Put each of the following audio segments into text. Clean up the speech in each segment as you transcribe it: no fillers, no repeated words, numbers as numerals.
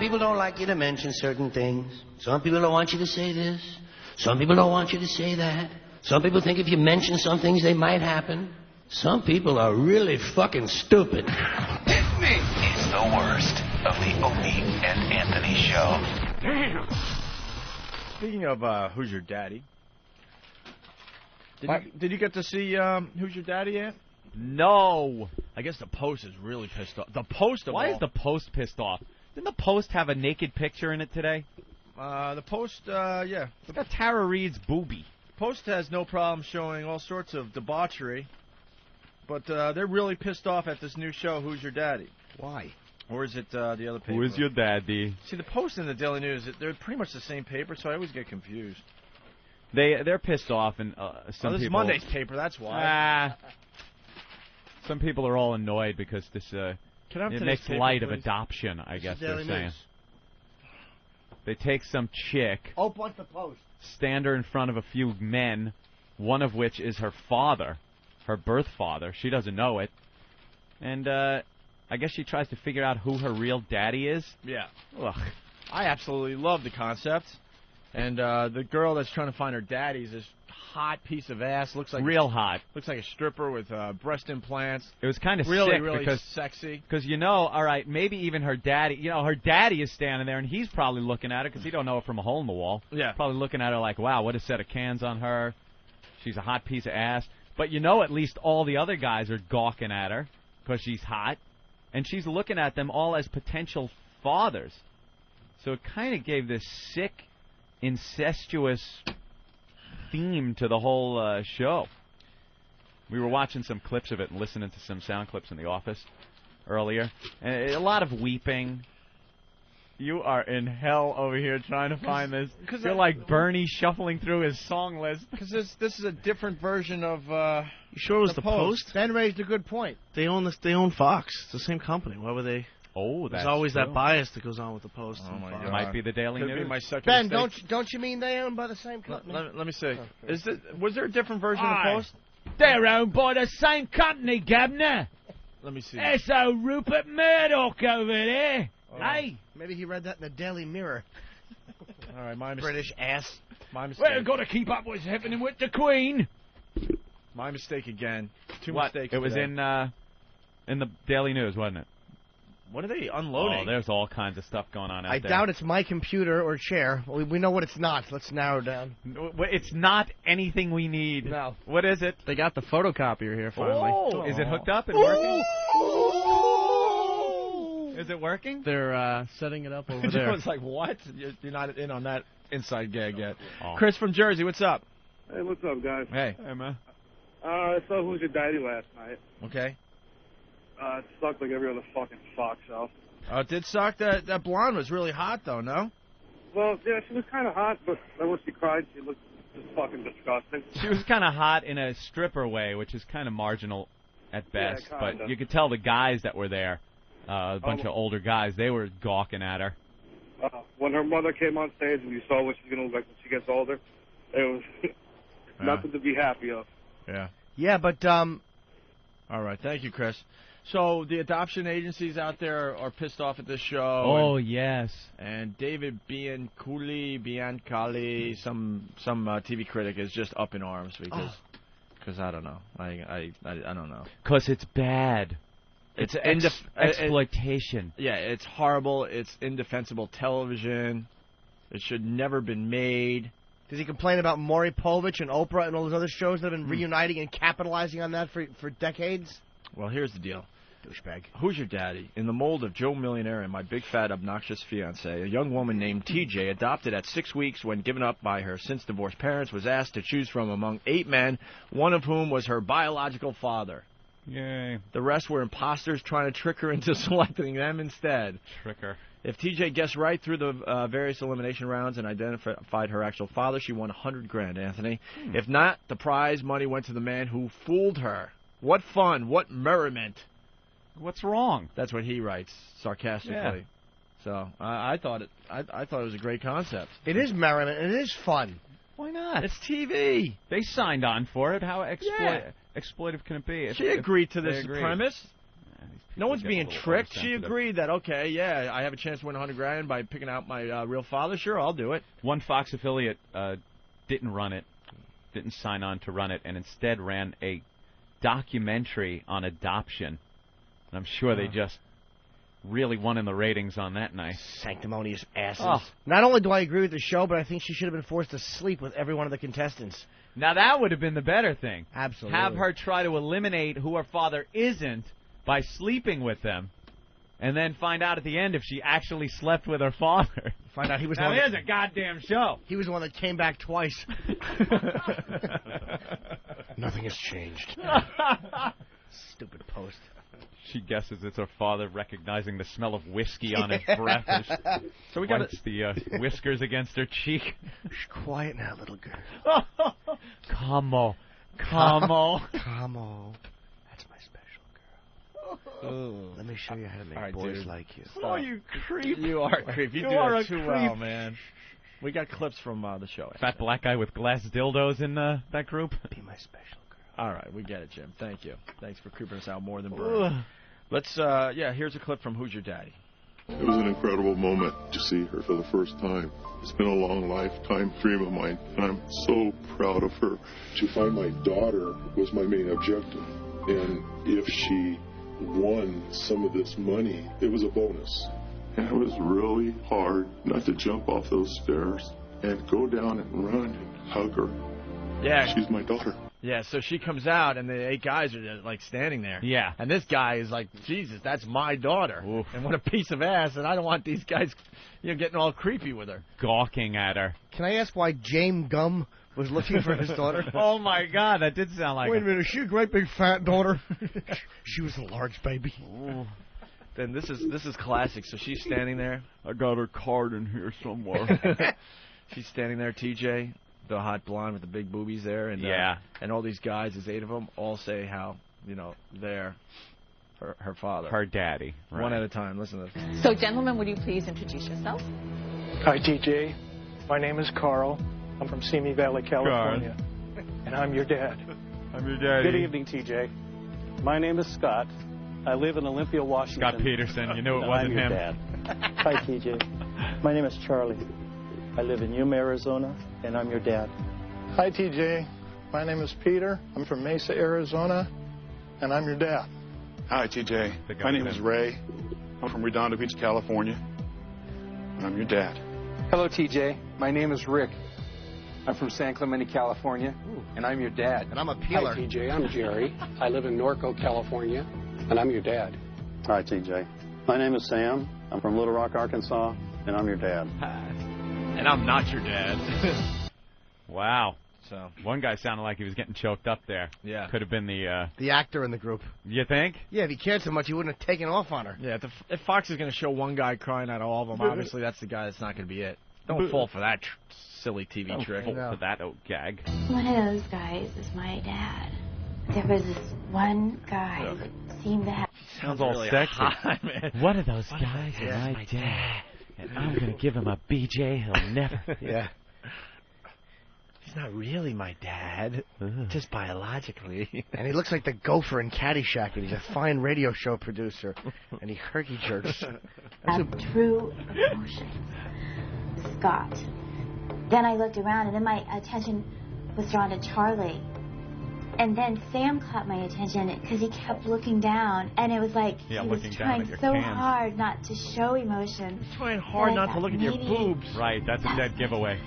people don't like you to mention certain things. Some people don't want you to say this. Some people don't want you to say that. Some people think if you mention some things, they might happen. Some people are really fucking stupid. This is the worst of the Opie and Anthony Show. Damn. Speaking of Who's Your Daddy, did you get to see Who's Your Daddy yet? No. I guess the Post is really pissed off. The Post of Why all. is the Post pissed off? Didn't the Post have a naked picture in it today? The Post, yeah. It's got Tara Reid's boobie. Post has no problem showing all sorts of debauchery, but they're really pissed off at this new show, Who's Your Daddy? Why? Or is it the other paper? Who is your daddy? See, the Post and the Daily News, they're pretty much the same paper, so I always get confused. They're pissed off, and some this people... is Monday's paper, that's why. Some people are all annoyed because this it makes light of adoption, I guess they're saying. They take some chick, What's the Post? stand her in front of a few men, one of which is her father, her birth father. She doesn't know it. And I guess she tries to figure out who her real daddy is. Yeah. Ugh. I absolutely love the concept. And the girl that's trying to find her daddy is this hot piece of ass. Looks like Real hot. Looks like a stripper with breast implants. It was kind of Really, sick really because sexy. Because, all right, maybe even her daddy, her daddy is standing there, and he's probably looking at her because he don't know her from a hole in the wall. Yeah. Probably looking at her like, wow, what a set of cans on her. She's a hot piece of ass. But at least all the other guys are gawking at her because she's hot. And she's looking at them all as potential fathers. So it kind of gave this sick, incestuous theme to the whole show. We were watching some clips of it and listening to some sound clips in the office earlier. And a lot of weeping. You are in hell over here trying to find this. You're like Bernie shuffling through his song list. Because this is a different version of You sure it was the Post? Ben raised a good point. They own this. They own Fox. It's the same company. Why would they? Oh, that's There's always true. that bias that goes on with the Post. Oh, and my Fox. God. It might be the Daily Could be News. my second Ben, mistake. don't you mean they owned by the same company? Let me see. Was there a different version of Post? They're owned by the same company, Gabner. Let me see. That's old Rupert Murdoch over there. Hey, Maybe he read that in the Daily Mirror. All right, my mistake. British ass. My mistake. we've got to keep up what's happening with the Queen. My mistake again. Two What? mistakes. It was today. in the Daily News, wasn't it? What are they unloading? Oh, there's all kinds of stuff going on out I there. doubt it's my computer or chair. We know what it's not. Let's narrow down. It's not anything we need. No. What is it? They got the photocopier here finally. Oh, is it hooked up and working? Is it working? They're setting it up over there. Joe's like, what? You're not in on that inside gag yet. Oh. Chris from Jersey, what's up? Hey, what's up, guys? Hey. Hey, man. I saw Who's Your Daddy last night. Okay. It sucked like every other fucking Fox show. It did suck. That blonde was really hot, though, no? Well, yeah, she was kind of hot, but then when she cried, she looked just fucking disgusting. She was kind of hot in a stripper way, which is kind of marginal at best. Yeah, but kinda. you could tell the guys that were there, a bunch of older guys, they were gawking at her. When her mother came on stage and you saw what she's going to look like when she gets older, it was nothing to be happy of. Yeah. Yeah, but All right. Thank you, Chris. So the adoption agencies out there are pissed off at this show. Oh, yes. And David Biancali, some TV critic, is just up in arms because I don't know. I don't know. Because it's bad. It's exploitation. Yeah, it's horrible. It's indefensible television. It should never been made. does he complain about Maury Povich and Oprah and all those other shows that have been reuniting and capitalizing on that for decades? Well, here's the deal. Douchebag. Who's Your Daddy? In the mold of Joe Millionaire and My Big Fat Obnoxious Fiancé, a young woman named TJ, adopted at 6 weeks when given up by her since-divorced parents, was asked to choose from among 8 men, one of whom was her biological father. Yay. The rest were imposters trying to trick her into selecting them instead. Tricker. If TJ guessed right through the various elimination rounds and identified her actual father, she won $100,000, Anthony. If not, the prize money went to the man who fooled her. What fun! What merriment! What's wrong? That's what he writes sarcastically. Yeah. So I thought it was a great concept. It is merriment, and it is fun. Why not? It's TV. They signed on for it. How exploitive can it be? She agreed to they this agreed. premise. These No one's Getting a being little tricked. She oversensitive. agreed that, okay, yeah, I have a chance to win $100,000 by picking out my real father. Sure, I'll do it. One Fox affiliate didn't run it, didn't sign on to run it, and instead ran a documentary on adoption. And I'm sure they just really won in the ratings on that night. Sanctimonious asses. Oh. Not only do I agree with the show, but I think she should have been forced to sleep with every one of the contestants. Now that would have been the better thing. Absolutely. Have her try to eliminate who her father isn't by sleeping with them, and then find out at the end if she actually slept with her father. Find out he was the Now one. there's a goddamn show. He was the one that came back twice. Nothing has changed. Stupid post. She guesses it's her father recognizing the smell of whiskey on his breath as So we got wipes the whiskers against her cheek. Shh, quiet now, little girl. Come on. Come on. Come on. That's my special girl. Let me show you how to make All right, boys dude. like you. Oh, you creep. You are a creep. You do are that a too creep. well, man. We got clips from the show. Fat black guy with glass dildos in that group. Be my special girl. All right, we get it, Jim. Thank you. Thanks for creeping us out more than Brian. Let's, here's a clip from Who's Your Daddy? It was an incredible moment to see her for the first time. It's been a long lifetime dream of mine, and I'm so proud of her. To find my daughter was my main objective, and if she won some of this money, it was a bonus. And it was really hard not to jump off those stairs and go down and run and hug her. Yeah. She's my daughter. Yeah, so she comes out, and the 8 guys are just, like, standing there. Yeah. And this guy is like, Jesus, that's my daughter. Oof. And what a piece of ass, and I don't want these guys, getting all creepy with her. Gawking at her. Can I ask why James Gum was looking for his daughter? Oh, my God. That did sound like Wait a minute, is she a great big fat daughter? She was a large baby. Then this is classic. So she's standing there. I got her card in here somewhere. She's standing there, TJ, the hot blonde with the big boobies there. And, Yeah. And all these guys, there's 8 of them, all say how, they're her father. Her daddy. Right. One at a time. Listen to this. So, gentlemen, would you please introduce yourself? Hi, TJ. My name is Carl. I'm from Simi Valley, California. And I'm your dad. I'm your daddy. Good evening, TJ. My name is Scott. I live in Olympia, Washington. Scott Peterson. You knew it And wasn't I'm your him. dad. Hi, TJ. My name is Charlie. I live in Yuma, Arizona, and I'm your dad. Hi, TJ. My name is Peter. I'm from Mesa, Arizona, and I'm your dad. Hi, TJ. My name is Ray. I'm from Redondo Beach, California, and I'm your dad. Hello, TJ. My name is Rick. I'm from San Clemente, California, and I'm your dad. And I'm a peeler. Hi, TJ. I'm Jerry. I live in Norco, California, and I'm your dad. Hi, TJ. My name is Sam. I'm from Little Rock, Arkansas, and I'm your dad. And I'm not your dad. Wow. So one guy sounded like he was getting choked up there. Yeah. Could have been the actor in the group. You think? Yeah, if he cared so much, he wouldn't have taken off on her. Yeah, if Fox is going to show one guy crying out of all of them, obviously that's the guy that's not going to be it. Don't fall for that silly TV trick. Don't fall for that gag. One of those guys is my dad. There was this one guy that seemed to have... Sounds all really sexy. hot, man. One of those guys is my dad. And I'm going to give him a BJ he'll never... Yeah. He's not really my dad, just biologically. And he looks like the gopher in Caddyshack, and he's a fine radio show producer, and he herky jerks. true emotions. Scott. Then I looked around, and then my attention was drawn to Charlie. And then Sam caught my attention because he kept looking down, and it was like he was trying so hard not to show emotion. He's trying hard not to look at your boobs. Right, that's a dead giveaway.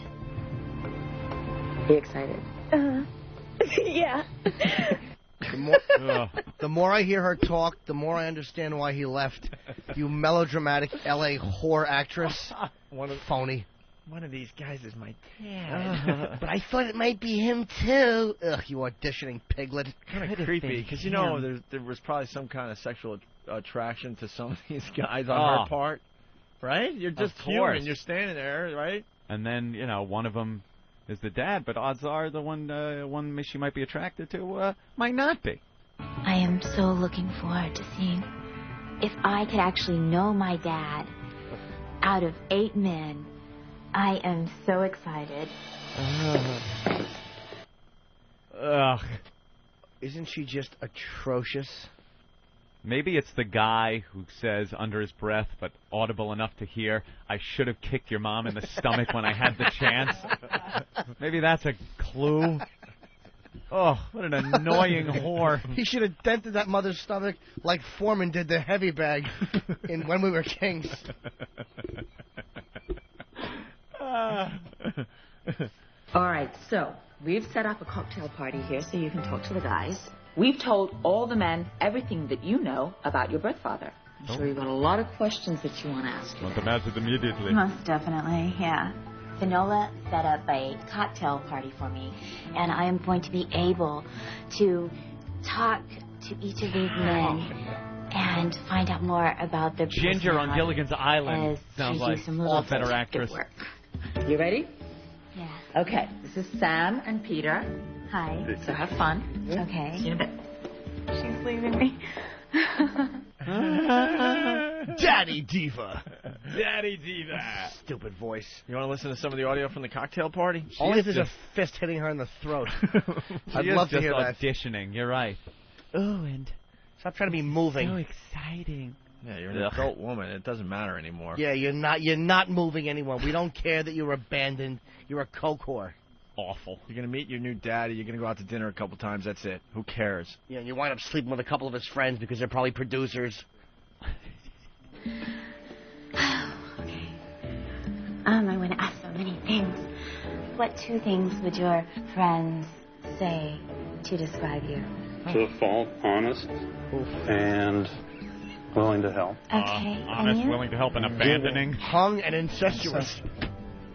Be excited. Yeah. The more I hear her talk, the more I understand why he left. You melodramatic L.A. whore actress. Phony. One of these guys is my dad. But I thought it might be him, too. Ugh, you auditioning piglet. Kind of creepy, because there was probably some kind of sexual attraction to some of these guys on her part. Right? You're just human. You're standing there, right? And then, one of them is the dad, but odds are the one she might be attracted to might not be. I am so looking forward to seeing if I could actually know my dad out of 8 men. I am so excited. Isn't she just atrocious? Maybe it's the guy who says under his breath, but audible enough to hear, I should have kicked your mom in the stomach when I had the chance. Maybe that's a clue. Oh, what an annoying whore. He should have dented that mother's stomach like Foreman did the heavy bag in When We Were Kings. All right, so we've set up a cocktail party here so you can talk to the guys. We've told all the men everything that you know about your birth father. I'm sure you've got a lot of questions that you want to ask him. Want them answered immediately. Most definitely, yeah. Finola set up a cocktail party for me, and I am going to be able to talk to each of these men and find out more about their Ginger on Gilligan's Island sounds like a better actress. You ready? Yeah. Okay, this is Sam and Peter. Hi. So have fun. Okay. See you in a bit. She's leaving me. Daddy Diva. Daddy Diva. Stupid voice. You want to listen to some of the audio from the cocktail party? Only if there's a fist hitting her in the throat. I'd love to hear that. Auditioning. You're right. Oh, and stop trying to be moving. So exciting. Yeah, you're an adult woman. It doesn't matter anymore. Yeah, you're not moving anyone. We don't care that you're abandoned. You're a coke whore. Awful. You're going to meet your new daddy. You're going to go out to dinner a couple times. That's it. Who cares? Yeah, and you wind up sleeping with a couple of his friends because they're probably producers. Okay. I want to ask so many things. What two things would your friends say to describe you? Truthful, honest, and willing to help. Okay. Honest, and you? willing to help, and abandoning. Hung and incestuous.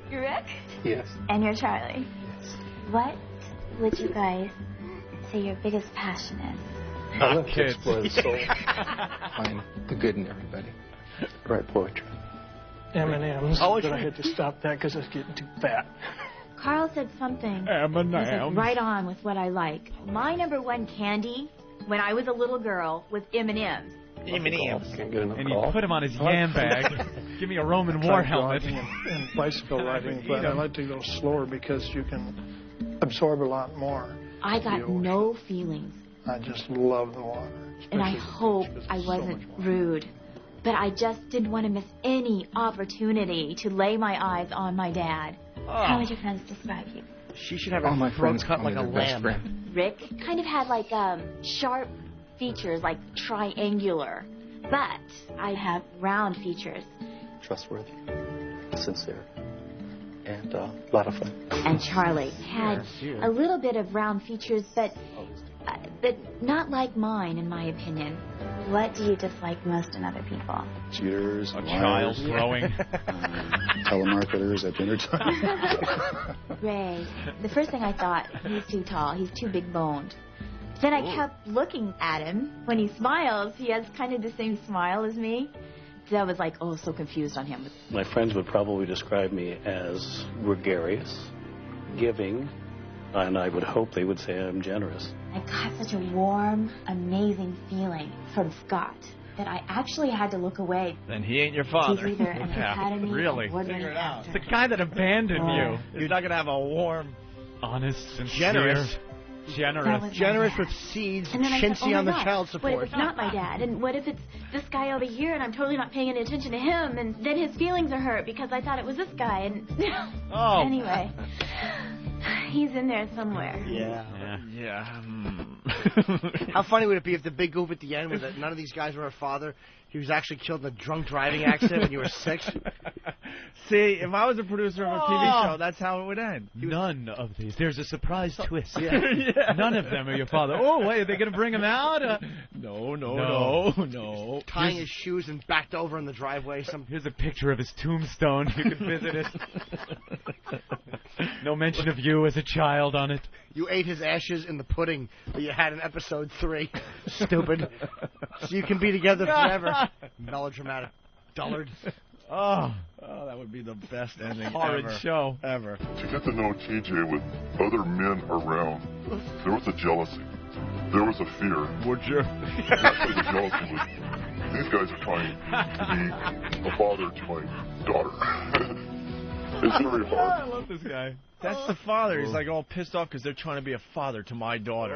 You're Rick? Yes. And you're Charlie? What would you guys say your biggest passion is? I love to explore the soul. Find the good in everybody. Write poetry. M&M's, but I had to stop that because I was getting too fat. Carl said something that was like right on with what I like. My number one candy when I was a little girl was M&M's. M&M's. Can't get enough And he put him on his yam bag. Give me a Roman war helmet. And bicycle riding, but I like to go slower because you can absorb a lot more. I got no feelings. I just love the water. And I hope I wasn't rude. But I just didn't want to miss any opportunity to lay my eyes on my dad. How would your friends describe you? She should have her throat cut like a lamb. Rick kind of had like sharp features, like triangular. But I have round features. Trustworthy, sincere, and a lot of fun. And Charlie had a little bit of round features, but not like mine, in my opinion. What do you dislike most in other people? Cheaters, a child growing, telemarketers at dinner time. Ray, the first thing I thought, he's too tall, he's too big boned. Then I kept looking at him. When he smiles, he has kind of the same smile as me. So I was like, oh, so confused on him. My friends would probably describe me as gregarious, giving, and I would hope they would say I'm generous. I got such a warm, amazing feeling from Scott that I actually had to look away. Then he ain't your father. He's either an Academy really? Award-winning actor. The guy that abandoned you. You're not going to have a warm, honest, sincere, generous Generous with seeds, and then chintzy I thought, oh my on the God, child support. What if it's not my dad? And what if it's this guy over here and I'm totally not paying any attention to him? And then his feelings are hurt because I thought it was this guy. And anyway, he's in there somewhere. Yeah. How funny would it be if the big goof at the end was that none of these guys were her father? He was actually killed in a drunk driving accident when you were 6. See, if I was a producer of a TV show, that's how it would end. None of these. There's a surprise twist. Yeah. None of them are your father. Oh, wait, are they going to bring him out? No. Tying his shoes and backed over in the driveway. Here's a picture of his tombstone. You can visit it. No mention of you as a child on it. You ate his ashes in the pudding that you had in episode 3. Stupid. So you can be together forever. Melodramatic dullard. Oh, that would be the best ending Horrid show ever. To get to know TJ with other men around, there was a jealousy. There was a fear. Would you? Actually, the jealousy was, these guys are trying to be a father to my daughter. It's very hard. I love this guy. That's the father. He's like all pissed off because they're trying to be a father to my daughter.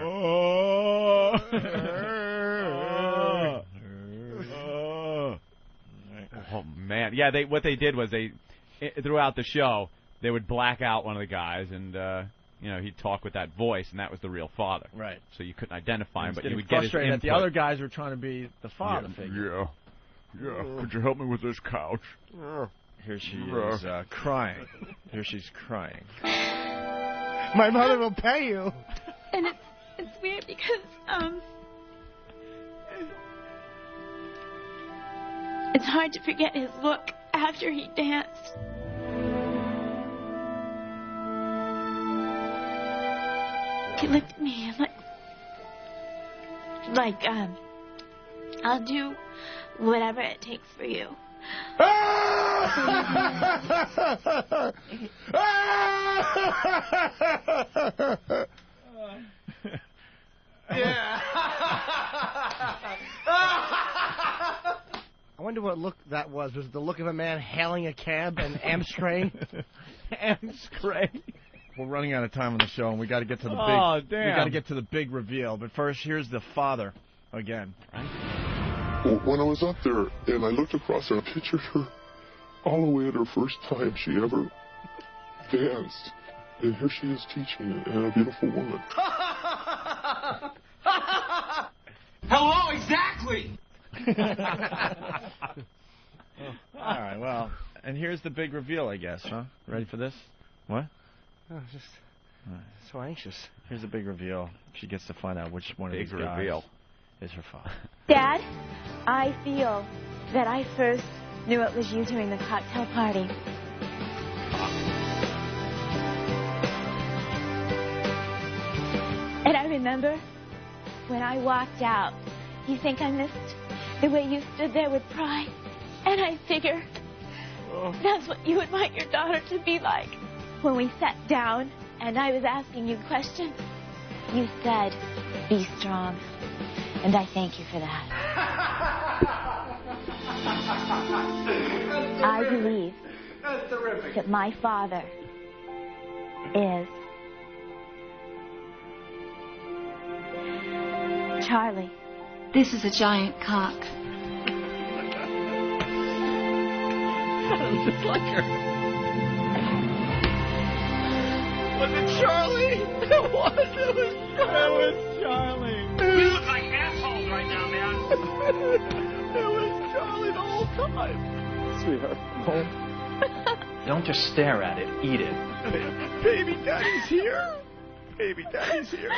Oh man, yeah. What they did was throughout the show they would black out one of the guys, and he'd talk with that voice, and that was the real father. Right. So you couldn't identify him, but you getting would get his frustrated input. that the other guys were trying to be the father figure. Yeah. Could you help me with this couch? Here she is crying. Here she's crying. My mother will pay you. And it's weird because it's hard to forget his look after he danced. He looked at me and like I'll do whatever it takes for you. Yeah. I wonder what look that was. Was it the look of a man hailing a cab and Amstray? Amstray. We're running out of time on the show, and we got to get to the big. Oh, damn. We got to get to the big reveal. But first, here's the father again. When I was up there and I looked across her, I pictured her all the way at her first time she ever danced. And here she is teaching a beautiful woman. Hello, exactly. All right, well, and here's the big reveal, I guess, huh? Ready for this? What? Oh, just so anxious. Here's the big reveal. She gets to find out which one of these guys is her father. Dad, I feel that I first knew it was you during the cocktail party. And I remember when I walked out, you think I missed the way you stood there with pride? And I figure that's what you would want your daughter to be like. When we sat down and I was asking you questions, you said, be strong. And I thank you for that. I believe that my father is Charlie. This is a giant cock. Just like her. Was it Charlie? It was Charlie. We look like assholes right now, man. It was Charlie the whole time. Sweetheart, home. Don't just stare at it. Eat it. Baby daddy's here. Baby daddy's here.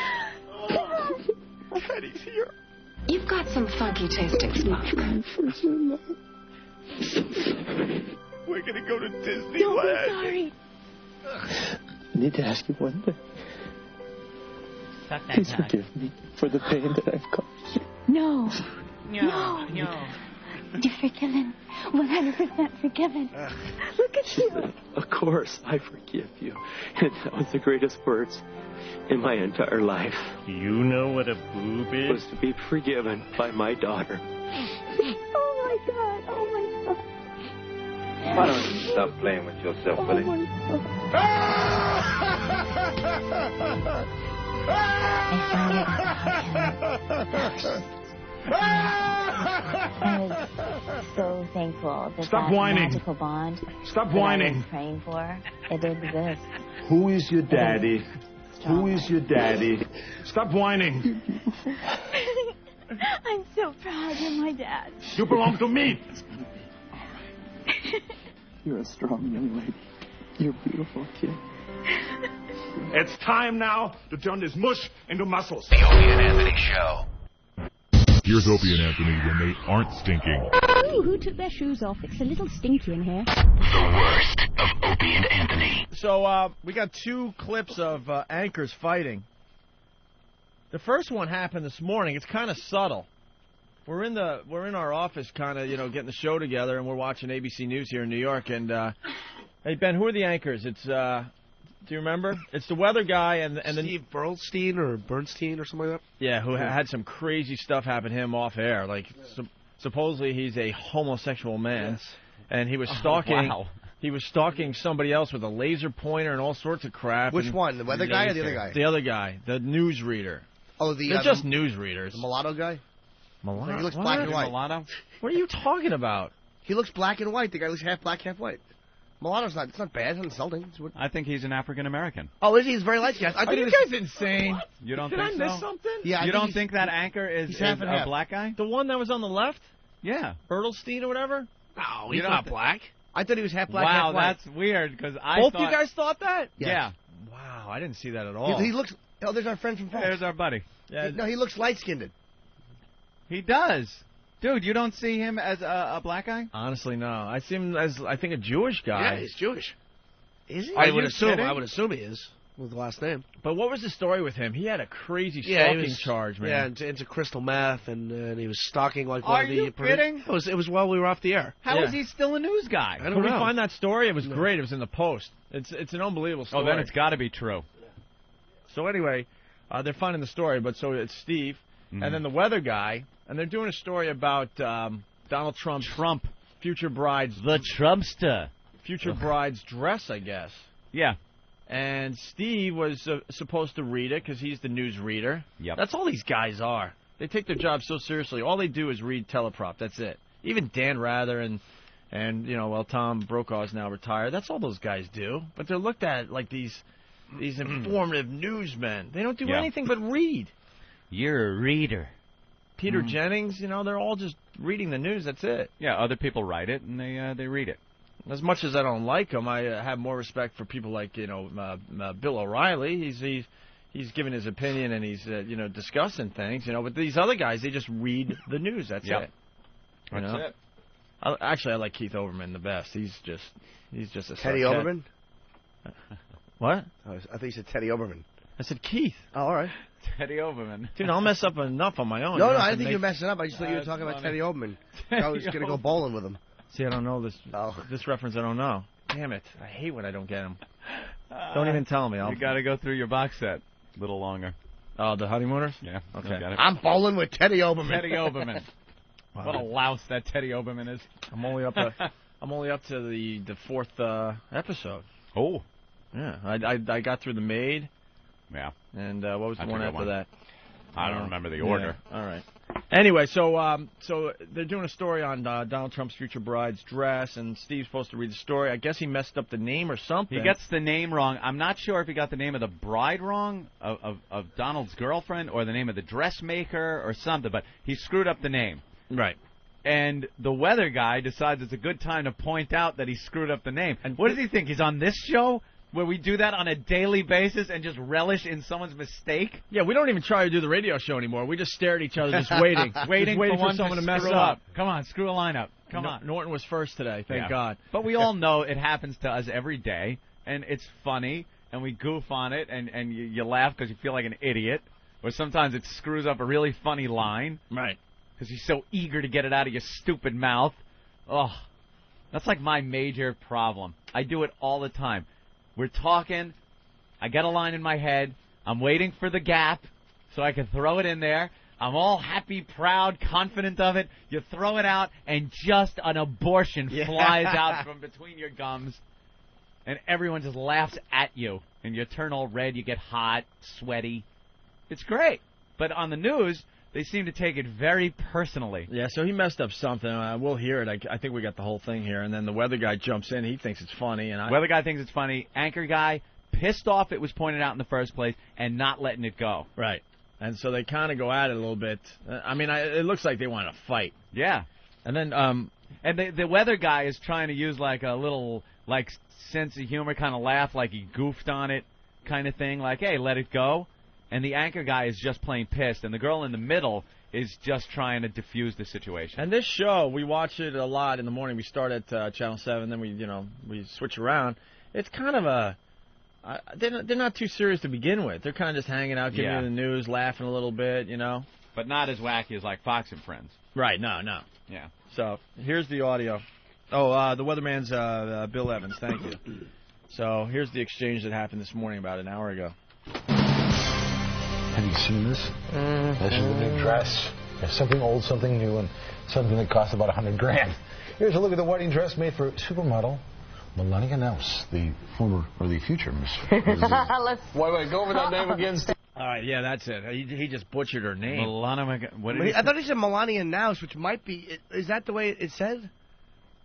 Oh, daddy's here. You've got some funky tasting spunk. We're gonna go to Disneyland. Don't be sorry. I need to ask you one thing. Please forgive me for the pain that I've caused you. No. You're forgiven. 100% forgiven. Look at you. Of course, I forgive you. And that was the greatest words in my entire life. You know what a boob is? Was to be forgiven by my daughter. Oh my God. Oh my God. Why don't you stop playing with yourself, will you? I was so thankful that Stop that whining. magical bond Stop that whining. I was praying for, it exists. Who is your daddy? Who is your daddy? Stop whining. I'm so proud you're my dad. You belong to me. You're a strong young lady. You're a beautiful kid. It's time now to turn this mush into muscles. The Opie and Anthony Show. Here's Opie and Anthony when they aren't stinking. Ooh, who took their shoes off? It's a little stinky in here. The worst of Opie and Anthony. So we got two clips of anchors fighting. The first one happened this morning. It's kind of subtle. We're in our office, kind of getting the show together, and we're watching ABC News here in New York. And hey Ben, who are the anchors? It's do you remember? It's the weather guy and Steve Bernstein or Bernstein or something like that. Yeah, who had some crazy stuff happen to him off air. Like supposedly he's a homosexual man, Yes. and he was stalking. wow. He was stalking somebody else with a laser pointer and all sorts of crap. Which and one? The weather guy or the other guy? The other guy, the newsreader. Oh, They're just newsreaders. The mullato guy? Mulatto? He looks What? black and white. Mulatto? What are you talking about? He looks black and white. The guy looks half black, half white. Mulatto's not. It's not bad. It's not insulting. I think he's an African American. Oh, is he? He's very light skinned. Are you guys insane? What? You don't Did think I so? miss something? Yeah, you don't think that anchor is half and a half. black guy? The one that was on the left? Yeah. Bertelstein or whatever? No, he's not black. I thought he was half black, Wow, half white. that's weird because I Both thought... you guys thought that? Yes. Yeah. Wow, I didn't see that at all. He looks. Oh, there's our friend from Fox. There's our buddy. Yeah. No, he looks light skinned. He does. Dude, you don't see him as a black guy? Honestly, no. I see him as, I think, a Jewish guy. Yeah, he's Jewish. Is he? I would assume he is with the last name. But what was the story with him? He had a crazy Yeah, he stalking was, charge, man. Yeah, into crystal meth, and he was stalking like Are one of the. you kidding? It was while we were off the air. How Yeah. is he still a news guy? I don't Can we know. find that story? It was great. It was in the Post. It's an unbelievable story. Oh, then it's got to be true. So anyway, they're finding the story, but so it's Steve, and then the weather guy, and they're doing a story about Donald Trump's future bride's Trumpster. future bride's dress, I guess. Yeah. And Steve was supposed to read it because he's the news reader. Yep. That's all these guys are. They take their job so seriously. All they do is read teleprop. That's it. Even Dan Rather and Tom Brokaw is now retired. That's all those guys do. But they're looked at like these informative newsmen. They don't do anything but read. You're a reader. Peter Jennings, they're all just reading the news. That's it. Yeah, other people write it and they read it. As much as I don't like him, I have more respect for people like Bill O'Reilly. He's giving his opinion and he's discussing things. But these other guys, they just read the news. That's it. That's it. I like Keith Olbermann the best. He's just a Teddy Oberman? What? I thought you said Teddy Oberman. I said Keith. Oh, all right. Teddy Oberman. Dude, I'll mess up enough on my own. No, I didn't think you were messing up. I just thought you were talking about Teddy Oberman. I was going to go bowling with him. See, I don't know this. This reference, I don't know. Damn it! I hate when I don't get them. Don't even tell me. You got to go through your box set a little longer. Oh, the Honeymooners? Yeah. Okay. Got it. I'm bowling with Teddy Oberman. Teddy Oberman. Wow. What a louse that Teddy Oberman is. I'm only up to the fourth episode. Oh. Yeah. I got through The Maid. Yeah. And what was the one after that? I don't remember the order. Yeah. All right. Anyway, so they're doing a story on Donald Trump's future bride's dress, and Steve's supposed to read the story. I guess he messed up the name or something. He gets the name wrong. I'm not sure if he got the name of the bride wrong, of Donald's girlfriend, or the name of the dressmaker or something, but he screwed up the name. Right. And the weather guy decides it's a good time to point out that he screwed up the name. And what does he think? He's on this show? Where we do that on a daily basis and just relish in someone's mistake? Yeah, we don't even try to do the radio show anymore. We just stare at each other, just waiting. waiting for someone to mess screw up. Come on, screw a line up. Come on. Norton was first today, thank God. But we all know it happens to us every day, and it's funny, and we goof on it, and you laugh because you feel like an idiot. Or sometimes it screws up a really funny line. Right. Because you're so eager to get it out of your stupid mouth. Oh, that's like my major problem. I do it all the time. We're talking, I got a line in my head, I'm waiting for the gap so I can throw it in there. I'm all happy, proud, confident of it. You throw it out, and just an abortion flies out from between your gums, and everyone just laughs at you. And you turn all red, you get hot, sweaty. It's great. But on the news, they seem to take it very personally. Yeah, so he messed up something. We'll hear it. I think we got the whole thing here. And then the weather guy jumps in. He thinks it's funny. And Weather guy thinks it's funny. Anchor guy pissed off it was pointed out in the first place and not letting it go. Right. And so they kind of go at it a little bit. It looks like they want to fight. Yeah. And then and the weather guy is trying to use like a little like sense of humor, kind of laugh like he goofed on it kind of thing. Like, hey, let it go. And the anchor guy is just plain pissed, and the girl in the middle is just trying to diffuse the situation. And this show, we watch it a lot in the morning. We start at Channel 7, then we switch around. It's kind of they're not too serious to begin with. They're kind of just hanging out, giving you the news, laughing a little bit, But not as wacky as like Fox and Friends. Right, no. Yeah. So here's the audio. Oh, the weatherman's Bill Evans, thank you. So here's the exchange that happened this morning about an hour ago. Have you seen this? This is the new dress. There's something old, something new, and something that costs about $100,000. Here's a look at the wedding dress made for supermodel Melania Knauss, the former or the future Miss. Wait, go over that name again, Steve. All right, yeah, that's it. He just butchered her name. I thought he said Melania Knauss, which might be. Is that the way it said?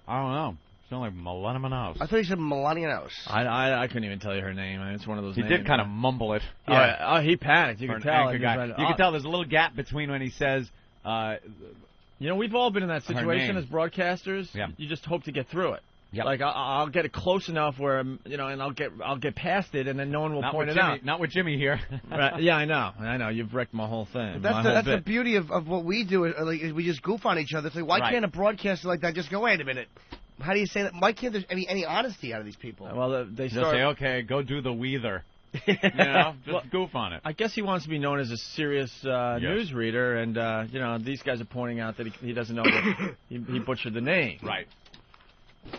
I don't know. Sound like Melania Mouse. I thought you said Melania Mouse. I couldn't even tell you her name. It's one of those He names. did kind of mumble it. Yeah. He panicked. You For could an tell. anchor He was guy. like, You can tell there's a little gap between when he says... you know, we've all been in that Her situation name. as broadcasters. Yeah. You just hope to get through it. Yep. Like I'll get it close enough where and I'll get past it, and then no one will point it out. Not with Jimmy here. Right. Yeah, I know. You've wrecked my whole thing. That's the beauty of what we do. Is we just goof on each other. It's like, why Right. can't a broadcaster like that just go, wait a minute? How do you say that? Why can't there be any honesty out of these people? Well, they Just start. say, okay, go do the Weather. Just goof on it. I guess he wants to be known as a serious newsreader, and these guys are pointing out that he doesn't know that he butchered the name. Right.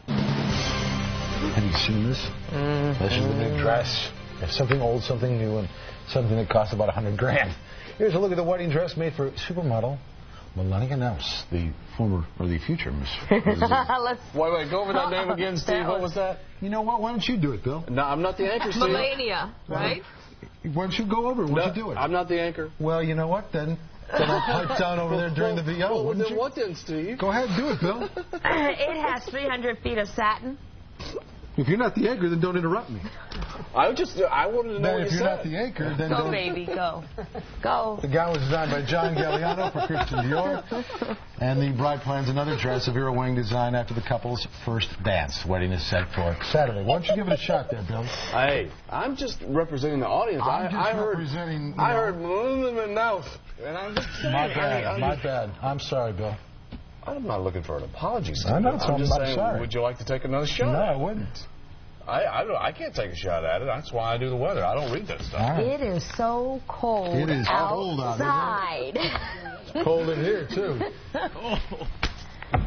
Have you seen this? This is the new dress. It's something old, something new, and something that costs about $100,000. Here's a look at the wedding dress made for supermodel Melania Mouse, the former or the future Miss. Wait, go over that name again, Steve. What was that? You know what? Why don't you do it, Bill? No, I'm not the anchor, Steve. Melania, right? Why don't you go over? Why don't you do it? I'm not the anchor. Well, you know what then? Then I'll pipe down over there during the VO. Well, wouldn't then you? what then, Steve? Go ahead, do it, Bill. It has 300 feet of satin. If you're not the anchor, then don't interrupt me. I wanted to know what you if you're said. not the anchor, then Go, don't. baby, go. Go. The gown was designed by John Galliano for Christian Dior. And the bride plans another dress of Vera Wang design after the couple's first dance. Wedding is set for Saturday. Why don't you give it a shot there, Bill? Hey, I'm just representing the audience. I'm just I heard representing... I heard mouth, and I'm just saying. My bad. I'm sorry, Bill. I'm not looking for an apology, Steve. I'm just saying, sorry. would you like to take another shot? No, I wouldn't. I can't take a shot at it. That's why I do the weather. I don't read that stuff. Right. It is so cold It is cold out outside. It's cold in here, too.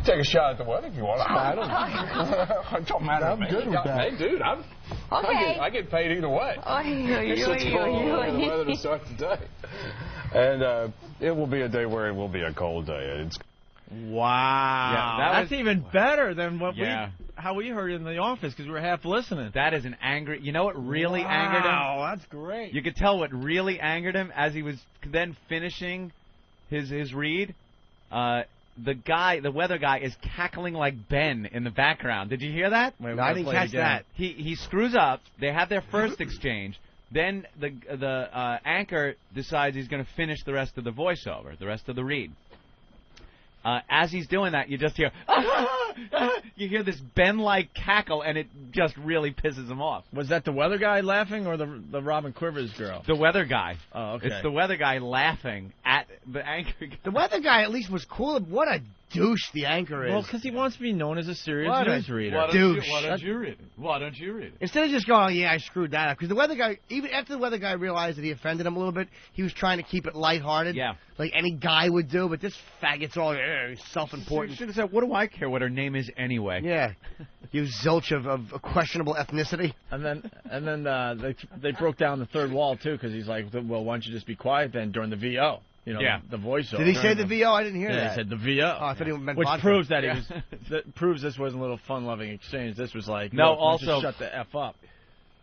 Take a shot at the weather if you want. It don't matter. I'm good with that. Hey, dude, I get paid either way. It's the weather to start the day. And it will be a day where it will be a cold day. It's Wow. Yeah, that's even better than how we heard it in the office because we were half listening. That is an angry... You know what really angered him? Wow, that's great. You could tell what really angered him as he was then finishing his read. The weather guy is cackling like Ben in the background. Did you hear that? No, I didn't catch that. He screws up. They have their first exchange. Then the anchor decides he's going to finish the rest of the voiceover, the rest of the read. As he's doing that, you just hear, you hear this Ben-like cackle, and it just really pisses him off. Was that the weather guy laughing or the Robin Quivers girl? The weather guy. Oh, okay. It's the weather guy laughing at the anchor guy. The weather guy at least was cool. What a douche the anchor is. Well, because he wants to be known as a serious What a newsreader. douche. Why don't you read it? Why don't you read it? Instead of just going, oh, yeah, I screwed that up. Because the weather guy, even after the weather guy realized that he offended him a little bit, he was trying to keep it lighthearted. Yeah. Like any guy would do. But this faggot's all self-important. You should have said, what do I care what her name is anyway? Yeah. You zilch of questionable ethnicity. And then they broke down the third wall, too, because he's like, well, why don't you just be quiet then during the VO? You know, the voiceover. Did he say the VO? I didn't hear that. Yeah, he said the VO. Oh, I thought he meant Which vodka. proves that proves this wasn't a little fun-loving exchange. This was like, no, look, also just shut the F up.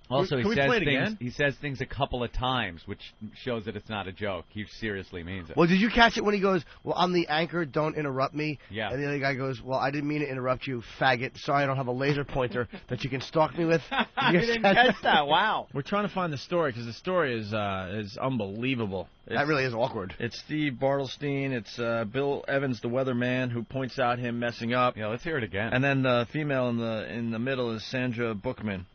Also, Can we play it again? He says things a couple of times, which shows that it's not a joke. He seriously means it. Well, did you catch it when he goes, well, I'm the anchor, don't interrupt me? Yeah. And the other guy goes, well, I didn't mean to interrupt you, faggot. Sorry I don't have a laser pointer that you can stalk me with. You didn't catch that. Wow. We're trying to find the story because the story is unbelievable. That really is awkward. It's Steve Bartlestein. It's Bill Evans, the weatherman, who points out him messing up. Yeah, let's hear it again. And then the female in the middle is Sandra Bookman,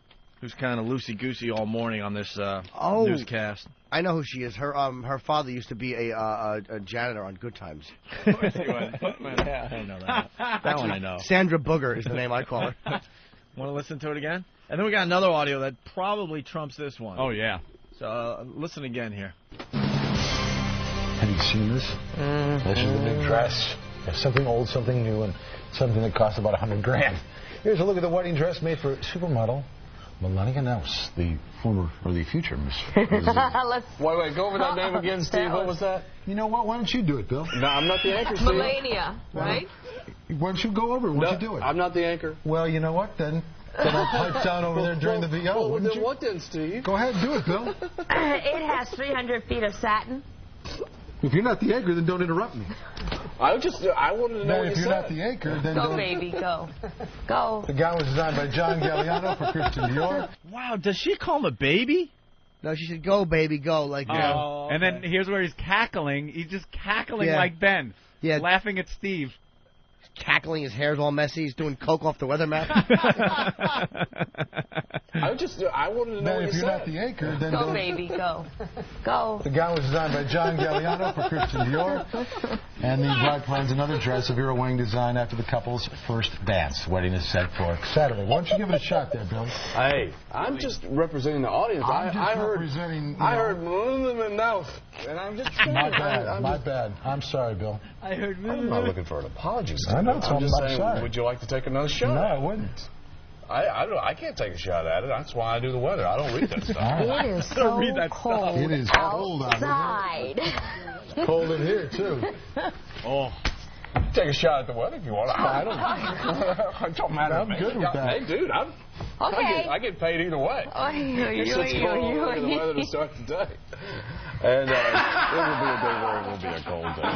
who's kind of loosey-goosey all morning on this newscast. I know who she is. Her father used to be a janitor on Good Times. Of course he was. Yeah, I know that. That one I know. Sandra Booger is the name I call her. Want to listen to it again? And then we got another audio that probably trumps this one. Oh, yeah. So listen again here. Have you seen this? This is the new dress. It's something old, something new, and something that costs about $100,000. Here's a look at the wedding dress made for supermodel Melania Mouse, the former or the future Miss. Wait, go over that name again, Steve. What was that? You know what? Why don't you do it, Bill? No, I'm not the anchor, Steve. Melania, right? Why don't you go over? Why don't you do it? I'm not the anchor. Well, you know what then? Then I'll pipe down over there during the VO. Well, wouldn't then you? what then, Steve? Go ahead, do it, Bill. It has 300 feet of satin. If you're not the anchor, then don't interrupt me. I wanted to know what you if you're said. not the anchor, then Go, baby, go. Go. The gown was designed by John Galliano for Christian Dior. Wow, does she call him a baby? No, she said, go, baby, go. Like, Oh, and then here's where he's cackling. He's just cackling like Ben. Yeah. Laughing at Steve. Cackling, his hair's all messy. He's doing coke off the weather map. I wanted to know what you if you're said. not the anchor, then Go, baby, go. Go. The gown was designed by John Galliano for Christian Dior. And the bride plans another dress of Vera Wang design after the couple's first dance. Wedding is set for Saturday. Why don't you give it a shot there, Billy? Hey, I'm just representing the audience. I heard mouth, and I'm just My bad. I'm sorry, Bill. I heard. I'm not looking for an apology. I know, I'm just saying, sorry. would you like to take another shot? No, I wouldn't. I can't take a shot at it. That's why I do the weather. I don't read that stuff. It is so cold It is cold outside. It's cold in here, too. Oh. Take a shot at the weather if you want. I don't. It don't matter. I'm good with that. Hey, dude, I get paid either way. It's cold in the weather to start the day. And it will be a day where it will be a cold day.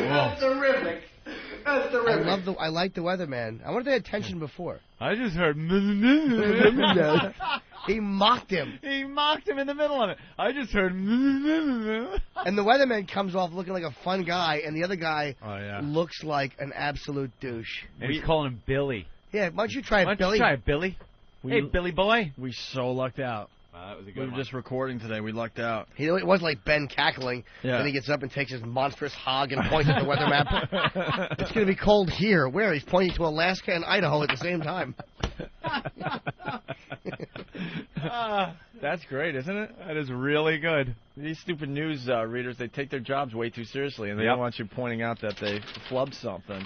That's terrific. That's terrific. I like the weatherman. I wanted the attention before. I just heard. He mocked him. He mocked him in the middle of it. I just heard. And the weatherman comes off looking like a fun guy, and the other guy looks like an absolute douche. And he's calling him Billy. Yeah, why don't you try it, Billy? Try it, Billy. Hey, Billy boy. We so lucked out. That was a good We were one. just recording today. We lucked out. It was like Ben cackling. Yeah. Then he gets up and takes his monstrous hog and points at the weather map. It's going to be cold here. Where? He's pointing to Alaska and Idaho at the same time. That's great, isn't it? That is really good. These stupid news readers, they take their jobs way too seriously, and they don't want you pointing out that they flubbed something.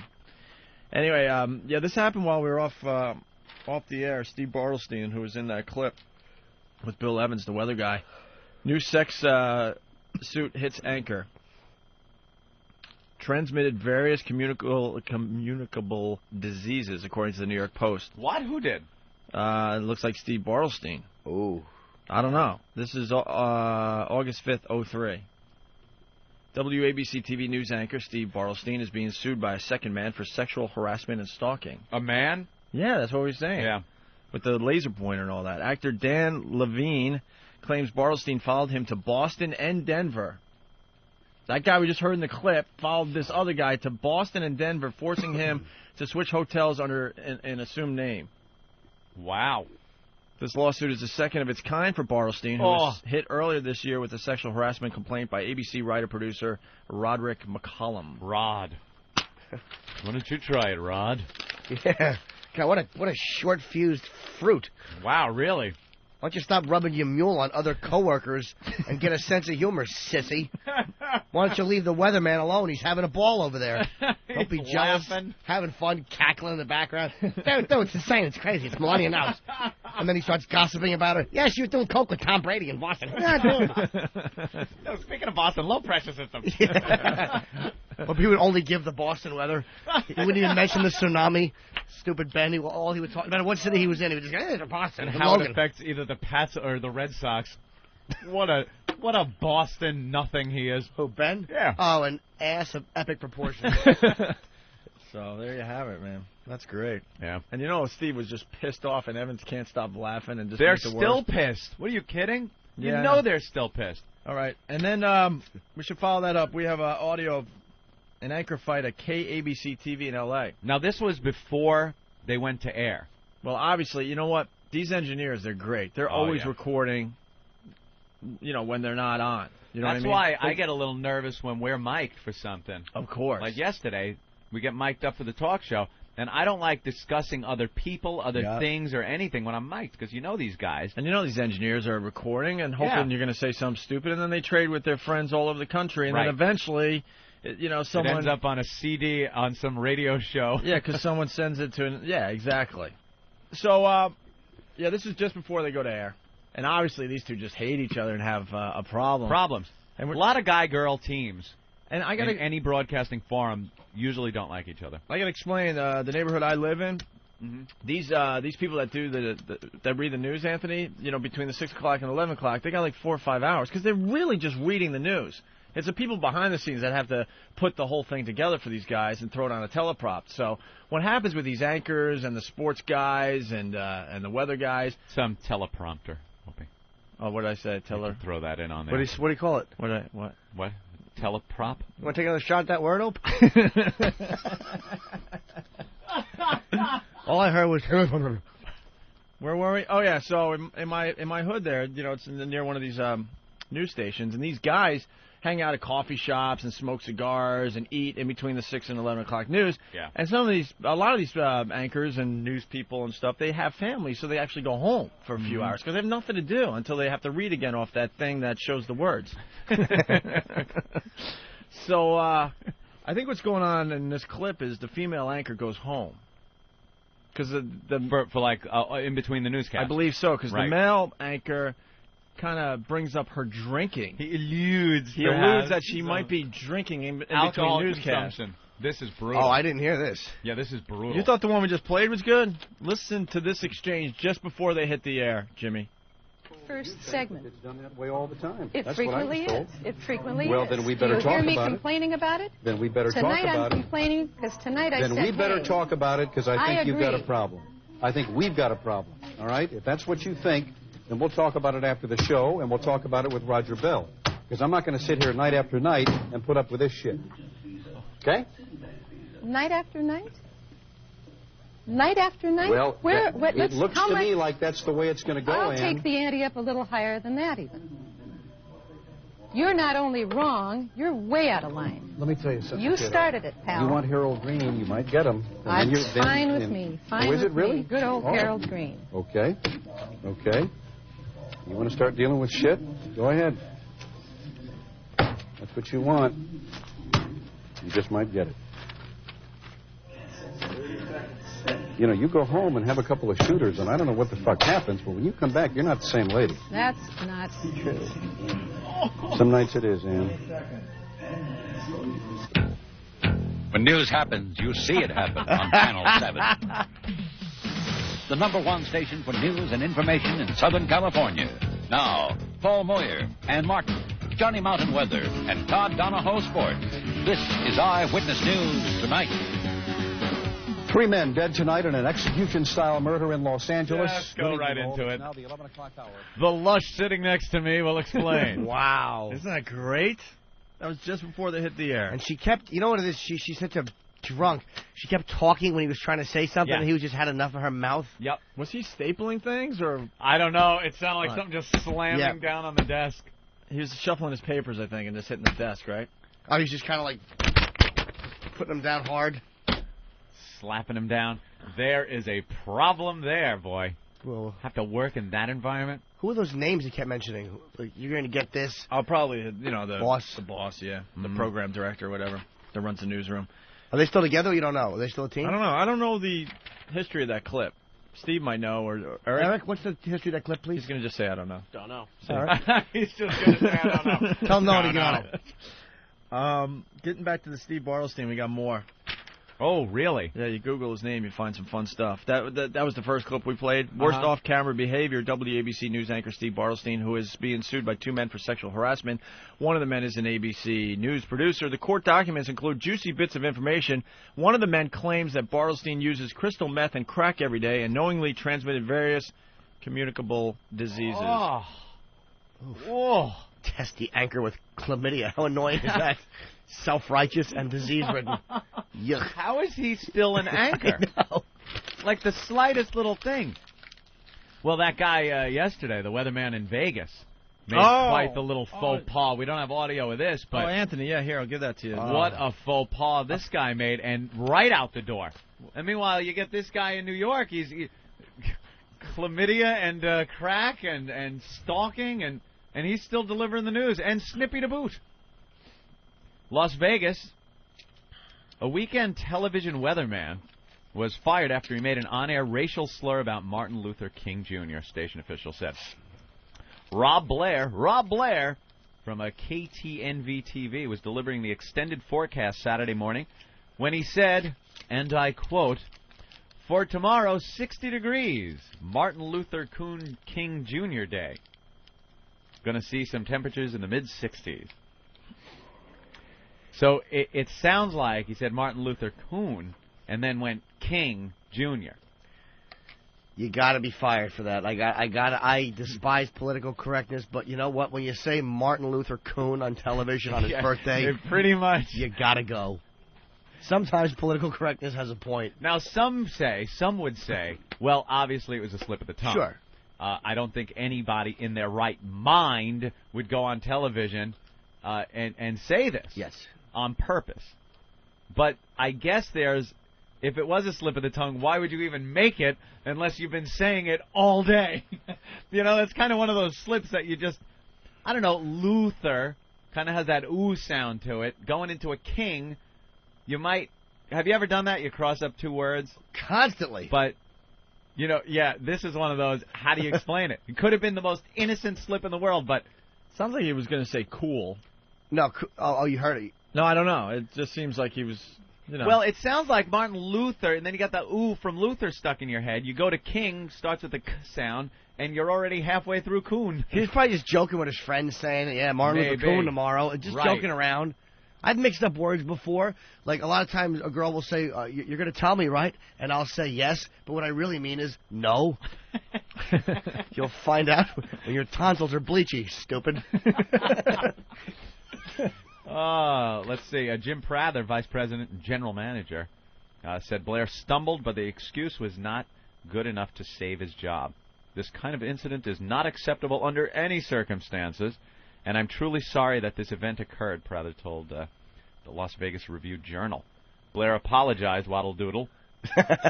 Anyway, this happened while we were off the air. Steve Bartlestein, who was in that clip with Bill Evans, the weather guy. New sex suit hits anchor. Transmitted various communicable diseases, according to the New York Post. What? Who did? It looks like Steve Bartlestein. Ooh. I don't know. This is August 5th, 03. WABC TV news anchor Steve Bartlestein is being sued by a second man for sexual harassment and stalking. A man? Yeah, that's what we're saying. Yeah. With the laser pointer and all that. Actor Dan Levine claims Bartlestein followed him to Boston and Denver. That guy we just heard in the clip followed this other guy to Boston and Denver, forcing him to switch hotels under an assumed name. Wow. This lawsuit is the second of its kind for Bartlestein, who was hit earlier this year with a sexual harassment complaint by ABC writer-producer Roderick McCollum. Rod. Why don't you try it, Rod? Yeah. God, what a short-fused fruit. Wow, really? Why don't you stop rubbing your mule on other coworkers and get a sense of humor, sissy? Why don't you leave the weatherman alone? He's having a ball over there. Don't be jealous. Laughing. Having fun, cackling in the background. Dude, it's insane. It's crazy. It's Melania Knauss. And then he starts gossiping about her. Yeah, she was doing coke with Tom Brady in Boston. Yeah, dude. No, speaking of Boston, low pressure system. But he would only give the Boston weather. He wouldn't even mention the tsunami. Stupid Ben. All he would talk about what city he was in. He would just go, hey, Boston. And how it affects either the Pats or the Red Sox. What a Boston nothing he is. Who, Ben? Yeah. Oh, an ass of epic proportions. So there you have it, man. That's great. Yeah. And you know, Steve was just pissed off, and Evans can't stop laughing and just they're makes it still worse. pissed. What are you kidding? You Yeah. know they're still pissed. All right, and then we should follow that up. We have audio of an anchor fight at KABC TV in L.A. Now, this was before they went to air. Well, obviously, you know what? These engineers, they're great. They're always recording, when they're not on. You know That's what I mean? why I get a little nervous when we're mic'd for something. Of course. Like yesterday, we get mic'd up for the talk show, and I don't like discussing other people, other things, or anything when I'm mic'd, because you know these guys. And you know these engineers are recording and hoping you're going to say something stupid, and then they trade with their friends all over the country, and then eventually, someone... It ends up on a CD on some radio show. Yeah, because someone sends it to... Yeah, exactly. So, this is just before they go to air. And obviously these two just hate each other and have a problem. Problems. And a lot of guy-girl teams. And I got any broadcasting forum usually don't like each other. I got to explain the neighborhood I live in. Mm-hmm. These people that do that read the news, Anthony, between the 6 o'clock and 11 o'clock, they got like 4 or 5 hours because they're really just reading the news. It's the people behind the scenes that have to put the whole thing together for these guys and throw it on a teleprop. So what happens with these anchors and the sports guys and the weather guys? Some teleprompter. Oh, what did I say? Throw that in on there. What do you call it? What? Teleprop? You want to take another shot at that word, Ope? All I heard was... Where were we? Oh, yeah, so in my hood there, it's near one of these news stations, and these guys hang out at coffee shops and smoke cigars and eat in between the 6 and 11 o'clock news. Yeah. And a lot of these anchors and news people and stuff, they have families, so they actually go home for a few hours because they have nothing to do until they have to read again off that thing that shows the words. So I think what's going on in this clip is the female anchor goes home. Because in between the newscasts. I believe so, because the male anchor kind of brings up her drinking. He alludes that she might be drinking in alcohol between newscasts. Consumption. This is brutal. Oh, I didn't hear this. Yeah, this is brutal. You thought the one we just played was good? Listen to this exchange just before they hit the air, Jimmy. First segment. It's done that way all the time. It That's frequently what I was told. is. It frequently well, is. then we better talk about it. Do you hear me complaining about it? Then we better tonight talk about I'm complaining because tonight I said, Then we better talk about it because I think you've got a agree. problem. I think we've got a problem. All right? If that's what you think, then we'll talk about it after the show, and we'll talk about it with Roger Bell. Because I'm not going to sit here night after night and put up with this shit. Okay? Night after night? Night after night? Well, it looks how to much, me like that's the way it's going to go, I'll Ann. take the ante up a little higher than that, even. You're not only wrong, you're way out of line. Let me tell you something. You started it, pal. You want Harold Green, you might get him. That's fine with me. Fine is it with really? me. Good old Harold Green. Okay. Okay. You want to start dealing with shit? Go ahead. That's what you want. You just might get it. You go home and have a couple of shooters, and I don't know what the fuck happens, but when you come back, you're not the same lady. That's not true. Some nights it is, Ann. When news happens, you see it happen on Channel 7. The #1 station for news and information in Southern California. Now, Paul Moyer, Ann Martin, Johnny Mountain Weather, and Todd Donahoe Sports. This is Eyewitness News Tonight. 3 men dead tonight in an execution-style murder in Los Angeles. Let's go right into it. Now the 11 o'clock hour. The lush sitting next to me will explain. Wow. Isn't that great? That was just before they hit the air. And she kept, you know what it is? She's such a drunk. She kept talking when he was trying to say something, and he just had enough of her mouth. Yep. Was he stapling things, or? I don't know. It sounded like something just slamming down on the desk. He was shuffling his papers, I think, and just hitting the desk, right? Oh, he's just kind of like putting them down hard. Slapping him down. There is a problem there, boy. Well, have to work in that environment. Who are those names he kept mentioning? Like, you're going to get this. I'll probably, the boss. The boss, yeah. The program director, whatever, that runs the newsroom. Are they still together or you don't know? Are they still a team? I don't know. I don't know the history of that clip. Steve might know, or Eric. Eric, what's the history of that clip, please? He's going to just say, I don't know. Don't know. All right. He's just going to say, I don't know. Tell him no to get on it. Getting back to the Steve Bartlestein, we got more. Oh, really? Yeah, you Google his name, you find some fun stuff. That was the first clip we played. Worst off-camera behavior, WABC News anchor Steve Bartlestein, who is being sued by 2 men for sexual harassment. One of the men is an ABC News producer. The court documents include juicy bits of information. One of the men claims that Bartlestein uses crystal meth and crack every day and knowingly transmitted various communicable diseases. Oh. Test the anchor with chlamydia. How annoying is that? Self-righteous and disease-ridden. Yuck. How is he still an anchor? I know. Like the slightest little thing. Well, that guy yesterday, the weatherman in Vegas, made quite the little faux pas. We don't have audio of this, but... Oh, Anthony, yeah, here, I'll give that to you. What a faux pas this guy made, and right out the door. And meanwhile, you get this guy in New York, he's chlamydia and crack and stalking, and he's still delivering the news, and snippy to boot. Las Vegas, a weekend television weatherman was fired after he made an on-air racial slur about Martin Luther King Jr., station official said. Rob Blair from a KTNV-TV was delivering the extended forecast Saturday morning when he said, and I quote, "For tomorrow, 60 degrees, Martin Luther King Jr. Day. Going to see some temperatures in the mid-60s. So it sounds like he said Martin Luther Coon and then went King Jr. You got to be fired for that. I despise political correctness, but you know what? When you say Martin Luther Coon on television on his birthday, pretty much you got to go. Sometimes political correctness has a point. Now, some would say, well, obviously it was a slip of the tongue. Sure. I don't think anybody in their right mind would go on television and say this. Yes. On purpose. But I guess if it was a slip of the tongue, why would you even make it unless you've been saying it all day? That's kind of one of those slips that you just, I don't know, Luther kind of has that ooh sound to it. Going into a king, you might, have you ever done that? You cross up two words? Constantly. But, this is one of those, how do you explain it? It could have been the most innocent slip in the world, but. Sounds like he was going to say cool. No, you heard it. No, I don't know. It just seems like he was... Well, it sounds like Martin Luther, and then you got the ooh from Luther stuck in your head. You go to King, starts with the k sound, and you're already halfway through Coon. He was probably just joking with his friends, saying, yeah, Martin Luther Coon tomorrow, and just joking around. I've mixed up words before. Like, a lot of times a girl will say, you're going to tell me, right? And I'll say yes, but what I really mean is no. You'll find out when your tonsils are bleachy, stupid. Let's see. Jim Prather, Vice President and General Manager, said Blair stumbled, but the excuse was not good enough to save his job. This kind of incident is not acceptable under any circumstances, and I'm truly sorry that this event occurred, Prather told the Las Vegas Review-Journal. Blair apologized, Waddle Doodle,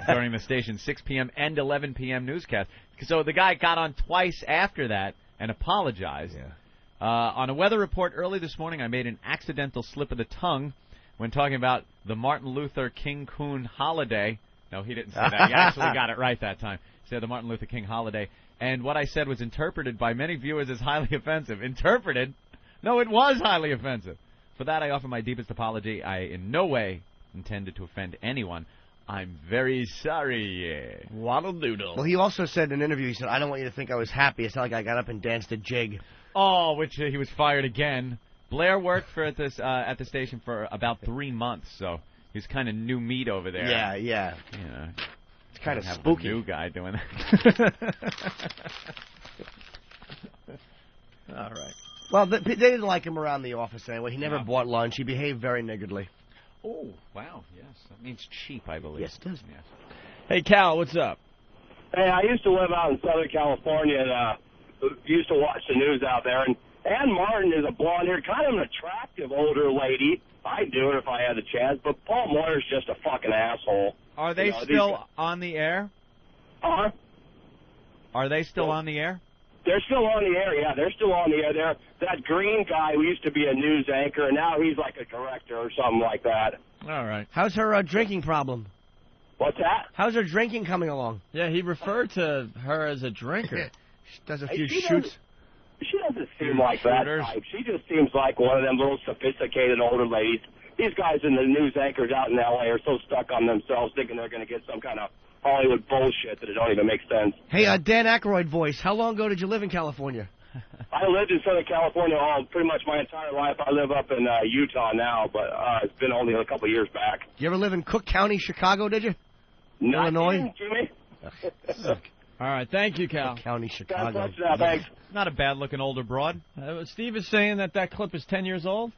during the station's 6 p.m. and 11 p.m. newscast. So the guy got on twice after that and apologized. Yeah. On a weather report early this morning, I made an accidental slip of the tongue when talking about the Martin Luther King Coon holiday. No, he didn't say that. He actually got it right that time. He said the Martin Luther King holiday. And what I said was interpreted by many viewers as highly offensive. Interpreted? No, it was highly offensive. For that, I offer my deepest apology. I in no way intended to offend anyone. I'm very sorry. Waddle doodle. Well, he also said in an interview, he said, I don't want you to think I was happy. It's not like I got up and danced a jig. Oh, which he was fired again. Blair worked at the station for about 3 months, so he's kind of new meat over there. Yeah. It's kind of have spooky. A new guy doing that. All right. Well, they didn't like him around the office anyway. He never bought lunch. He behaved very niggardly. Oh, wow, yes. That means cheap, I believe. Yes, it does. Yes. Hey, Cal, what's up? Hey, I used to live out in Southern California and used to watch the news out there. And Ann Martin is a blonde-haired, kind of an attractive older lady. I'd do it if I had the chance, but Paul Moyer's just a fucking asshole. Are they still on the air? Uh-huh. Are they still on the air? They're still on the air, yeah. They're still on the air. That green guy who used to be a news anchor, and now he's like a director or something like that. All right. How's her drinking problem? What's that? How's her drinking coming along? Yeah, he referred to her as a drinker. She does a few shoots. She doesn't seem like that type. She just seems like one of them little sophisticated older ladies. These guys in the news anchors out in L.A. are so stuck on themselves thinking they're going to get some kind of Hollywood bullshit that it don't even make sense. Hey, Dan Aykroyd voice, how long ago did you live in California? I lived in Southern California pretty much my entire life. I live up in Utah now, but it's been only a couple of years back. You ever live in Cook County, Chicago, did you? Illinois? Jimmy. All right, thank you, Cal. Cook County, Chicago. Thanks. Not a bad-looking older broad. Steve is saying that clip is 10 years old?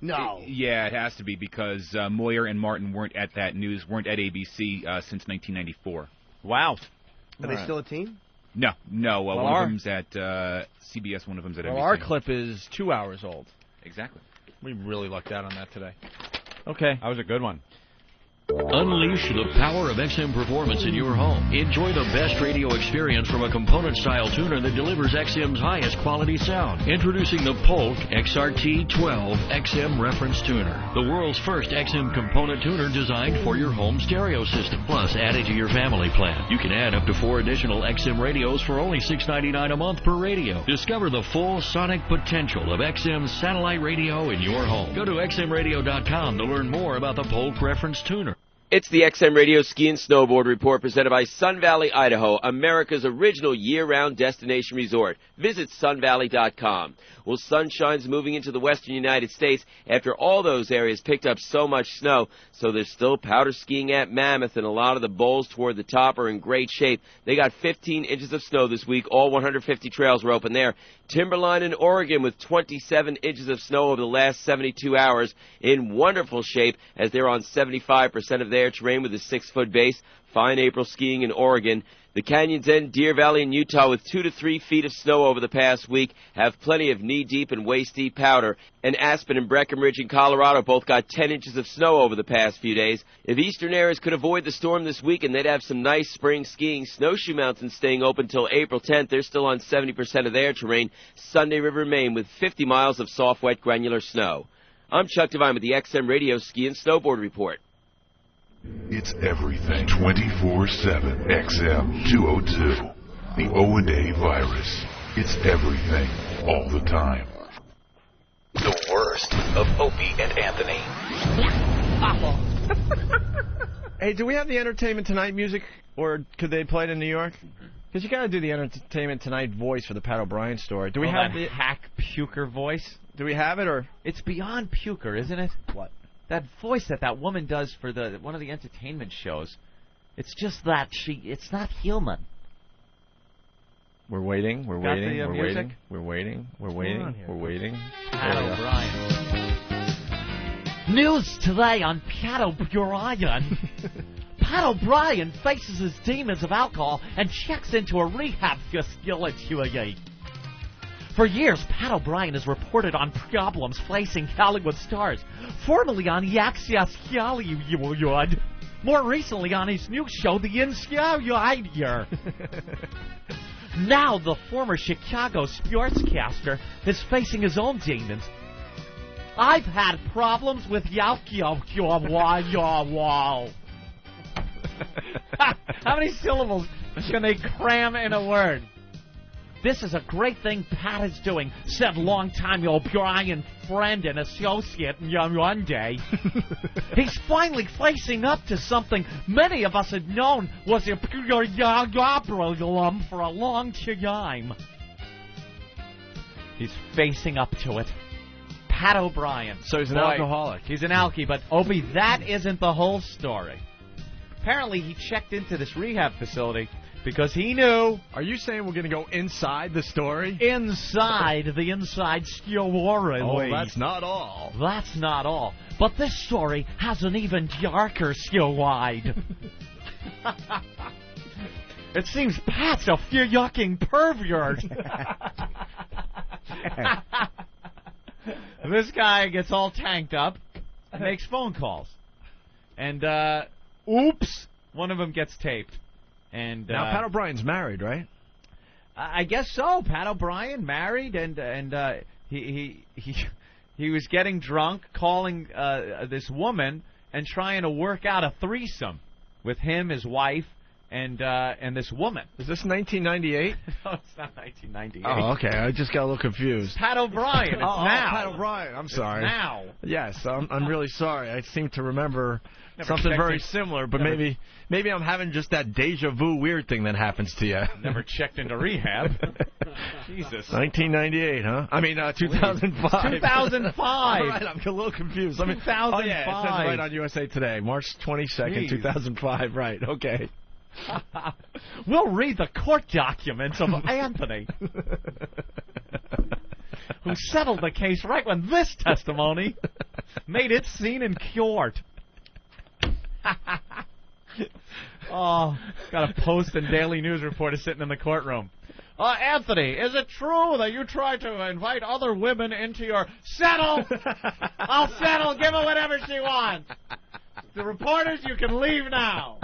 No. Yeah, it has to be because Moyer and Martin weren't at ABC since 1994. Wow. Are they still a team? No. One of them's at CBS, one of them's at NBC. Well, our clip is 2 hours old. Exactly. We really lucked out on that today. Okay. That was a good one. Unleash the power of XM performance in your home. Enjoy the best radio experience from a component-style tuner that delivers XM's highest quality sound. Introducing the Polk XRT12 XM Reference Tuner, the world's first XM component tuner designed for your home stereo system. Plus, added to your family plan, you can add up to 4 additional XM radios for only $6.99 a month per radio. Discover the full sonic potential of XM's satellite radio in your home. Go to xmradio.com to learn more about the Polk Reference Tuner. It's the XM Radio Ski and Snowboard Report presented by Sun Valley, Idaho, America's original year-round destination resort. Visit sunvalley.com. Well, sunshine's moving into the western United States after all those areas picked up so much snow, so there's still powder skiing at Mammoth, and a lot of the bowls toward the top are in great shape. They got 15 inches of snow this week. All 150 trails were open there. Timberline in Oregon with 27 inches of snow over the last 72 hours in wonderful shape as they're on 75% of their terrain with a 6-foot base. Fine April skiing in Oregon. The Canyons End, Deer Valley, and Utah with 2 to 3 feet of snow over the past week have plenty of knee-deep and waist-deep powder. And Aspen and Breckenridge in Colorado both got 10 inches of snow over the past few days. If eastern areas could avoid the storm this weekend, they'd have some nice spring skiing. Snowshoe Mountain staying open till April 10th. They're still on 70% of their terrain. Sunday River, Maine with 50 miles of soft, wet, granular snow. I'm Chuck Devine with the XM Radio Ski and Snowboard Report. It's everything 24/7 XM 202. The O&A virus. It's everything all the time. The worst of Opie and Anthony. Hey, do we have the Entertainment Tonight music, or could they play it in New York? Because you got to do the Entertainment Tonight voice for the Pat O'Brien story. Do we have the hack puker voice? Do we have it, or it's beyond puker, isn't it? What? That voice that woman does for one of the entertainment shows. It's just that it's not human. We're waiting. We're Got waiting. the, We're music? waiting. We're waiting. We're waiting. We're waiting. Pat O'Brien. News today on Pat O'Brien. Pat O'Brien faces his demons of alcohol and checks into a rehab facility. For years, Pat O'Brien has reported on problems facing Hollywood stars, formerly on Access Hollywood, more recently on his new show, The Insider. Now, the former Chicago sportscaster is facing his own demons. I've had problems with How many syllables can they cram in a word? This is a great thing Pat is doing, said longtime O'Brien friend and associate one day. He's finally facing up to something many of us had known was a problem for a long time. He's facing up to it. Pat O'Brien. So he's an alcoholic. He's an alkie, but Opie, that isn't the whole story. Apparently, he checked into this rehab facility because he knew... Are you saying we're going to go inside the story? Inside the inside story. Oh, that's not all. That's not all. But this story has an even darker story. It seems Pat's a yucking pervert. This guy gets all tanked up and makes phone calls. And, oops, one of them gets taped. And now Pat O'Brien's married, right? I guess so. Pat O'Brien married, and he was getting drunk, calling this woman and trying to work out a threesome with him, his wife, and this woman. Is this 1998? No, it's not 1998. Oh, okay. I just got a little confused. Pat O'Brien. It's now. Pat O'Brien. I'm sorry. It's now. Yes, I'm really sorry. I seem to remember something very similar, but maybe I'm having just that deja vu weird thing that happens to you. Never checked into rehab. Jesus. 1998, huh? I mean, 2005. 2005. All right, I'm a little confused. 2005. Oh, yeah, it says right on USA Today, March 22nd, 2005. Right, okay. We'll read the court documents of Anthony, who settled the case right when this testimony made its scene in court. Oh, got a Post and Daily News reporter sitting in the courtroom. Anthony, is it true that you tried to invite other women into your... Settle! I'll settle. Give her whatever she wants. The reporters, you can leave now.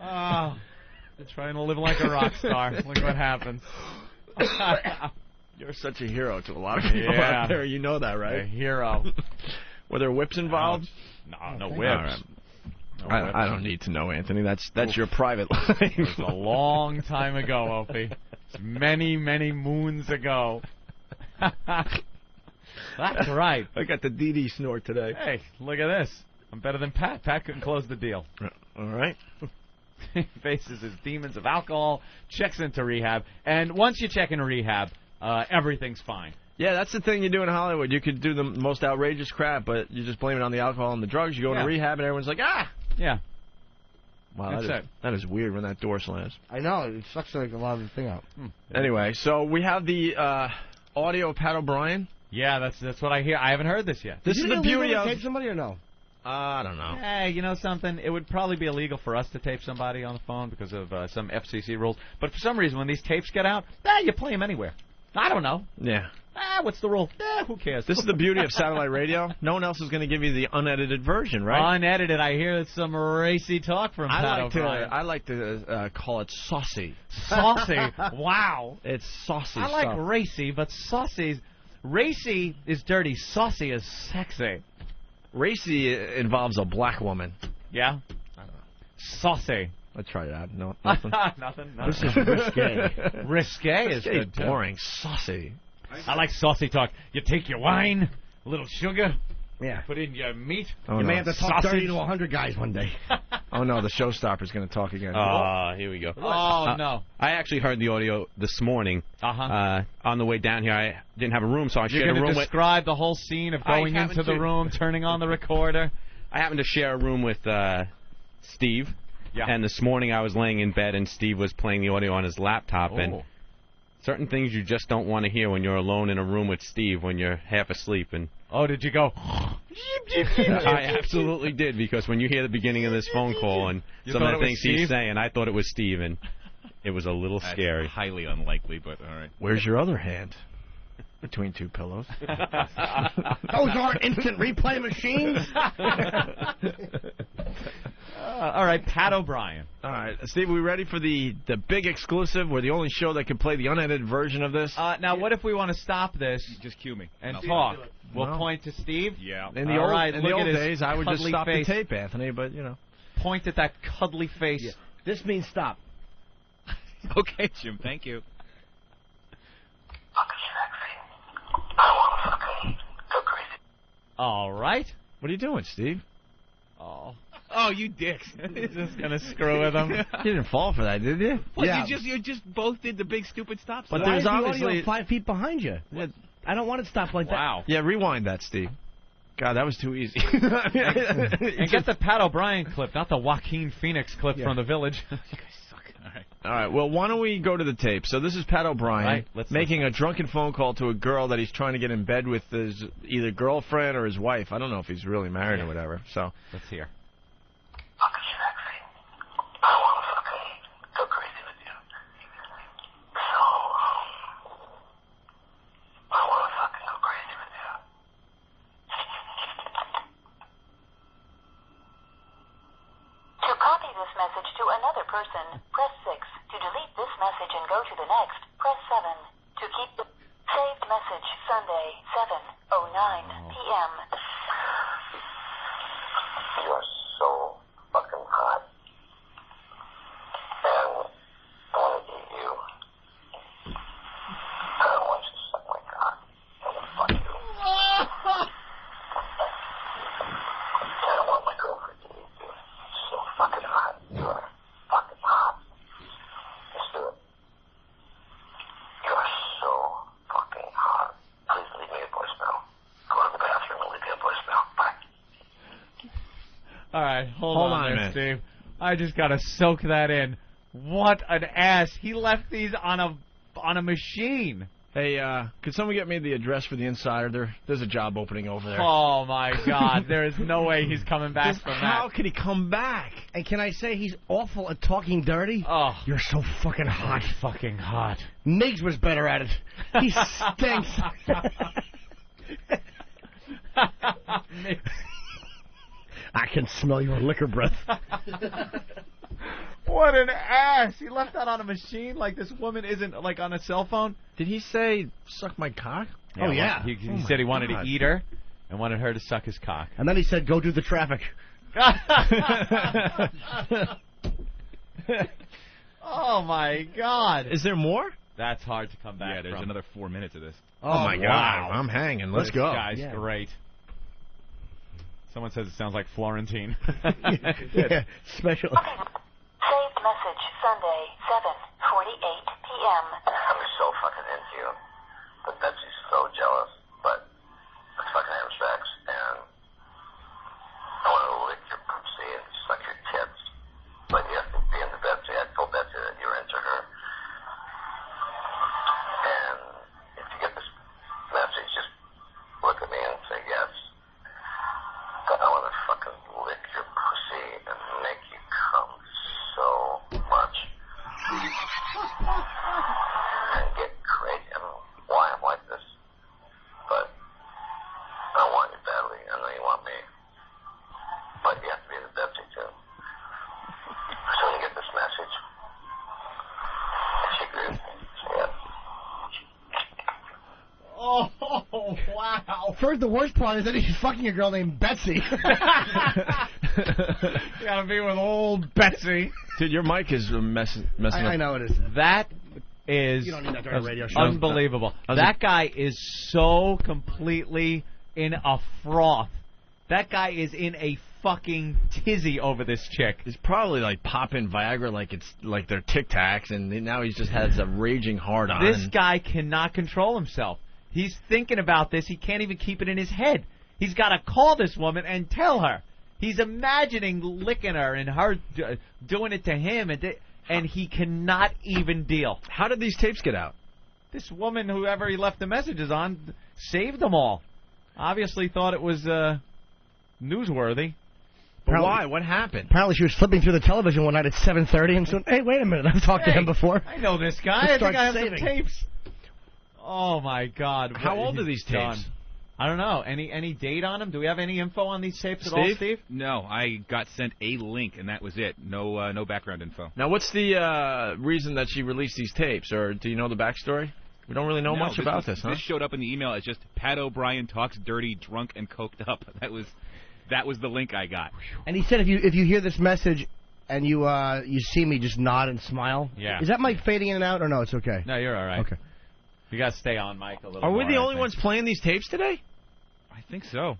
Oh, they're trying to live like a rock star. Look what happens. You're such a hero to a lot of people out there. You know that, right? A hero. Were there whips involved? No whips. No whips. I don't need to know, Anthony. That's your private life. It was a long time ago, Opie. Many, many moons ago. That's right. I got the DD snort today. Hey, look at this. I'm better than Pat. Pat couldn't close the deal. All right. He faces his demons of alcohol, checks into rehab, and once you check into rehab, everything's fine. Yeah, that's the thing you do in Hollywood. You could do the most outrageous crap, but you just blame it on the alcohol and the drugs. You go into rehab, and everyone's like, ah! Yeah. Wow, that is weird when that door slams. I know. It sucks like a lot of the thing out. Anyway, so we have the audio of Pat O'Brien. Yeah, that's what I hear. I haven't heard this yet. This is the beauty of... tape somebody or no? I don't know. Hey, you know something? It would probably be illegal for us to tape somebody on the phone because of some FCC rules. But for some reason, when these tapes get out, you play them anywhere. I don't know. Yeah. What's the rule? Who cares? This is the beauty of satellite radio. No one else is going to give you the unedited version, right? Unedited. I hear some racy talk from Pat O'Brien. I like to call it saucy. Saucy? Wow. It's saucy I like stuff. racy, but saucy... Racy is dirty. Saucy is sexy. Racy involves a black woman. Yeah? I don't know. Saucy. Let's try that. No, nothing. Nothing. This is risque. Risque is good, too. Boring. Saucy. I like saucy talk. You take your wine, a little sugar, Yeah. put in your meat. Oh, You no. may have to talk Sausage. 30 to 100 guys one day. Oh, no, the showstopper's going to talk again. Here we go. Oh, no. I actually heard the audio this morning. Uh-huh. On the way down here, I didn't have a room, so I You're shared a going room to with... describe the whole scene of going into the room, turning on the recorder. I happened to share a room with Steve. Yeah. And this morning I was laying in bed, and Steve was playing the audio on his laptop. And certain things you just don't want to hear when you're alone in a room with Steve when you're half asleep. And oh, did you go? I absolutely did, because when you hear the beginning of this phone call and You some thought of the it was things he's Steve? saying, I thought it was Steve, and it was a little That's scary. highly unlikely, but all right. Where's your other hand? Between two pillows. Those aren't instant replay machines. All right, Pat O'Brien. All right, Steve, we ready for the big exclusive? We're the only show that can play the unedited version of this. Now, what if we want to stop this Just cue me. and I'll talk? do it. We'll No. point to Steve. Yeah. In the All old, right, in look the at old his days, I would just cuddly stop face. the tape, Anthony, but, you know. Point at that cuddly face. This means stop. Okay, Jim, thank you. All right. What are you doing, Steve? Oh, you dicks. He's just going to screw with him. You didn't fall for that, did you? What, Yeah. you just both did the big stupid stop But sign. Why there's is the obviously... audio 5 feet behind you? I don't want it to stop like Wow. Yeah, rewind that, Steve. God, that was too easy. And get the Pat O'Brien clip, not the Joaquin Phoenix clip from The Village. All right, well, why don't we go to the tape? So this is Pat O'Brien Right, let's making a drunken phone call to a girl that he's trying to get in bed with his either girlfriend or his wife. I don't know if he's really married or whatever. So Let's hear. To copy this message to another person, press 6. To delete this message and go to the next, press 7. To keep the saved message, Sunday, 7:09 p.m. You're so fucking hot. And I want to eat you. I don't want you to suck my cock. I want to fuck you. I don't want my girlfriend to eat you. You're so fucking hot. You're fucking hot. Let's do it. You're so fucking hot. Please leave me a voicemail. Go to the bathroom and leave me a voicemail. Bye. All right, hold Hold on on a there, minute. Steve. I just got to soak that in. What an ass. He left these on a machine. hey, could someone get me the address for the Insider? There's a job opening over there. Oh, my God. There is no way he's coming back from How that. could he come back? And can I say he's awful at talking dirty? Oh, You're so fucking hot. fucking hot. Miggs was better at it. He stinks. I can smell your liquor breath. What an ass. He left that on a machine like this woman isn't, like, on a cell phone. Did he say, suck my cock? Oh, yeah. He Oh, said he my wanted God. to eat her and wanted her to suck his cock. And then he said, go do the traffic. Oh, my God. Is there more? That's hard to come back Yeah, there's from. another 4 minutes of this. Oh, my God. I'm hanging. Let's This go. guy's great. Someone says it sounds like Florentine. Special. Saved message Sunday, 7:48 p.m. I'm so fucking into you. But Betsy's so jealous. But let's fucking have sex. And I want to lick your pussy and suck your tits. But you have to be into Betsy. I told Betsy that you're into her. And if you get this message, just look at me and say yes. But I want to fucking lick your pussy and make you come so much. And get crazy. I don't know why I'm like this. But I want you badly. I know you want me. But you have to be the Betsy too. So when you get this message, if you agree with me, say yes. Oh, wow. First, the worst part is that he's fucking a girl named Betsy. You gotta be with old Betsy. Dude, your mic is messing up. I know it is. That is You don't need that during a radio show. unbelievable. That guy is so completely in a froth. That guy is in a fucking tizzy over this chick. He's probably like popping Viagra like it's like they're Tic Tacs, and now he just has a raging hard on. This guy cannot control himself. He's thinking about this. He can't even keep it in his head. He's got to call this woman and tell her. He's imagining licking her and her doing it to him, and he cannot even deal. How did these tapes get out? This woman, whoever he left the messages on, saved them all. Obviously thought it was newsworthy. But why? What happened? Apparently she was flipping through the television one night at 7:30 and said, hey, wait a minute, I've talked to him before. I know this guy. I think I have some tapes. Oh, my God. How old are these tapes? Done. I don't know. Any date on them? Do we have any info on these tapes at all, Steve? No, I got sent a link, and that was it. No background info. Now, what's the reason that she released these tapes, or do you know the backstory? We don't really know much about this, huh? This showed up in the email as just Pat O'Brien talks dirty, drunk, and coked up. That was the link I got. And he said if you hear this message and you see me, just nod and smile. Yeah. Is that mic fading in and out, or no, it's okay? No, you're all right. Okay. You got to stay on, Mike, a little Are we more, the I only think. ones playing these tapes today? I think so.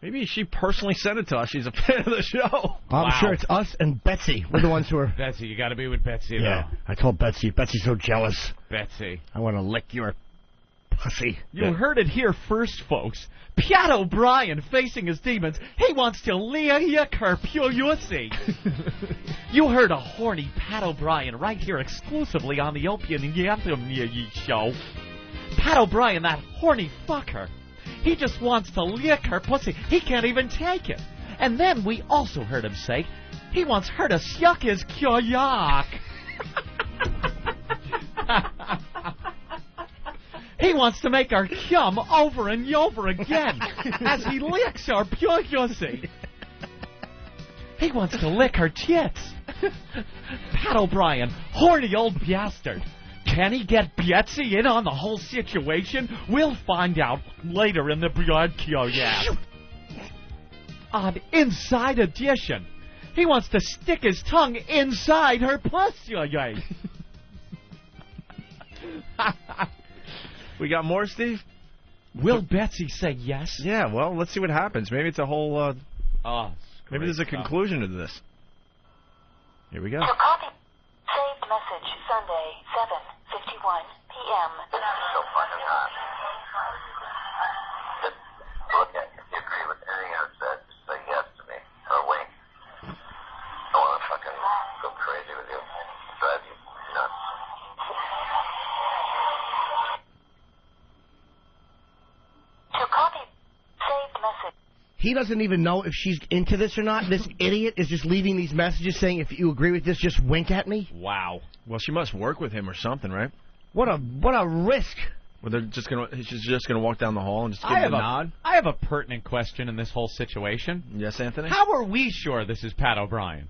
Maybe she personally sent it to us. She's a fan of the show. I'm sure it's us and Betsy. We're the ones who are... Betsy, you got to be with Betsy, Yeah, though. I told Betsy. Betsy's so jealous. Betsy. I want to lick your pussy. You heard it here first, folks. Pat O'Brien facing his demons. He wants to lick her pussy. You heard a horny Pat O'Brien right here exclusively on the Opie and Anthony show. Pat O'Brien, that horny fucker. He just wants to lick her pussy. He can't even take it. And then we also heard him say he wants her to suck his kyoyak. He wants to make her cum over and over again as he licks her pussy. He wants to lick her tits. Pat O'Brien, horny old bastard. Can he get Betsy in on the whole situation? We'll find out later in the broadcast. On Inside Edition, he wants to stick his tongue inside her pussy. We got more, Steve? Will Betsy say yes? Yeah, well, let's see what happens. Maybe it's a whole... maybe there's a stuff. conclusion to this. Here we go. To copy saved message Sunday, 7:51 p.m. So fucking hot. Just look at you. If you agree with anything I've said, just say yes to me. Or wink. I want to fucking go crazy with you. Drive you nuts. To copy saved message. He doesn't even know if she's into this or not. This idiot is just leaving these messages saying, if you agree with this, just wink at me. Wow. Well, she must work with him or something, right? What a risk. Well, she's just gonna walk down the hall and just give him a nod? I have a pertinent question in this whole situation. Yes, Anthony? How are we sure this is Pat O'Brien?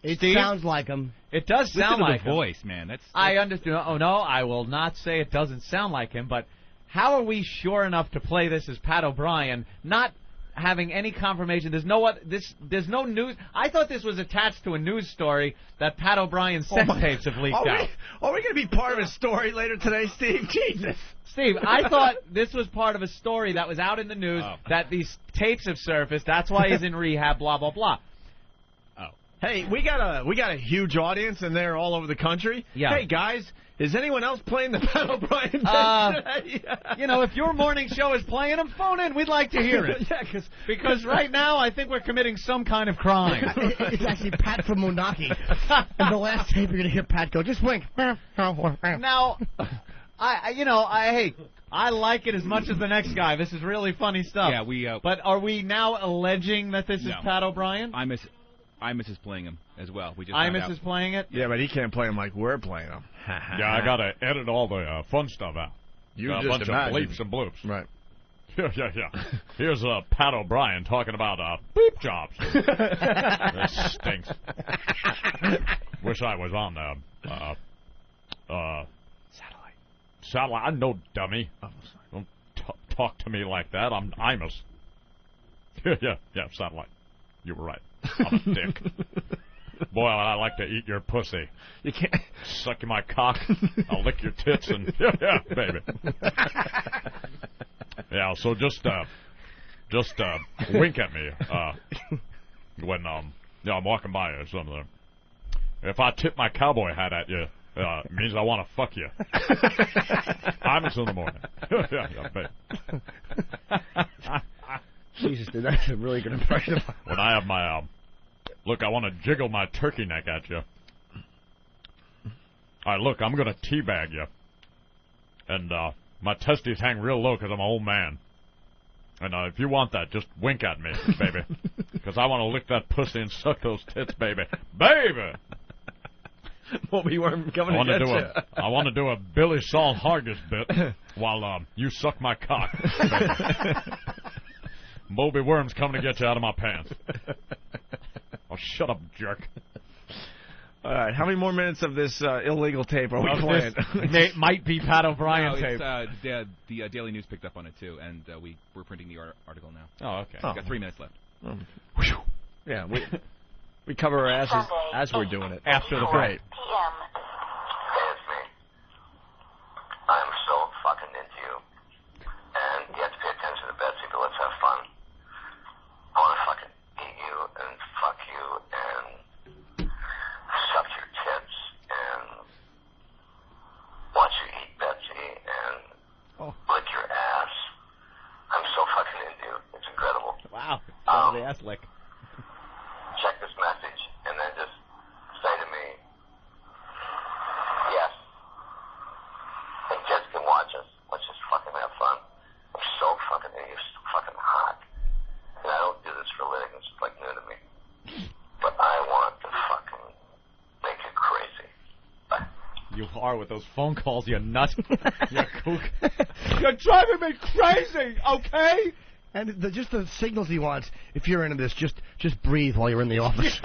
It Steve? sounds like him. It does sound like the him. voice, man. I understand. Oh, no, I will not say it doesn't sound like him, but how are we sure enough to play this as Pat O'Brien? Not having any confirmation. There's no news. I thought this was attached to a news story that Pat O'Brien's sex tapes have leaked out. Are we going to be part of a story later today, Steve? Jesus. Steve, I thought this was part of a story that was out in the news that these tapes have surfaced. That's why he's in rehab, blah, blah, blah. Hey, we got a huge audience, and they're all over the country. Yeah. Hey, guys, is anyone else playing the Pat O'Brien tape today? You know, if your morning show is playing them, phone in. We'd like to hear it. Yeah, because right now I think we're committing some kind of crime. It's actually Pat from Monaki. In the last tape, you're going to hear Pat go, just wink. Now, I like it as much as the next guy. This is really funny stuff. Yeah, But are we now alleging that this is Pat O'Brien? Imus is playing him as well. We just Imus is playing it? Yeah, but he can't play him like we're playing him. Yeah, I got to edit all the fun stuff out. You got a just bunch imagine. of bleeps and bloops. Right. Yeah. Here's Pat O'Brien talking about beep jobs. This stinks. Wish I was on satellite. I'm no dummy. Don't talk to me like that. I'm Imus. yeah, satellite. You were right. I'm a dick. Boy, I like to eat your pussy. You can't suck my cock. I'll lick your tits and yeah, baby. Yeah, so just wink at me when I'm walking by or something. If I tip my cowboy hat at you, it means I want to fuck you. Imus in the morning. yeah, baby. Jesus, dude, that's a really good impression of when I have my look, I want to jiggle my turkey neck at you. All right, look, I'm going to teabag you. And my testes hang real low because I'm an old man. And if you want that, just wink at me, baby. Because I want to lick that pussy and suck those tits, baby. Baby! Well, we weren't coming to get you. I want to do a Billy Saul Hargis bit while you suck my cock, baby. Moby Worm's coming to get you out of my pants. Oh, shut up, jerk. All right, how many more minutes of this illegal tape are we playing? It might be Pat O'Brien tape. The Daily News picked up on it, too, and we're printing the article now. Oh, okay. We've got 3 minutes left. Yeah, we cover our asses as we're doing it. After the break. It's me. I'm so fucking into you. And you have to pay attention to Betsy, but let's have fun. I want to fucking eat you and fuck you and suck your tits and watch you eat Betsy and lick your ass. I'm so fucking into you. It's incredible. Wow. The ass lick. Check this message and then just say to me, yes. And kids can watch us. Let's just fucking have fun. I'm so fucking into you. You're so fucking hot. And I don't do this for a living. It's just like new to me. But I want to fucking make you crazy. Bye. You are with those phone calls, you nut. You kook. You're driving me crazy, okay? And just the signals he wants, if you're into this, just breathe while you're in the office.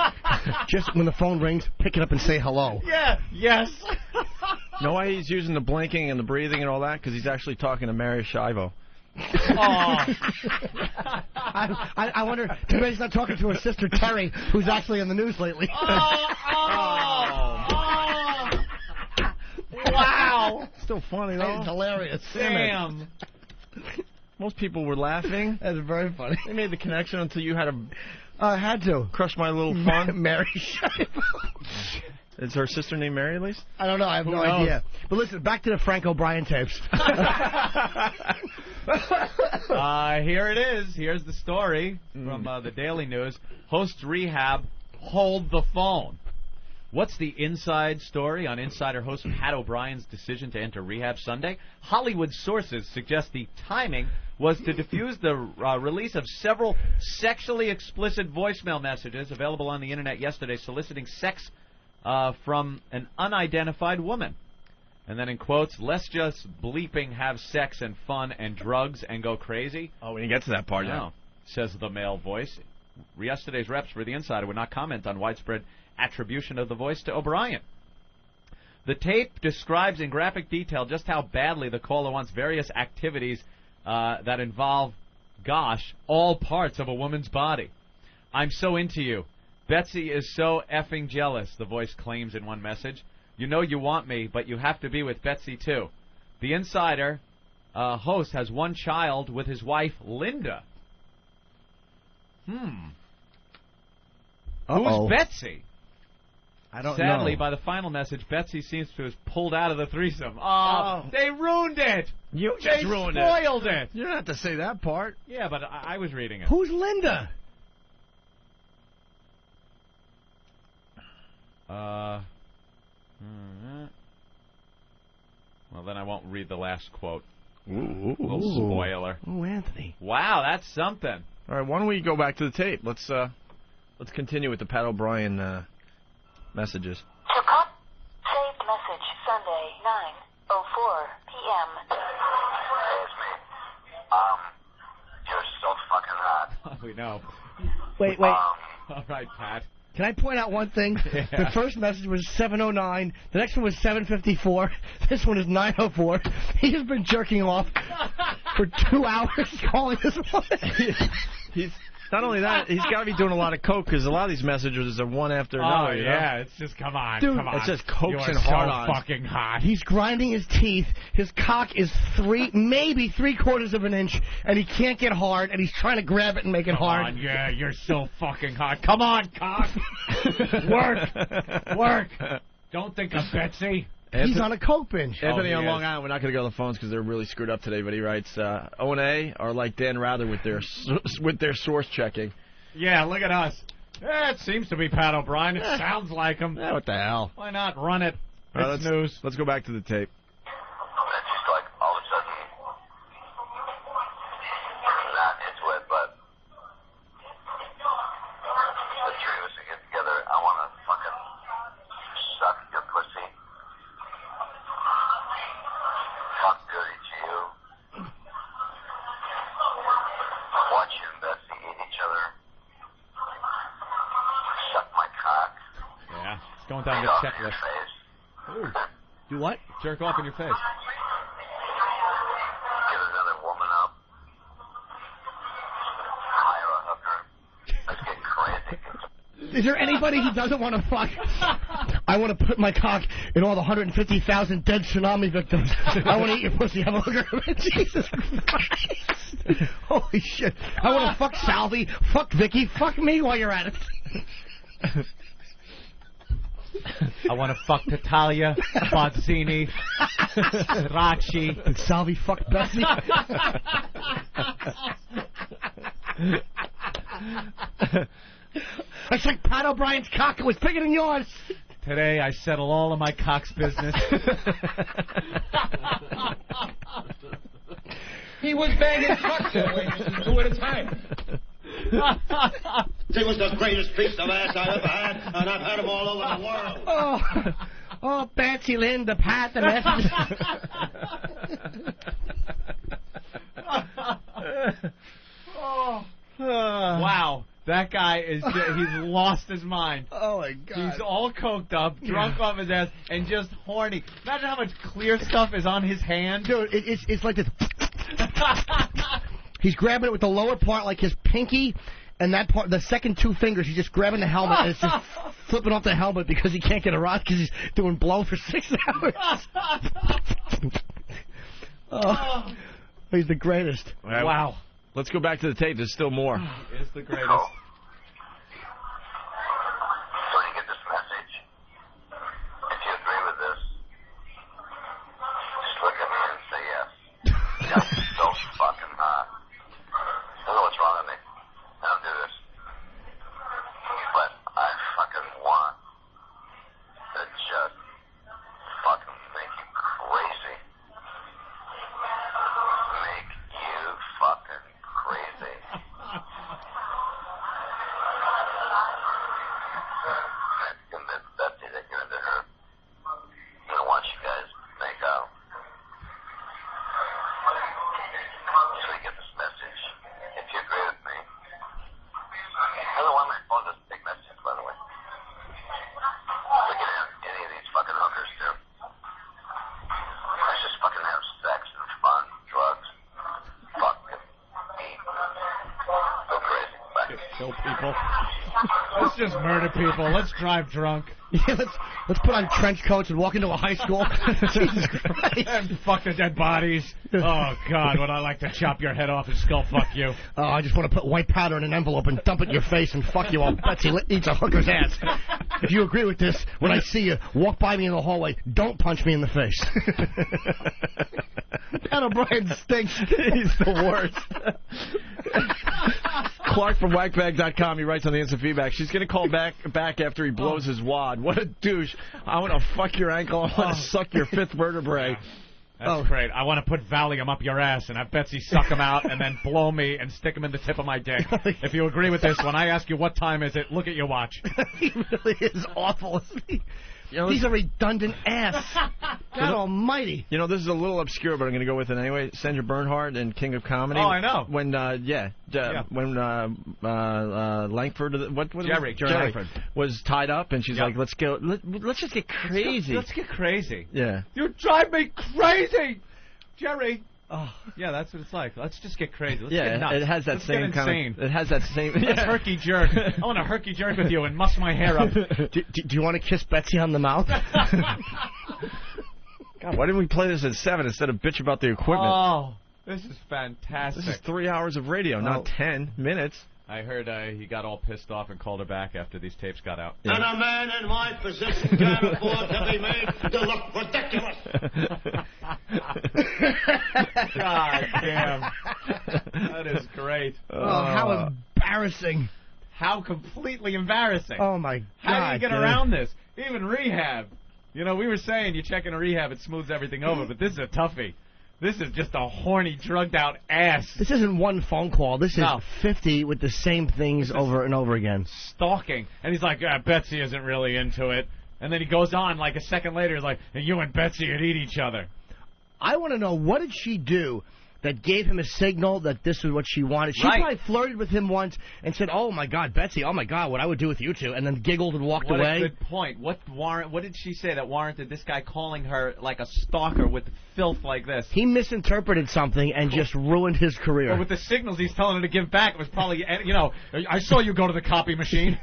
Just when the phone rings, pick it up and say hello. Yeah, yes. Know why he's using the blinking and the breathing and all that? Because he's actually talking to Mary Shivo. I wonder, too bad he's not talking to her sister Terry, who's actually in the news lately. Wow. Still funny, though. It's hilarious. Damn. Most people were laughing. That's very funny. They made the connection until you had to... I had to. Crush my little fun. Mary Shivo. Is her sister named Mary, at least? I don't know. I have no idea. But listen, back to the Frank O'Brien tapes. Here it is. Here's the story from the Daily News. Hosts rehab, hold the phone. What's the inside story on Insider host Pat O'Brien's decision to enter rehab Sunday? Hollywood sources suggest the timing was to diffuse the release of several sexually explicit voicemail messages available on the Internet yesterday soliciting sex from an unidentified woman. And then in quotes, let's just bleeping have sex and fun and drugs and go crazy. Oh, when you get to that part, yeah. Says the male voice. Yesterday's reps for the Insider would not comment on widespread attribution of the voice to O'Brien. The tape describes in graphic detail just how badly the caller wants various activities that involve Gosh, all parts of a woman's body. I'm so into you. Betsy is so effing jealous, the voice claims in one message. You know you want me, but you have to be with Betsy, too. The Insider host has one child with his wife, Linda. Who's Betsy? I don't know. Sadly, by the final message, Betsy seems to have pulled out of the threesome. Oh, they ruined it. You just ruined it. They spoiled it. You don't have to say that part. Yeah, but I was reading it. Who's Linda? Well, then I won't read the last quote. Ooh. Little spoiler. Oh, Anthony. Wow, that's something. All right, why don't we go back to the tape? Let's continue with the Pat O'Brien messages. Saved message Sunday 9:04 p.m. Hey, it's me. You're so fucking hot. We know. Wait. All right, Pat. Can I point out one thing? The first message was 7:09. The next one was 7:54. This one is 9:04. He has been jerking off for 2 hours calling this woman. He's not only that, he's got to be doing a lot of coke because a lot of these messages are one after another. Oh, yeah, it's just, come on, Dude, come on. It's just cokes and so hard-ons. fucking hot. He's grinding his teeth. His cock is maybe 3/4 of an inch, and he can't get hard, and he's trying to grab it and make it hard. Come on, yeah, you're so fucking hot. Come on, cock. Work. Don't think of Betsy. He's on a coke binge. Anthony on Long Island, we're not going to go to the phones because they're really screwed up today, but he writes, O&A are like Dan Rather with their source checking. Yeah, look at us. It seems to be Pat O'Brien. It sounds like him. What the hell? Why not run it? All right, It's news. Let's go back to the tape. It's just like all of a sudden, not into it, but the three of us to get together. I want to fucking suck your pussy. Talk dirty to you. Watch you and Betsy eat each other. Suck my cock. Yeah, it's going down Eat the off your checklist. face. Ooh. Do what? Jerk off in your face. Get another woman up. Hire a hooker. Let's get crazy. Is there anybody he doesn't want to fuck? I want to put my cock in all the 150,000 dead tsunami victims. I want to eat your pussy. Have a hooker. Jesus Christ. Holy shit. I want to fuck Salvi, fuck Vicky, fuck me while you're at it. I want to fuck Natalia, Bozzini, Rakshi. And Salvi fuck Betsy. I sucked Pat O'Brien's cock. It was bigger than yours. Today I settle all of my cock's business. He was banging trucks and waitresses 2 at a time. It was the greatest piece of ass I ever had, and I've had them all over the world. Oh, Betsy, Linda, Pat, the message. Wow. That guy he's lost his mind. Oh, my God. He's all coked up, drunk off his ass, and just horny. Imagine how much clear stuff is on his hand. Dude, it's like this. He's grabbing it with the lower part, like his pinky, and that part, the second 2 fingers, he's just grabbing the helmet, and it's just flipping off the helmet because he can't get a rod because he's doing blow for 6 hours. Oh, he's the greatest. Right, wow. Let's go back to the tape. There's still more. It's the greatest. So you get this message. If you agree with this, just look at me and say yes. Yeah, I'm so fucking hot. I don't know what's wrong with me. I don't do this. But I fucking want to just fucking make you crazy. Make you fucking crazy. kill people. Let's just murder people. Let's drive drunk. Yeah, let's put on trench coats and walk into a high school. Jesus Christ. And fuck the dead bodies. Oh, God, would I like to chop your head off and skull fuck you. Oh, I just want to put white powder in an envelope and dump it in your face and fuck you while Betsy eats a hooker's ass. If you agree with this, when I see you, walk by me in the hallway. Don't punch me in the face. Pat O'Brien stinks. He's the worst. Clark from whackbag.com, he writes on the instant feedback, she's going to call back after he blows his wad. What a douche. I want to fuck your ankle. I want to suck your fifth vertebrae. That's great. I want to put Valium up your ass and have Betsy suck him out and then blow me and stick him in the tip of my dick. If you agree with this, when I ask you what time is it, look at your watch. He really is awful, isn't he? He's a redundant ass. God almighty. You know, this is a little obscure, but I'm going to go with it anyway. Sandra Bernhard and King of Comedy. Oh, I know. When, when Langford, Jerry Langford was tied up, and she's like, let's just get crazy. Let's get crazy. Yeah. You drive me crazy, Jerry. Oh, yeah, that's what it's like. Let's just get crazy. Let's get nuts. It has that Let's same get kind insane. of. It has that same. Let's herky jerk. I want to herky jerk with you and muss my hair up. Do you want to kiss Betsy on the mouth? God, why didn't we play this at 7 instead of bitch about the equipment? Oh, this is fantastic. This is 3 hours of radio, not 10 minutes. I heard he got all pissed off and called her back after these tapes got out. And a man in my position can't afford to be made to look ridiculous. God damn. That is great. Oh, how embarrassing. How completely embarrassing. Oh, my God. How do you get around this? Even rehab. You know, we were saying you check in a rehab, it smooths everything over, but this is a toughie. This is just a horny, drugged-out ass. This isn't one phone call. This is 50 with the same things over and over again. Stalking. And he's like, Betsy isn't really into it. And then he goes on, like a second later, he's like, you and Betsy would eat each other. I want to know, what did she do that gave him a signal that this was what she wanted? She probably flirted with him once and said, oh, my God, Betsy, oh, my God, what I would do with you two, and then giggled and walked away. What a good point. What did she say that warranted this guy calling her like a stalker with filth like this? He misinterpreted something and just ruined his career. Well, with the signals he's telling her to give back, it was probably, I saw you go to the copy machine.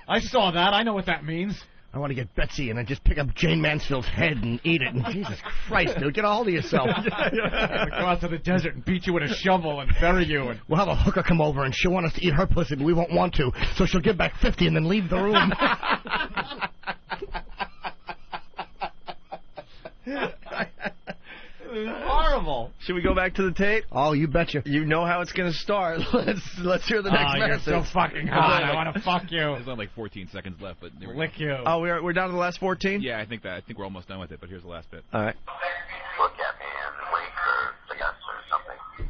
I saw that. I know what that means. I want to get Betsy and then just pick up Jane Mansfield's head and eat it. And Jesus Christ, dude, get a hold of yourself. Go out to the desert and beat you with a shovel and bury you. And we'll have a hooker come over and she'll want us to eat her pussy, but we won't want to. So she'll give back 50 and then leave the room. Horrible. Should we go back to the tape? Oh, you betcha. You know how it's going to start. Let's hear the next message. You're so fucking hot. I want to fuck you. There's only like 14 seconds left, but there we lick go. you. Oh, we're down to the last 14? Yeah, I think we're almost done with it, but here's the last bit. All right. Look at me and wait for the yes or something. And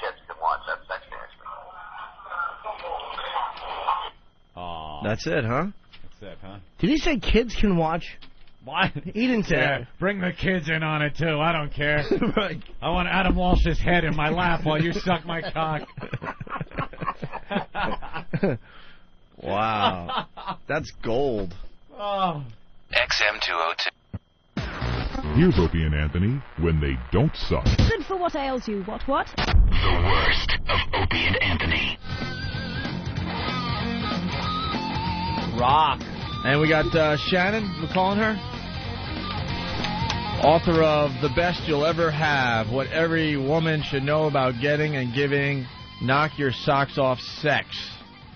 kids can watch that sex dance. That's it, huh? That's it, huh? Did he say kids can watch? What? He didn't say that. Bring the kids in on it, too. I don't care. Right. I want Adam Walsh's head in my lap while you suck my cock. Wow. That's gold. Oh. XM202. Here's Opie and Anthony when they don't suck. Good for what ails you. What? The worst of Opie and Anthony. Rock. And we got Shannon, we're calling her. Author of The Best You'll Ever Have, What Every Woman Should Know About Getting and Giving Knock Your Socks Off Sex.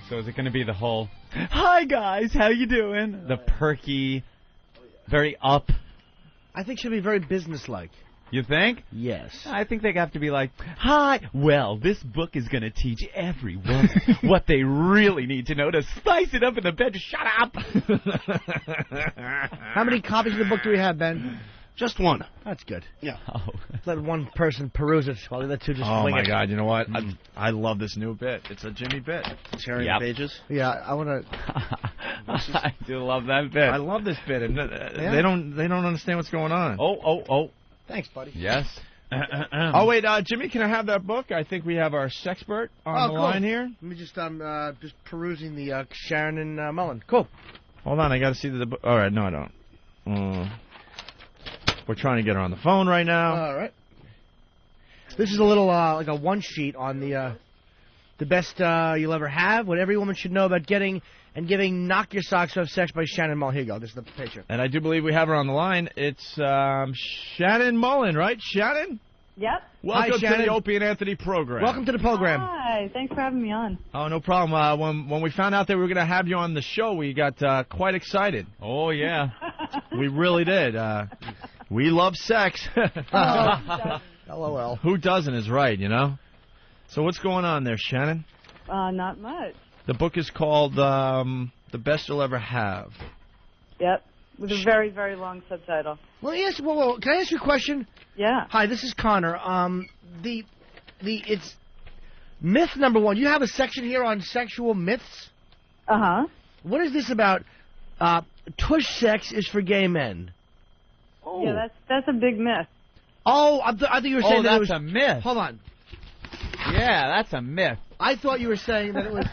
So is it going to be the whole, hi guys, how you doing? The perky, very up. I think she'll be very businesslike. You think? Yes. I think they have to be like, hi, well, this book is going to teach every woman what they really need to know to spice it up in the bed. Shut up! How many copies of the book do we have, Ben? Just one. That's good. Yeah. Oh. Let one person peruse it while the other two just wing it. Oh, my God. You know what? I love this new bit. It's a Jimmy bit. Tearing the pages. Yeah, I want to... I do love that bit. I love this bit. And they don't understand what's going on. Oh. Thanks, buddy. Yes. Oh, wait, Jimmy, can I have that book? I think we have our sexpert on the line here. Let me just perusing the Sharon and Mullen. Cool. Hold on, I got to see the book. All right, no, I don't. We're trying to get her on the phone right now. All right. This is a little, like a one sheet on the the best you'll ever have, what every woman should know about getting and giving Knock Your Socks Off Sex by Shannon Mullen. Here you go. This is the picture. And I do believe we have her on the line. It's Shannon Mullen, right? Shannon? Yep. Welcome Hi, to Shannon. the Opie and Anthony program. Welcome to the program. Hi. Thanks for having me on. Oh, no problem. When we found out that we were going to have you on the show, we got quite excited. Oh, yeah. We really did. We love sex. LOL. Who doesn't is right, you know? So what's going on there, Shannon? Not much. The book is called The Best You'll Ever Have. Yep. With a very, very long subtitle. Well, yes. Well, can I ask you a question? Yeah. Hi, this is Connor. It's myth number 1. You have a section here on sexual myths. Uh-huh. What is this about? Tush sex is for gay men. Oh. Yeah, that's a big myth. Oh, I thought you were saying that it was a myth. Hold on. Yeah, that's a myth. I thought you were saying that it was.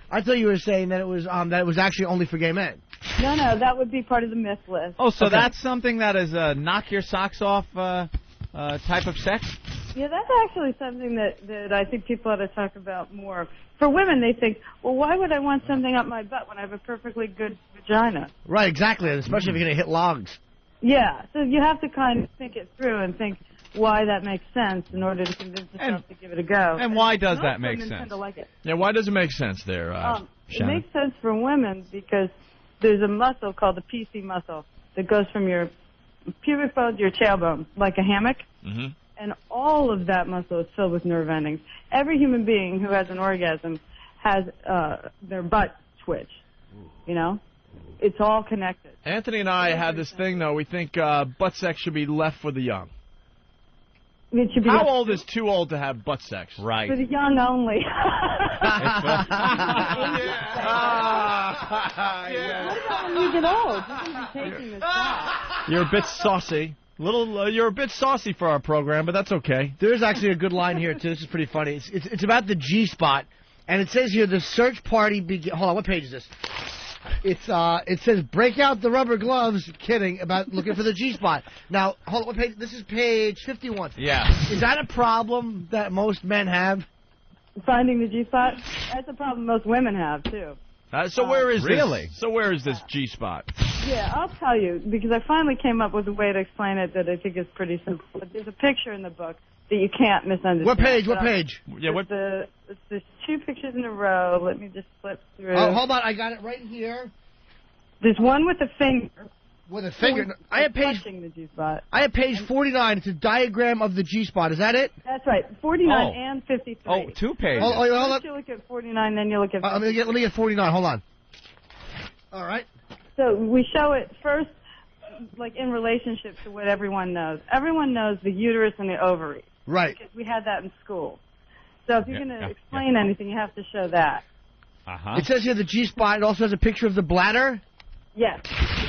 I thought you were saying that it was actually only for gay men. No, that would be part of the myth list. Oh, so Okay. that's something that is a knock your socks off type of sex? Yeah, that's actually something that I think people ought to talk about more. For women, they think, well, why would I want something up my butt when I have a perfectly good vagina? Right, exactly. Especially if you're going to hit logs. Yeah, so you have to kind of think it through and think why that makes sense in order to convince yourself to give it a go. And why does that most make women sense? tend to like it. Yeah, why does it make sense there, It Shannon? makes sense for women because there's a muscle called the PC muscle that goes from your pubic bone to your tailbone, like a hammock. Mm-hmm. And all of that muscle is filled with nerve endings. Every human being who has an orgasm has their butt twitch. You know? It's all connected. Anthony and I have this thing, though. We think butt sex should be left for the young. It should be How left old is too old to have butt sex? Right. for the young only. What about when you get old? You're going to be taking this off. You're a bit saucy. You're a bit saucy for our program, but that's okay. There's actually a good line here too. This is pretty funny. It's about the G-spot, and it says here the search party begins. Hold on, what page is this? It says break out the rubber gloves. Kidding about looking for the G-spot. Now, hold on, what page? This is page 51. Yeah. Is that a problem that most men have? Finding the G-spot? That's a problem most women have, too. So where is really? this? So where is this G-spot? Yeah, I'll tell you, because I finally came up with a way to explain it that I think is pretty simple. But there's a picture in the book that you can't misunderstand. What page? What But page? Yeah, what? It's the 2 pictures in a row. Let me just flip through. Oh, hold on, I got it right here. There's one with a finger. With a finger. I have page. Touching the G-spot. I have page 49. It's a diagram of the G-spot. Is that it? That's right. 49 Oh. and 53. Oh, 2 pages. Hold on. First you look at 49, then you look at 53. Let me get 49. Hold on. All right. So we show it first, like in relationship to what everyone knows. Everyone knows the uterus and the ovary. Right. Because we had that in school. So if you're going to yeah, explain anything, you have to show that. Uh-huh. It says here the G-spot. It also has a picture of the bladder. Yes,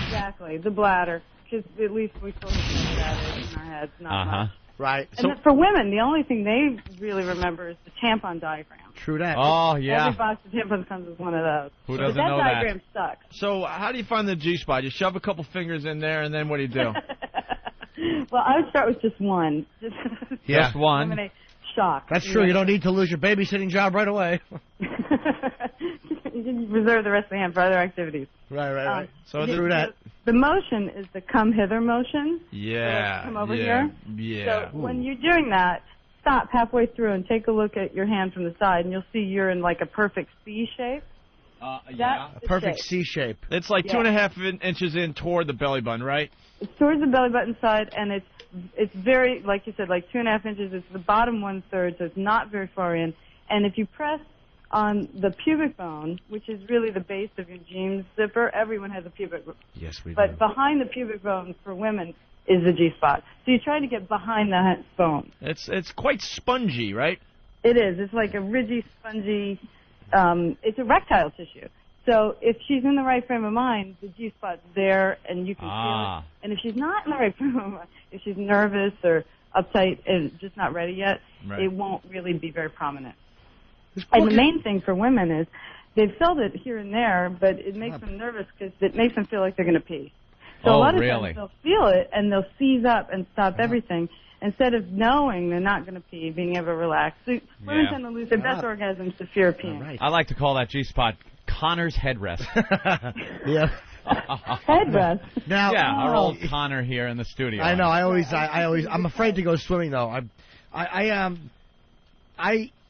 exactly. The bladder. Because at least we still know that is in our heads, not much. Right. And then for women, the only thing they really remember is the tampon diagram. True that. Oh, yeah. Every box of tampons comes with one of those. Who But doesn't that know that? diagram sucks. So how do you find the G-spot? You shove a couple fingers in there, and then what do you do? Well, I would start with just one. Just one. Eliminate shock. That's true. You don't need to lose your babysitting job right away. You can reserve the rest of the hand for other activities. Right. So Through that. The motion is the come hither motion. Yeah. Come over yeah, here. Yeah. So when you're doing that, stop halfway through and take a look at your hand from the side, and you'll see you're in like a perfect C shape. Yeah. That's the Perfect shape. C shape. It's like Yeah. 2.5 inches in toward the belly button, right? It's towards the belly button side, and it's very, like you said, like 2.5 inches. It's the bottom 1/3, so it's not very far in. And if you press on the pubic bone, which is really the base of your jeans zipper, everyone has a pubic bone. Yes, we But behind the pubic bone for women is the G-spot. So you try to get behind that bone. It's quite spongy, right? It is. It's like a ridgy, spongy, it's erectile tissue. So if she's in the right frame of mind, the G-spot's there and you can feel it. And if she's not in the right frame of mind, if she's nervous or uptight and just not ready yet, Right. it won't really be very prominent. And the main thing for women is they've felt it here and there, but it makes them nervous because it makes them feel like they're going to pee. So a lot of times they'll feel it and they'll seize up and stop everything. instead of knowing they're not going to pee, being able to relax. So women Yeah. tend to lose their best orgasms to fear of peeing. I like to call that G-spot Connor's headrest. Yeah. Headrest. Now, yeah, our old Connor here in the studio. I know. I'm afraid to go swimming though.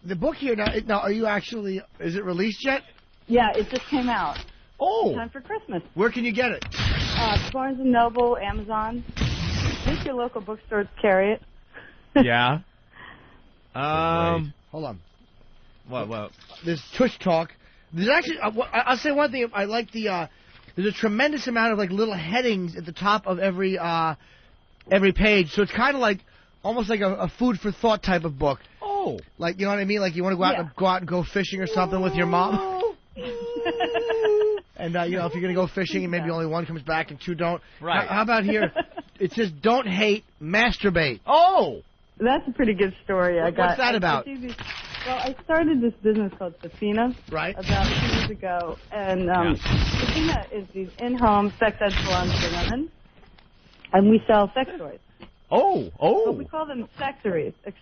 The book here now. Are you actually? Is it released yet? Yeah, it just came out. Oh. Time for Christmas. Where can you get it? Barnes & Noble, Amazon. I think your local bookstores carry it. Yeah. Hold on. What? There's Tush Talk. There's actually. I'll say one thing. I like the. There's a tremendous amount of like little headings at the top of every page, so it's kind of like almost like a food for thought type of book. Oh. Like, you know what I mean? Like you want to go out and go fishing or something with your mom. And if you're gonna go fishing, and maybe only one comes back and two don't. Right. How about here? It says, "Don't hate, masturbate." Oh. That's a pretty good story. I got. What's that about? Well, I started this business called Safina about 2 years ago, and Safina is these in-home sex ed salons for women, and we sell sex toys. Oh. But we call them accessories for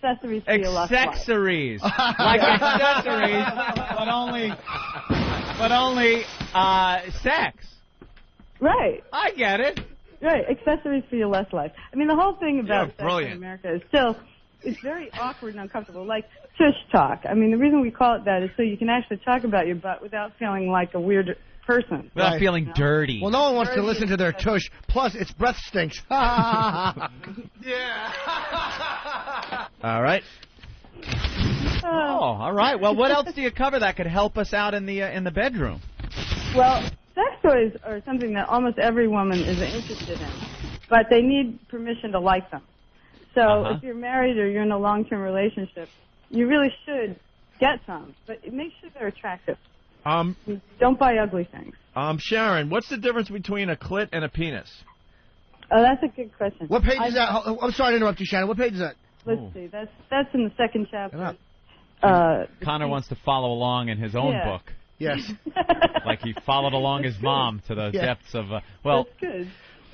your lust life. Accessories. Like accessories, but only sex. Right. I get it. Right, accessories for your lust life. I mean, the whole thing about sex brilliant. in America is it's very awkward and uncomfortable. Like tush talk. I mean, the reason we call it that is so you can actually talk about your butt without feeling like a weird person. Without feeling dirty. Well, no one wants to listen to their tush. Plus, its breath stinks. Yeah. All right. Oh, all right. Well, what else do you cover that could help us out in the bedroom? Well, sex toys are something that almost every woman is interested in, but they need permission to like them. So if you're married or you're in a long-term relationship, you really should get some, but make sure they're attractive. Don't buy ugly things. Sharon, what's the difference between a clit and a penis? Oh, that's a good question. What page is that? I'm sorry to interrupt you, Shannon. What page is that? Let's see. That's in the second chapter. Connor wants to follow along in his own book. Yes. Like he followed along his mom to the depths of, That's good.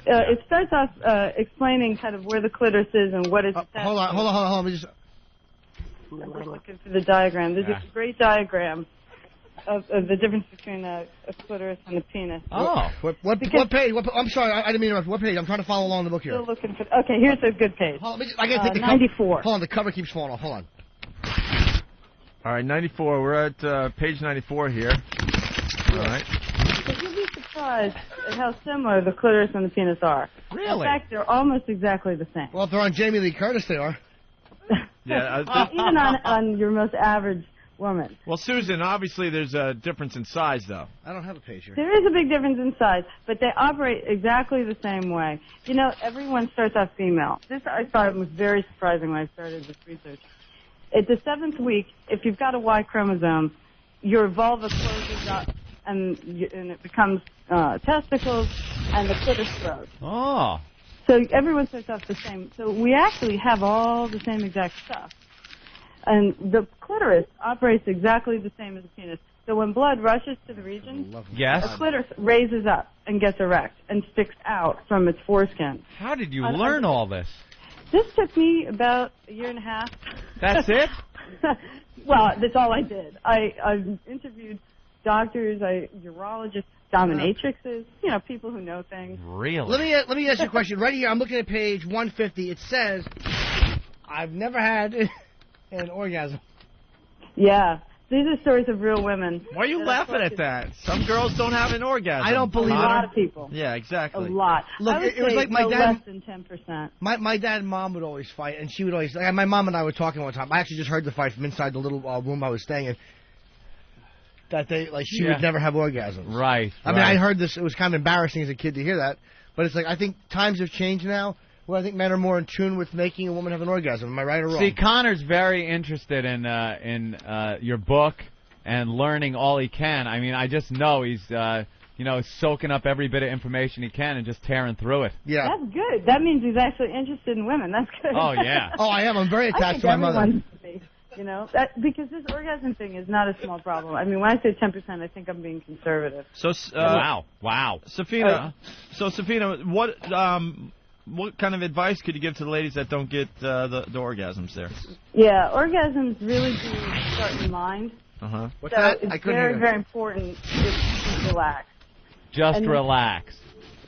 It starts off explaining kind of where the clitoris is and what it's attached Hold on. I'm just looking for the diagram. There's a great diagram of the difference between a clitoris and a penis. Oh. What page? I'm sorry, I didn't mean to interrupt. What page? I'm trying to follow along the book here. Still looking for. Okay, here's a good page. I gotta take the 94. Hold on, the cover keeps falling off. Hold on. All right, 94. We're at page 94 here. All right. But you'll be surprised at how similar the clitoris and the penis are. Really? In fact, they're almost exactly the same. Well, if they're on Jamie Lee Curtis, they are. Yeah. Even on your most average woman. Well, Susan, obviously there's a difference in size, though. I don't have a page here. There is a big difference in size, but they operate exactly the same way. You know, everyone starts off female. This I thought was very surprising when I started this research. At the 7th week, if you've got a Y chromosome, your vulva closes up and it becomes testicles, and the clitoris grows. Oh. So everyone starts off the same. So we actually have all the same exact stuff. And the clitoris operates exactly the same as the penis. So when blood rushes to the region, Yes. the clitoris raises up and gets erect and sticks out from its foreskin. How did you learn all this? This took me about a year and a half. That's it? Well, that's all I did. I interviewed doctors, urologists, dominatrixes, people who know things. Really? Let me ask you a question. Right here, I'm looking at page 150. It says, I've never had an orgasm. Yeah. These are stories of real women. Why are you laughing at that? Some girls don't have an orgasm. I don't believe a lot of people. Yeah, exactly. A lot. Look, I would it was say like my no dad. Less than 10%. My dad and mom would always fight, and she would always. Like, my mom and I were talking one time. I actually just heard the fight from inside the little room I was staying in. That she would never have orgasms. Right. I mean, I heard this. It was kind of embarrassing as a kid to hear that, but it's like I think times have changed now. Well, I think men are more in tune with making a woman have an orgasm. Am I right or wrong? See, Connor's very interested in your book and learning all he can. I mean, I just know he's soaking up every bit of information he can and just tearing through it. Yeah. That's good. That means he's actually interested in women. That's good. Oh, yeah. Oh, I am. I'm very attached to my mother. Everyone should be, because this orgasm thing is not a small problem. I mean, when I say 10%, I think I'm being conservative. So, wow. Safina, what what kind of advice could you give to the ladies that don't get the orgasms there? Yeah, orgasms really do start in the mind. Uh-huh. What's So that? it's I couldn't very, hear. very important to relax. Just And- relax.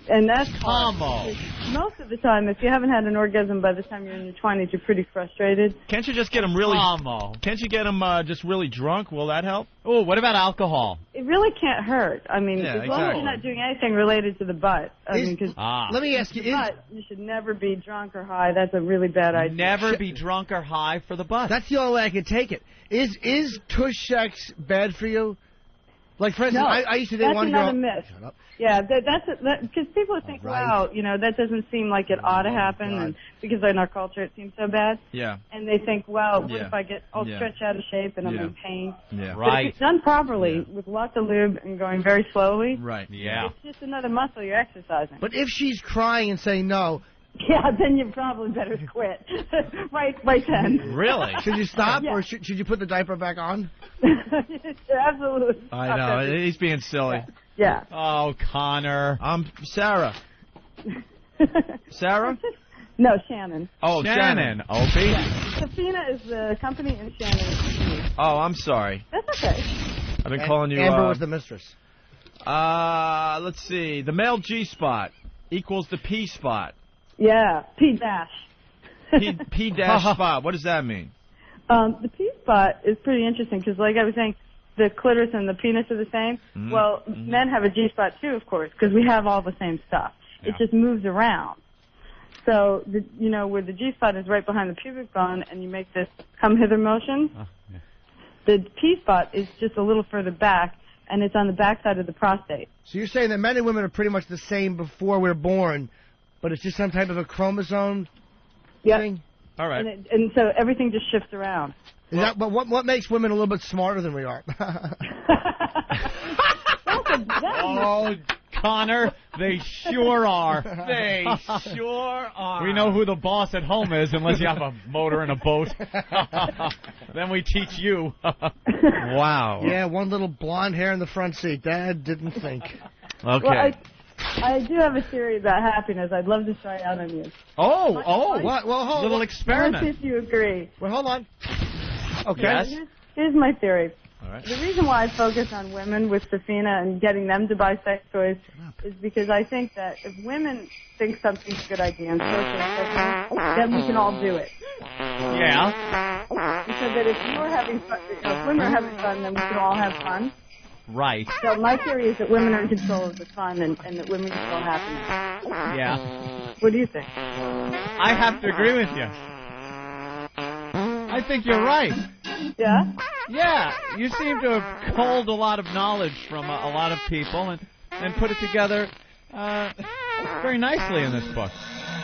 And that's Combo. hard. Most of the time, if you haven't had an orgasm by the time you're in your 20s, you're pretty frustrated. Can't you just get them really? Combo. Can't you get them just really drunk? Will that help? Oh, what about alcohol? It really can't hurt. I mean, Yeah, as long as exactly. you're not doing anything related to the butt. I mean, because Let me ask you, you should never be drunk or high. That's a really bad idea. Never be drunk or high for the butt. that's the only way I can take it. Is tush sex bad for you? Like, for instance, No, I used to date that's one another girl. myth. Shut up. Yeah, because people think, wow, that doesn't seem like it ought to happen, and because in our culture it seems so bad. Yeah. And they think, well, what Yeah. if I get all Yeah. stretched out of shape and I'm Yeah. in pain? Yeah. But if it's done properly, with lots of lube and going very slowly, Right. Yeah. it's just another muscle you're exercising. But if she's crying and saying no, Yeah, then you probably better quit. right then. Really? should you stop Yeah. or should you put the diaper back on? Absolutely. I know. He's being silly. Yeah. Oh, Connor. Sarah. Sarah? No, Shannon. Oh, Shannon. Opie. Yeah. Safina is the company and Shannon is me. Oh, I'm sorry. That's okay. I've been calling you. Amber was the mistress. Let's see. The male G spot equals the P spot. Yeah, P dash. P dash spot. What does that mean? The P spot is pretty interesting because, like I was saying, the clitoris and the penis are the same. Mm-hmm. Well, men have a G spot too, of course, because we have all the same stuff. Yeah. It just moves around. So, where the G spot is right behind the pubic bone, and you make this come hither motion. The P spot is just a little further back, and it's on the backside of the prostate. So you're saying that men and women are pretty much the same before we're born, but it's just some type of a chromosome thing? All right. And so everything just shifts around. Is that, but what makes women a little bit smarter than we are? Oh, Connor, they sure are. They sure are. We know who the boss at home is, unless you have a motor and a boat. Then we teach you. Wow. Yeah, one little blonde hair in the front seat. Dad didn't think. Okay. Well, I do have a theory about happiness. I'd love to try out on you. Oh, What? Well, hold little on. experiment. Let's see if you agree. Well, hold on. Okay. Yes. Here's my theory. All right. The reason why I focus on women with Safina and getting them to buy sex toys is because I think that if women think something's a good idea and then we can all do it. Yeah. And so that if you're having fun, if women are having fun, then we can all have fun. Right. So my theory is that women are in control of the fun and that women control happiness. Yeah. What do you think? I have to agree with you. I think you're right. Yeah? Yeah, you seem to have culled a lot of knowledge from a lot of people and put it together very nicely in this book.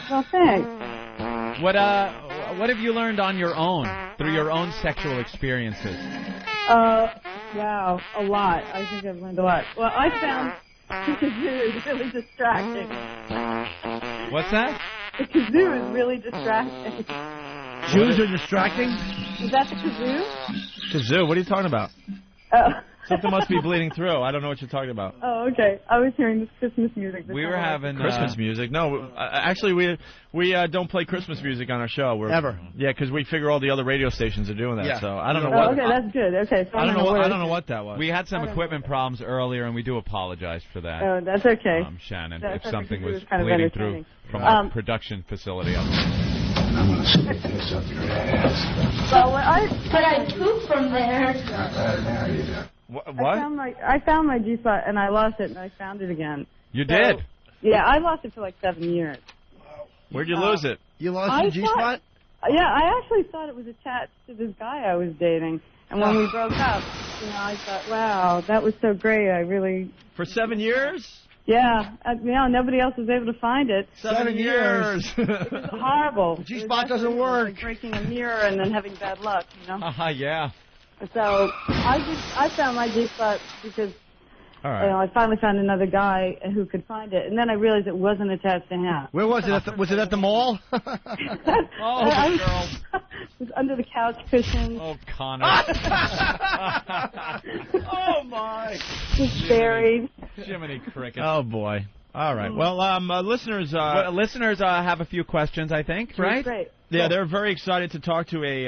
Well, thanks. What have you learned on your own, through your own sexual experiences? Wow, a lot. I think I've learned a lot. Well, I found the kazoo is really distracting. What's that? The kazoo is really distracting. Jews are distracting? Is that the kazoo? Kazoo, what are you talking about? Oh. Something must be bleeding through. I don't know what you're talking about. Oh, okay. I was hearing this Christmas music. We were having Christmas music. No, actually, we don't play Christmas music on our show. Ever. Yeah, because we figure all the other radio stations are doing that. Yeah. So I don't know Oh, what. okay, that's good. Okay, so I don't know what that was. We had some equipment problems earlier, and we do apologize for that. Oh, that's okay. Shannon, That's if okay, something because it was was kind of bleeding through entertaining. from our production facility up there. I'm gonna stick this up your ass. Well, But I poop from there. What? I found my G spot and I lost it and I found it again. You So, did? Yeah, I lost it for like 7 years. Where'd you lose it? You lost your G spot? Yeah, I actually thought it was attached to this guy I was dating. And when we broke up, I thought, wow, that was so great. I really... For 7 years? Yeah, nobody else was able to find it. 7 years. It was horrible. The G-spot doesn't work. Like breaking a mirror and then having bad luck, Yeah. So I found my G-spot because All right. I finally found another guy who could find it, and then I realized it wasn't attached to him. Where was it? Was it at the mall? Oh, the girl. It was under the couch cushions. Oh, Connor. Oh, my. Just buried. Jiminy Cricket. Oh, boy. All right. Well, listeners have a few questions, I think, right? Great. Yeah, they're very excited to talk to a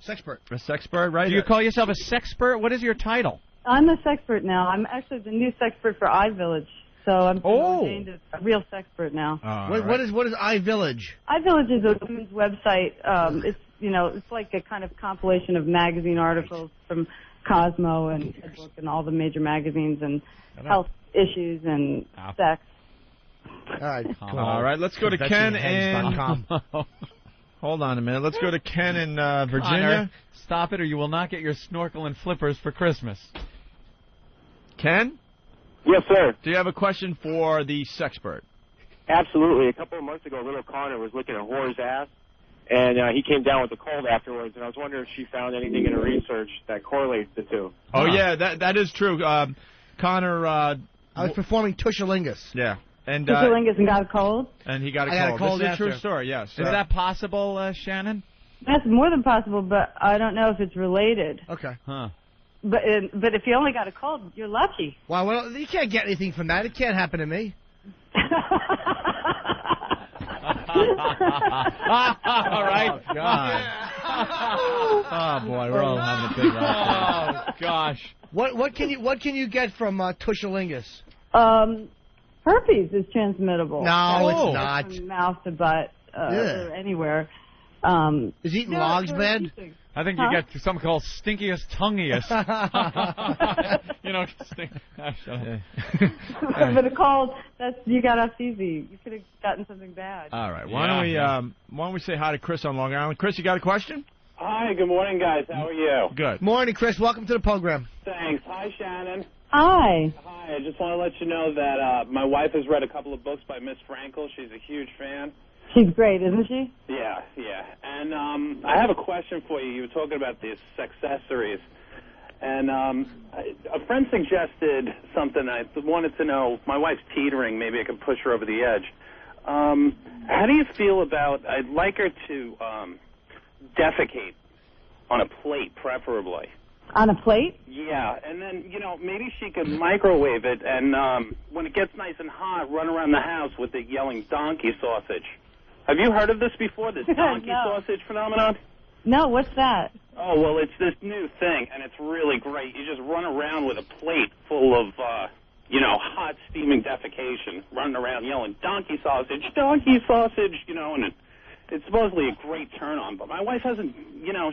sexpert. A sexpert, right? Do you call yourself a sexpert? What is your title? I'm a sexpert now. I'm actually the new sexpert for iVillage. So I'm ordained as a real sexpert now. What is iVillage? iVillage is a women's website. It's like a kind of compilation of magazine articles from Cosmo and Book and all the major magazines and health issues and sex. All right, let's go to Ken in... Hold on a minute. Let's go to Ken in Virginia. Connor, stop it or you will not get your snorkel and flippers for Christmas. Ken? Yes, sir. Do you have a question for the sexpert? Absolutely. A couple of months ago, little Connor was looking at whore's ass, and he came down with a cold afterwards, and I was wondering if she found anything in her research that correlates the two. Oh, yeah, that is true. Connor... I was performing Tushalingus. Yeah. And Tushalingus and got a cold? And he got a I got a cold This is after. a true story, yes. Is that possible, Shannon? That's more than possible, but I don't know if it's related. Okay. Huh. But if you only got a cold, you're lucky. Wow, well, you can't get anything from that. It can't happen to me. All right. Oh, God. Oh, boy, we're all having a big laugh. Oh, gosh. What can you get from Tushalingus? Herpes is transmittable. No, it's not. From mouth to butt or anywhere. Is eating logs bad? I think you get something called stinkiest tongueiest. But a cold, you got off easy. You could have gotten something bad. All right. Why don't we say hi to Chris on Long Island? Chris, you got a question? Hi, good morning, guys. How are you? Good. Morning, Chris. Welcome to the program. Thanks. Hi, Shannon. Hi. Hi. I just want to let you know that my wife has read a couple of books by Miss Frankel. She's a huge fan. She's great, isn't she? Yeah. And I have a question for you. You were talking about these sexcessories. And a friend suggested something. I wanted to know. My wife's teetering. Maybe I can push her over the edge. How do you feel about, I'd like her to defecate on a plate, preferably. On a plate? Yeah, and then, maybe she could microwave it, and when it gets nice and hot, run around the house with the yelling donkey sausage. Have you heard of this before, this donkey sausage phenomenon? No, what's that? Oh, well, it's this new thing, and it's really great. You just run around with a plate full of, hot steaming defecation, running around yelling donkey sausage, and it's supposedly a great turn-on, but my wife hasn't,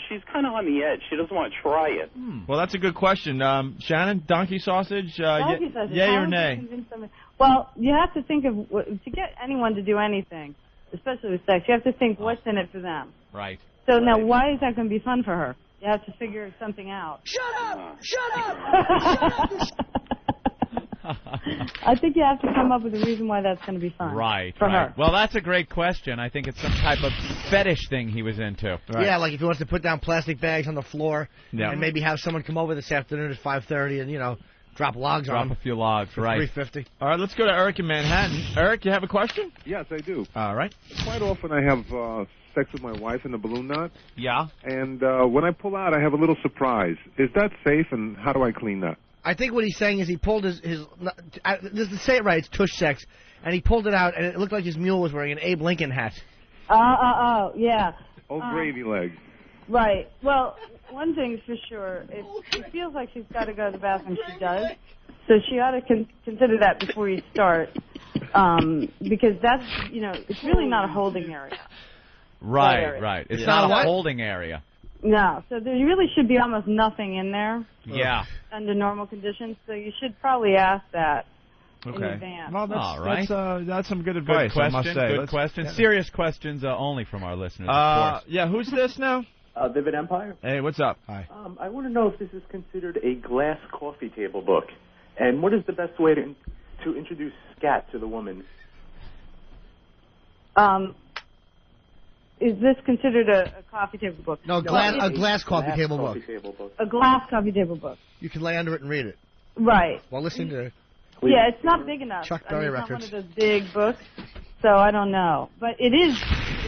she's kind of on the edge. She doesn't want to try it. Well, that's a good question. Shannon, donkey sausage, Donkey sausage. yay How or would you nay? convince someone- Well, you have to think of, to get anyone to do anything, especially with sex, you have to think what's in it for them. Right. So now, why is that going to be fun for her? You have to figure something out. Shut up! Shut up! I think you have to come up with a reason why that's going to be fun. Right. For her. Well, that's a great question. I think it's some type of fetish thing he was into. Yeah, like if he wants to put down plastic bags on the floor and maybe have someone come over this afternoon at 5:30 and, drop logs on Drop him. a few logs, for right. $3.50. All right, let's go to Eric in Manhattan. Eric, you have a question? Yes, I do. All right. Quite often I have sex with my wife in the balloon knot. Yeah. And when I pull out, I have a little surprise. Is that safe, and how do I clean that? I think what he's saying is he pulled his to say it right, it's tush sex, and he pulled it out, and it looked like his mule was wearing an Abe Lincoln hat. Yeah. Old gravy leg. Right. Well, one thing's for sure. If she feels like she's got to go to the bathroom, she does. So she ought to consider that before you start, because that's, it's really not a holding area. Right. It's not a holding area. No. So there really should be almost nothing in there. Yeah. Under normal conditions. So you should probably ask that in advance. Well, All right. That's some good advice, Good I must question. say. Good Let's- question. yeah. Serious questions only from our listeners, of course. Yeah, who's this now? Vivid Empire. Hey, what's up? Hi. I want to know if this is considered a glass coffee table book, and what is the best way to introduce scat to the woman? Is this considered a coffee table book? No, a glass coffee table book. A glass coffee table book. You can lay under it and read it. Right. While listening to Yeah, it's not big enough. Chuck Berry it's not records. one of those big books, so I don't know. But it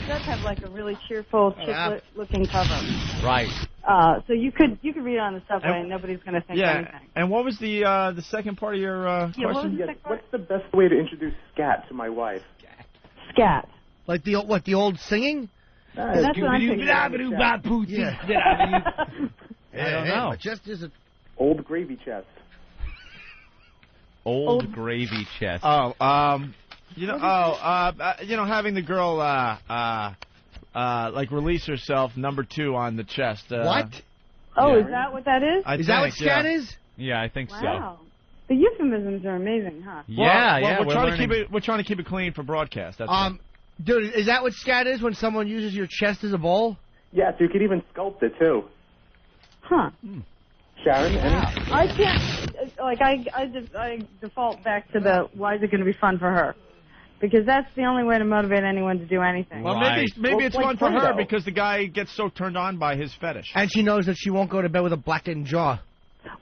does have like a really cheerful, chick-looking cover. Right. So you could read it on the subway, and nobody's going to think anything. And what was the second part of your question? What was the second part? What's the best way to introduce scat to my wife? Scat. Like the old singing? That's what I'm thinking. Yeah. I don't know. My chest is a Old gravy chest. Old gravy chest. Having the girl like release herself number 2 on the chest. What? Is that what that is? Is that what scat is? Yeah, I think Wow. The euphemisms are amazing, huh? We're trying to keep it clean for broadcast. That's all. Dude, is that what scat is when someone uses your chest as a bowl? Yes, you could even sculpt it too. Huh. Sharon, I can't, I default back to the, why is it going to be fun for her? Because that's the only way to motivate anyone to do anything. Well, maybe it's fun for her because the guy gets so turned on by his fetish. And she knows that she won't go to bed with a blackened jaw.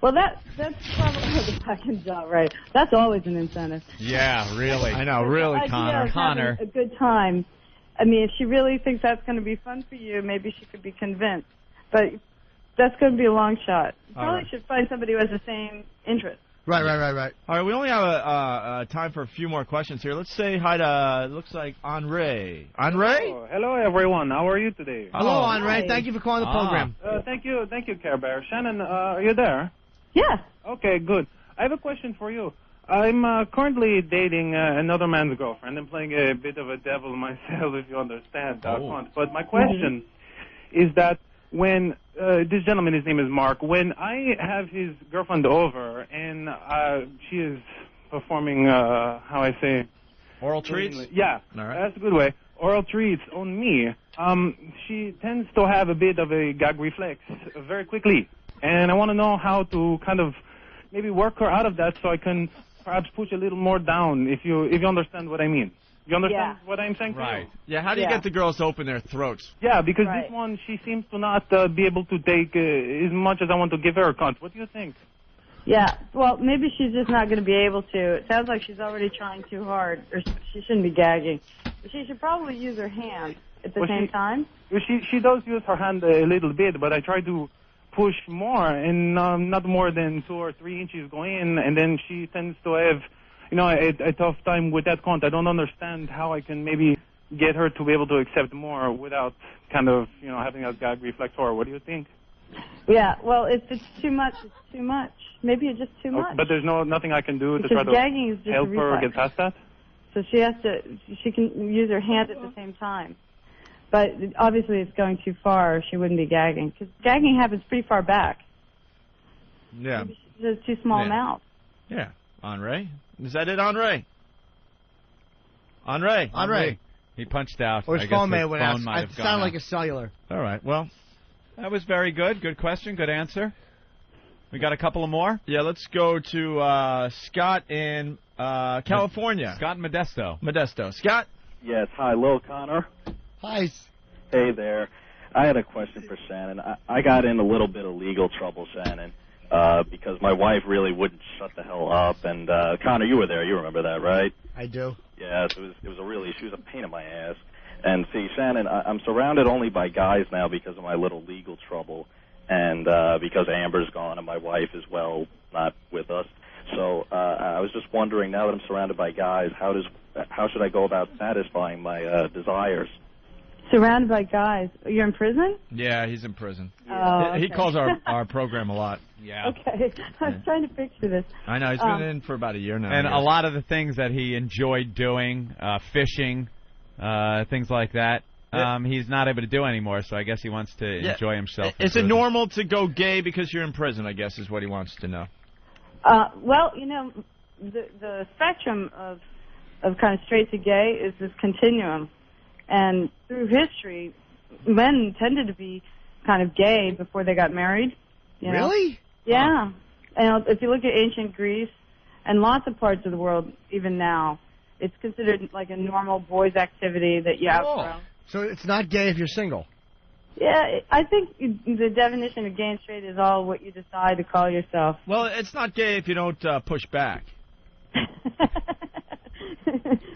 Well, that's probably the blackened jaw, right? That's always an incentive. Yeah, really. I know, really, Connor. A good time. I mean, if she really thinks that's going to be fun for you, maybe she could be convinced. But that's going to be a long shot. You probably should find somebody who has the same interest. Right. All right, we only have time for a few more questions here. Let's say hi to, looks like, Andre. Andre? Oh, hello, everyone. How are you today? Hello, Andre. Hi. Thank you for calling the program. Thank you, Care Bear. Shannon, are you there? Yeah. Okay, good. I have a question for you. I'm currently dating another man's girlfriend. I'm playing a bit of a devil myself, if you understand. But my question is that when this gentleman, his name is Mark, when I have his girlfriend over and she is performing, how I say... Oral treats? Yeah, that's a good way. Oral treats on me. She tends to have a bit of a gag reflex very quickly. And I want to know how to kind of maybe work her out of that so I can perhaps push a little more down, if you understand what I mean. You understand what I'm saying? Right. Yeah, how do you get the girls to open their throats? Yeah, because this one, she seems to not be able to take as much as I want to give her. What do you think? Yeah, well, maybe she's just not going to be able to. It sounds like she's already trying too hard, or she shouldn't be gagging. But she should probably use her hand at the same time. She does use her hand a little bit, but I try to push more, and not more than 2 or 3 inches go in, and then she tends to have, a tough time with that count. I don't understand how I can maybe get her to be able to accept more without kind of, having a gag reflex. Or what do you think? Yeah, well, if it's too much, it's too much. Maybe it's just too much. But there's nothing I can do to because try gagging is to just help her get past that? So she can use her hand at the same time. But obviously it's going too far. She wouldn't be gagging. Because gagging happens pretty far back. Yeah. Maybe she has too small a mouth. Yeah. Andre? Is that it, Andre? Andre. He punched out. Or his phone may have went out. It sounded like a cellular. All right, well. That was very good. Good question. Good answer. We got a couple of more? Yeah, let's go to Scott in California. Scott Modesto. Scott? Yes. Hi, Lil Connor. Hi. Hey there. I had a question for Shannon. I got in a little bit of legal trouble, Shannon, because my wife really wouldn't shut the hell up. And Connor, you were there. You remember that, right? I do. Yes, she was a pain in my ass. And see, Shannon, I'm surrounded only by guys now because of my little legal trouble, and because Amber's gone and my wife is, well, not with us. So I was just wondering, now that I'm surrounded by guys, how should I go about satisfying my desires? Surrounded by guys. You're in prison? Yeah, he's in prison. Oh, He okay. calls our program a lot. Yeah. Okay. I was trying to picture this. I know. He's been in for about a year now. And a lot of the things that he enjoyed doing, fishing, things like that, he's not able to do anymore, so I guess he wants to enjoy himself. Is it normal to go gay because you're in prison, I guess, is what he wants to know. Well, the spectrum of kind of straight to gay is this continuum. And through history, men tended to be kind of gay before they got married. You know? Really? Yeah. And if you look at ancient Greece and lots of parts of the world, even now, it's considered like a normal boys' activity that you outgrow. So it's not gay if you're single? Yeah, I think the definition of gay and straight is all what you decide to call yourself. Well, it's not gay if you don't push back.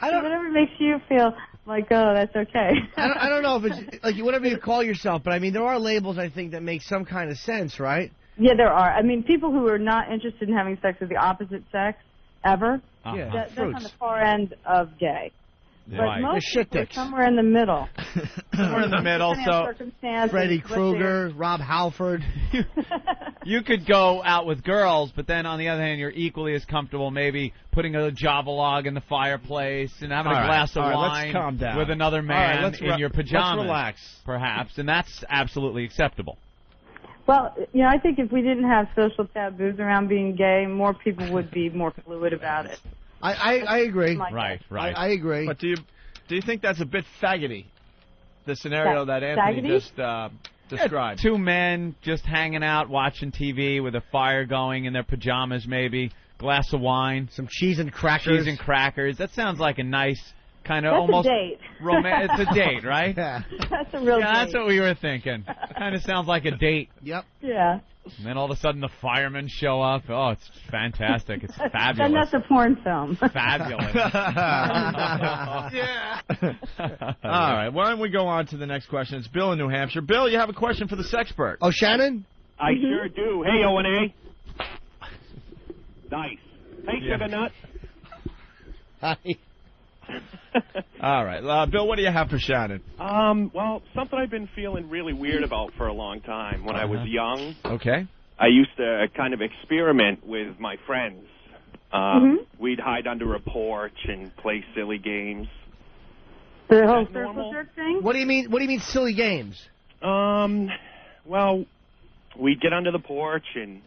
Whatever makes you feel like, oh, that's okay. I don't know if it's like whatever you call yourself, but I mean, there are labels I think that make some kind of sense, right? Yeah, there are. I mean, people who are not interested in having sex with the opposite sex ever, that's on the far end of gay. Yeah. But Right. most people are somewhere in the middle. Somewhere in the middle. So Freddy Krueger, Rob Halford. You could go out with girls, but then on the other hand, you're equally as comfortable maybe putting a Java log in the fireplace and having a glass of wine let's calm down. with another man in your pajamas. Let's relax. Perhaps, and that's absolutely acceptable. Well, you know, I think if we didn't have social taboos around being gay, more people would be more fluid about it. I agree. Right. I agree. But do you think that's a bit faggoty? The scenario that Anthony faggoty? just described. Two men just hanging out, watching TV with a fire going in their pajamas, maybe glass of wine, some cheese and crackers. That sounds like a nice kind of That's almost a date. romantic. It's a date, right? Yeah. That's a real date. That's what we were thinking. Kind of sounds like a date. Yep. Yeah. And then all of a sudden the firemen show up. Oh, it's fantastic. It's Then fabulous. that's a porn film. Fabulous. Yeah. All right. Why don't we go on to the next question? It's Bill in New Hampshire. Bill, you have a question for the sexpert. Oh, Shannon? I sure do. Hey, O&A. Nice. Hey, Sugar Nut. Hi. All right. Bill, what do you have for Shannon? Well, something I've been feeling really weird about for a long time. When I was young, Okay. I used to kind of experiment with my friends. We'd hide under a porch and play silly games. The whole circle jerk thing? What do you mean? What do you mean, silly games? Well, we'd get under the porch and,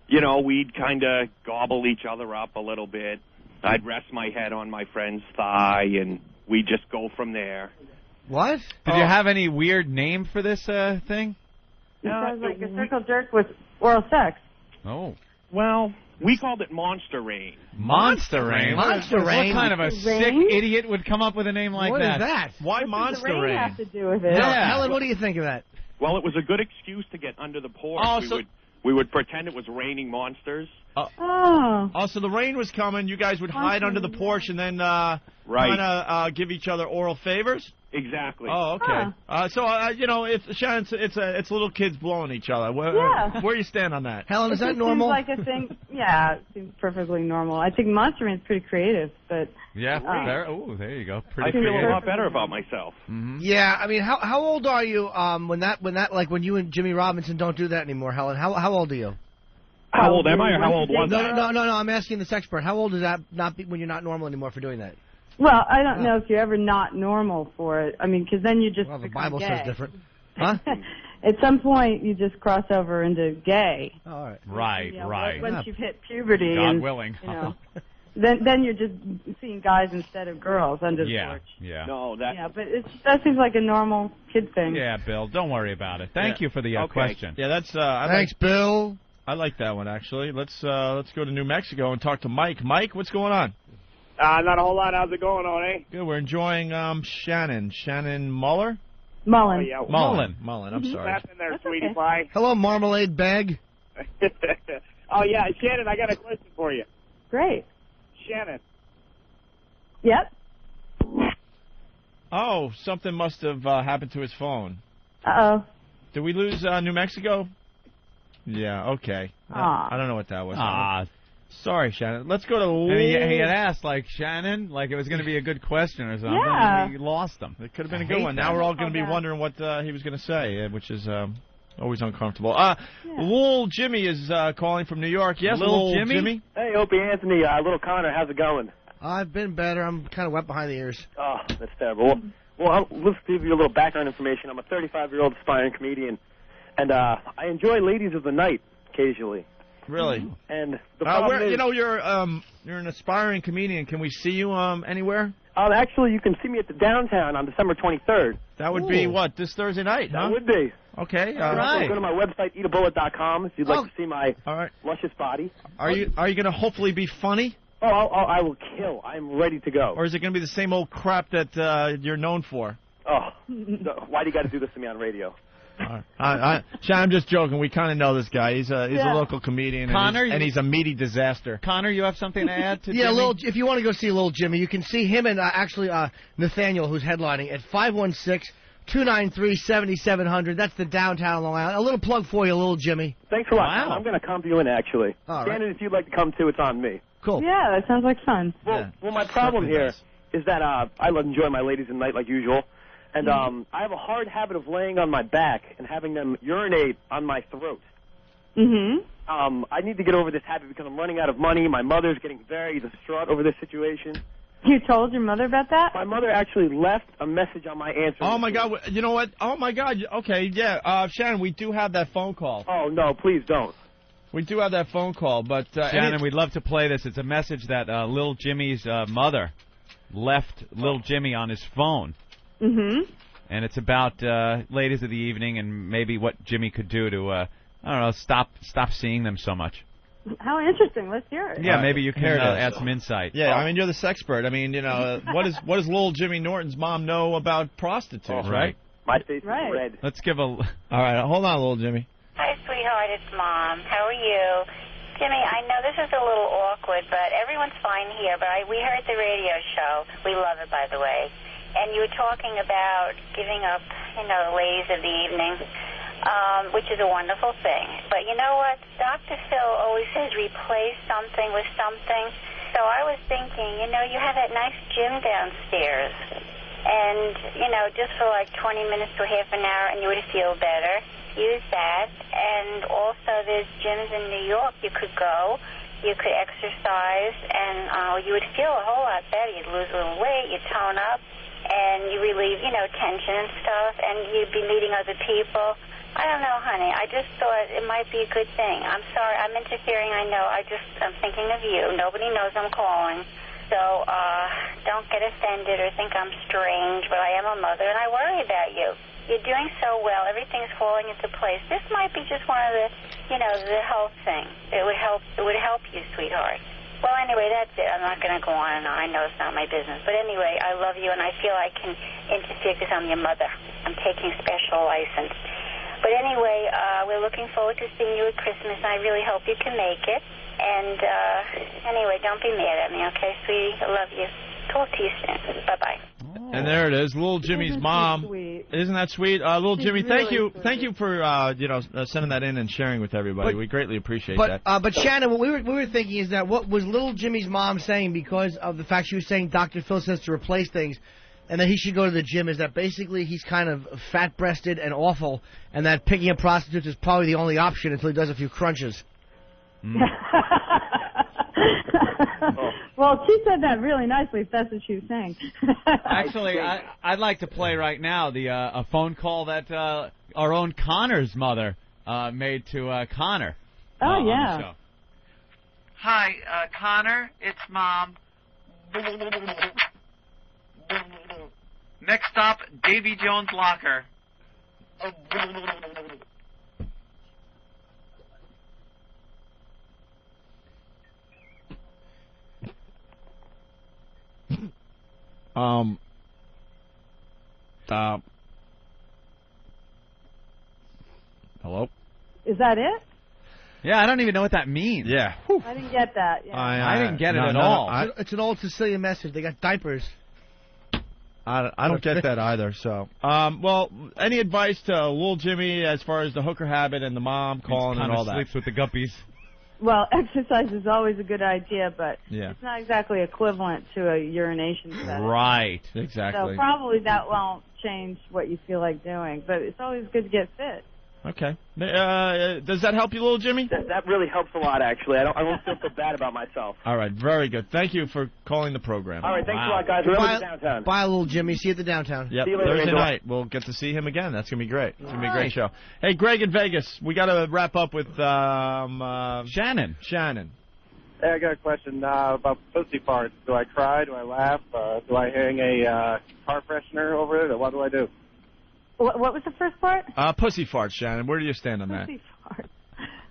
you know, we'd kind of gobble each other up a little bit. I'd rest my head on my friend's thigh, and we'd just go from there. What? Did you have any weird name for this thing? It sounds like a circle jerk with oral sex. Oh. Well, we called it Monster Rain. Monster Rain? Monster Rain? What kind of a sick idiot would come up with a name like What that? is that? Why What Monster does the rain Rain? have to do with it? Yeah. Helen, what do you think of that? Well, it was a good excuse to get under the porch. We would pretend it was raining monsters. Oh. So the rain was coming. You guys would hide under the porch and then kind of give each other oral favors? Exactly. Oh, okay. So you know, it's Shannon. It's little kids blowing each other. Yeah. Where you stand on that? Helen, is It that just normal? Seems like a thing. Yeah, it seems perfectly normal. I think Monster Rain's pretty creative, but Yeah. There you go. Pretty I feel creative. a lot better about myself. Mm-hmm. Yeah, I mean, how old are you when you and Jimmy Robinson don't do that anymore, Helen? How old are you? How old am I, or how old was I? No. I'm asking the expert. How old is that? When you're not normal anymore for doing that? well, I don't know if you're ever not normal for it. I mean, because then you just Well, the become Bible gay. says different. Huh? At some point, you just cross over into gay. Oh, all right. Right. You know, Right. Once you've hit puberty, God and, willing. you know, then you're just seeing guys instead of girls under the Yeah. porch. Yeah. No, that. Yeah, but that seems like a normal kid thing. Yeah, Bill. Don't worry about it. Thank you for the Okay. question. Yeah, that's. Thanks, Bill. I like that one actually. Let's go to New Mexico and talk to Mike. Mike, what's going on? Not a whole lot. How's it going on, eh? Good. We're enjoying Shannon. Shannon Muller. Mullen. Oh, yeah. Mullen. I'm sorry. Nothing there, That's sweetie okay. pie. Hello, marmalade bag. Oh, yeah, Shannon, I got a question for you. Great. Shannon. Yep. Oh, something must have happened to his phone. Uh-oh. Did we lose New Mexico? Yeah. Okay. Aw. I don't know what that was. Ah. Sorry, Shannon. Let's go to. And he had asked, like, Shannon, like it was going to be a good question or something. Yeah. And we lost him. It could have been a good one. Now we're all going to be wondering what he was going to say, which is always uncomfortable. Lil Jimmy is calling from New York. Yes, Lil Jimmy. Hey, Opie Anthony, little Connor, how's it going? I've been better. I'm kind of wet behind the ears. Oh, that's terrible. Well, let's give you a little background information. I'm a 35-year-old aspiring comedian, and I enjoy ladies of the night occasionally. Really? And the problem is, you know, you're an aspiring comedian. Can we see you anywhere? actually, you can see me at the Downtown on December 23rd. That would be what, this Thursday night? That would be. Okay. Go to my website, eatabullet.com, if you'd like to see my luscious body. Are you going to hopefully be funny? Oh, I will kill. I'm ready to go. Or is it going to be the same old crap that you're known for? Oh, why do you got to do this to me on radio? Sean, I'm just joking. We kind of know this guy. He's a local comedian, Connor, and he's a meaty disaster. Connor, you have something to add to Yeah, Jimmy? if you want to go see Little Jimmy, you can see him and Nathaniel, who's headlining, at 516-293-7700. That's the downtown Long Island. A little plug for you, Little Jimmy. Thanks a lot. Wow. I'm going to come to you in, actually. All right. Shannon, if you'd like to come too, it's on me. Cool. Yeah, that sounds like fun. Well, my problem here is that I enjoy my ladies in night like usual, and I have a hard habit of laying on my back and having them urinate on my throat. Mm-hmm. I need to get over this habit because I'm running out of money. My mother's getting very distraught over this situation. You told your mother about that? My mother actually left a message on my answer. Oh, my God. You know what? Oh, my God. Okay, yeah. Shannon, we do have that phone call. Oh, no, please don't. We do have that phone call, but... Shannon, we'd love to play this. It's a message that Little Jimmy's mother left Little Jimmy on his phone. Mm-hmm. And it's about ladies of the evening and maybe what Jimmy could do to, I don't know, stop seeing them so much. How interesting. Let's hear it. Yeah, maybe you can add some insight. Yeah, I mean, you're the sexpert. I mean, what does Little Jimmy Norton's mom know about prostitutes, right? My face is red. Let's give a... All right, hold on, Little Jimmy. Hi, sweetheart. It's Mom. How are you? Jimmy, I know this is a little awkward, but everyone's fine here. But we heard the radio show. We love it, by the way. And you were talking about giving up, the ladies of the evening, which is a wonderful thing. But you know what? Dr. Phil always says replace something with something. So I was thinking, you have that nice gym downstairs. And, just for like 20 minutes to half an hour, and you would feel better. Use that. And also there's gyms in New York you could go. You could exercise, and you would feel a whole lot better. You'd lose a little weight, you'd tone up, and you relieve, tension and stuff, and you'd be meeting other people. I don't know, honey. I just thought it might be a good thing. I'm sorry. I'm interfering, I know. I'm thinking of you. Nobody knows I'm calling. So don't get offended or think I'm strange, but I am a mother, and I worry about you. You're doing so well. Everything's falling into place. This might be just one of the, the health thing. It would help you, sweetheart. Well, anyway, that's it. I'm not going to go on and on. I know it's not my business. But anyway, I love you, and I feel I can interfere because I'm your mother. I'm taking special license. But anyway, we're looking forward to seeing you at Christmas, and I really hope you can make it. And anyway, don't be mad at me, okay, sweetie? I love you. Talk to you soon. Bye-bye. And there it is, Little Jimmy's mom. Isn't that sweet? Little Jimmy, thank you for sending that in and sharing with everybody. We greatly appreciate that. But Shannon, what we were thinking is that what was Little Jimmy's mom saying, because of the fact she was saying Dr. Phil says to replace things, and that he should go to the gym, is that basically he's kind of fat-breasted and awful, and that picking up prostitutes is probably the only option until he does a few crunches. Well, she said that really nicely, if that's what she was saying. Actually, I'd like to play right now a phone call that our own Connor's mother made to Connor. Oh, yeah. On the show. Hi, Connor. It's Mom. Next stop, Davy Jones' locker. Hello? Is that it? Yeah, I don't even know what that means. Yeah. I didn't get that. Yeah. I didn't get it at all. It's an old Sicilian message. They got diapers. I don't get that either. So, well, any advice to Little Jimmy as far as the hooker habit and the mom calling and all that? Sleeps with the guppies. Well, exercise is always a good idea, but yeah. It's not exactly equivalent to a urination session. Right, exactly. So probably that won't change what you feel like doing, but it's always good to get fit. Okay. Does that help you, Little Jimmy? That really helps a lot, actually. I don't feel so bad about myself. All right, very good. Thank you for calling the program. All right, thanks a lot, guys. Remember downtown. Bye, Little Jimmy. See you at the downtown. Yep, See you later, Thursday Angel. night. We'll get to see him again. That's going to be great. It's going to be a great show. Hey, Greg in Vegas. We got to wrap up with Shannon. Hey, I got a question about pussy farts. Do I cry? Do I laugh? Do I hang a car freshener over it? Or what do I do? What was the first part? Pussy farts, Shannon. Where do you stand on that? Pussy farts.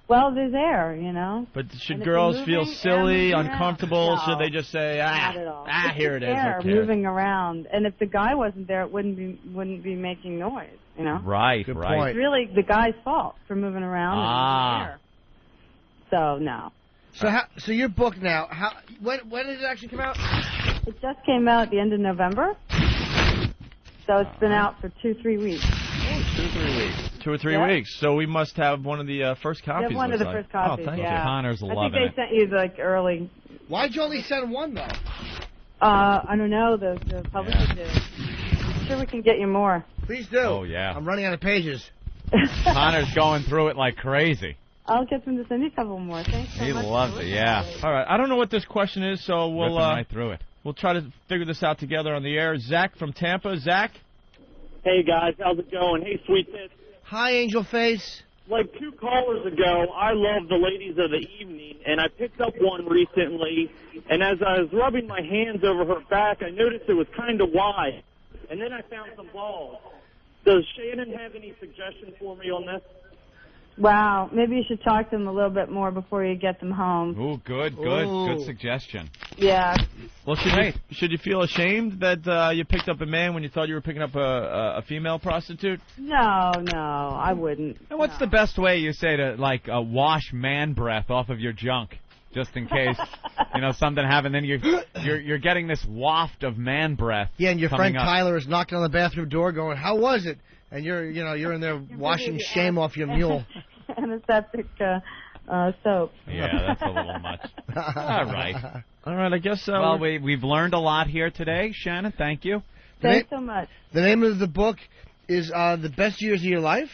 Well, there's air, you know. But should And if girls you're feel moving, silly, air moving uncomfortable? around. Should they just say, Not at all. It's here it is, air who cares? moving around, and if the guy wasn't there, it wouldn't be making noise, you know. Right, Good right. point. It's really the guy's fault for moving around. Ah. And air. So no. So your book now, when did it actually come out? It just came out at the end of November. So it's been out for 2-3 weeks. 2-3 weeks. 2 or 3 Yeah. weeks. So we must have one of the first You copies. have one of the looks like. first copies. Oh, thank yeah. you. Connor's I loving think they sent you like early. Why'd you only send one though? I don't know. The publisher did. I'm sure we can get you more. Please do. Oh, yeah. I'm running out of pages. Connor's going through it like crazy. I'll get them to send you a couple more. Thanks so He much. loves it, yeah. All right. I don't know what this question is, so we'll Ripping right through it. we'll try to figure this out together on the air. Zach from Tampa. Zach. Hey guys, how's it going? Hey, Sweet Tits. Hi, Angel Face. Like 2 callers ago, I love the ladies of the evening, and I picked up one recently, and as I was rubbing my hands over her back, I noticed it was kind of wide, and then I found some balls. Does Shannon have any suggestions for me on this? Wow. Maybe you should talk to them a little bit more before you get them home. Ooh, good Ooh. suggestion. Yeah. Well, should you feel ashamed that you picked up a man when you thought you were picking up a female prostitute? No, I wouldn't. And what's the best way you say to wash man breath off of your junk, just in case something happened? Then you're getting this waft of man breath. Yeah, and your coming friend up. Tyler is knocking on the bathroom door, going, "How was it?" And you're in there washing shame off your mule. Antiseptic soap. Yeah, that's a little much. All right. All right, I guess. Well, we've learned a lot here today, Shannon. Thank you. Thanks so much. The name of the book is The Best Years of Your Life.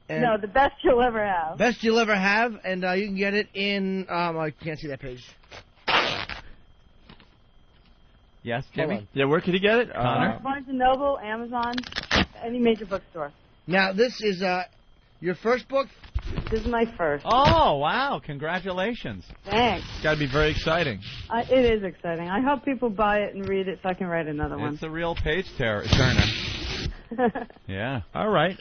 And No, the best you'll ever have. Best you'll ever have, and you can get it in. I can't see that page. Yes, Jimmy. Yeah, where could you get it? Connor? Barnes & Noble, Amazon, any major bookstore. Now, this is your first book? This is my first. Oh, wow. Congratulations. Thanks. It's got to be very exciting. It is exciting. I hope people buy it and read it so I can write another one. It's a real page turner. Yeah. All right.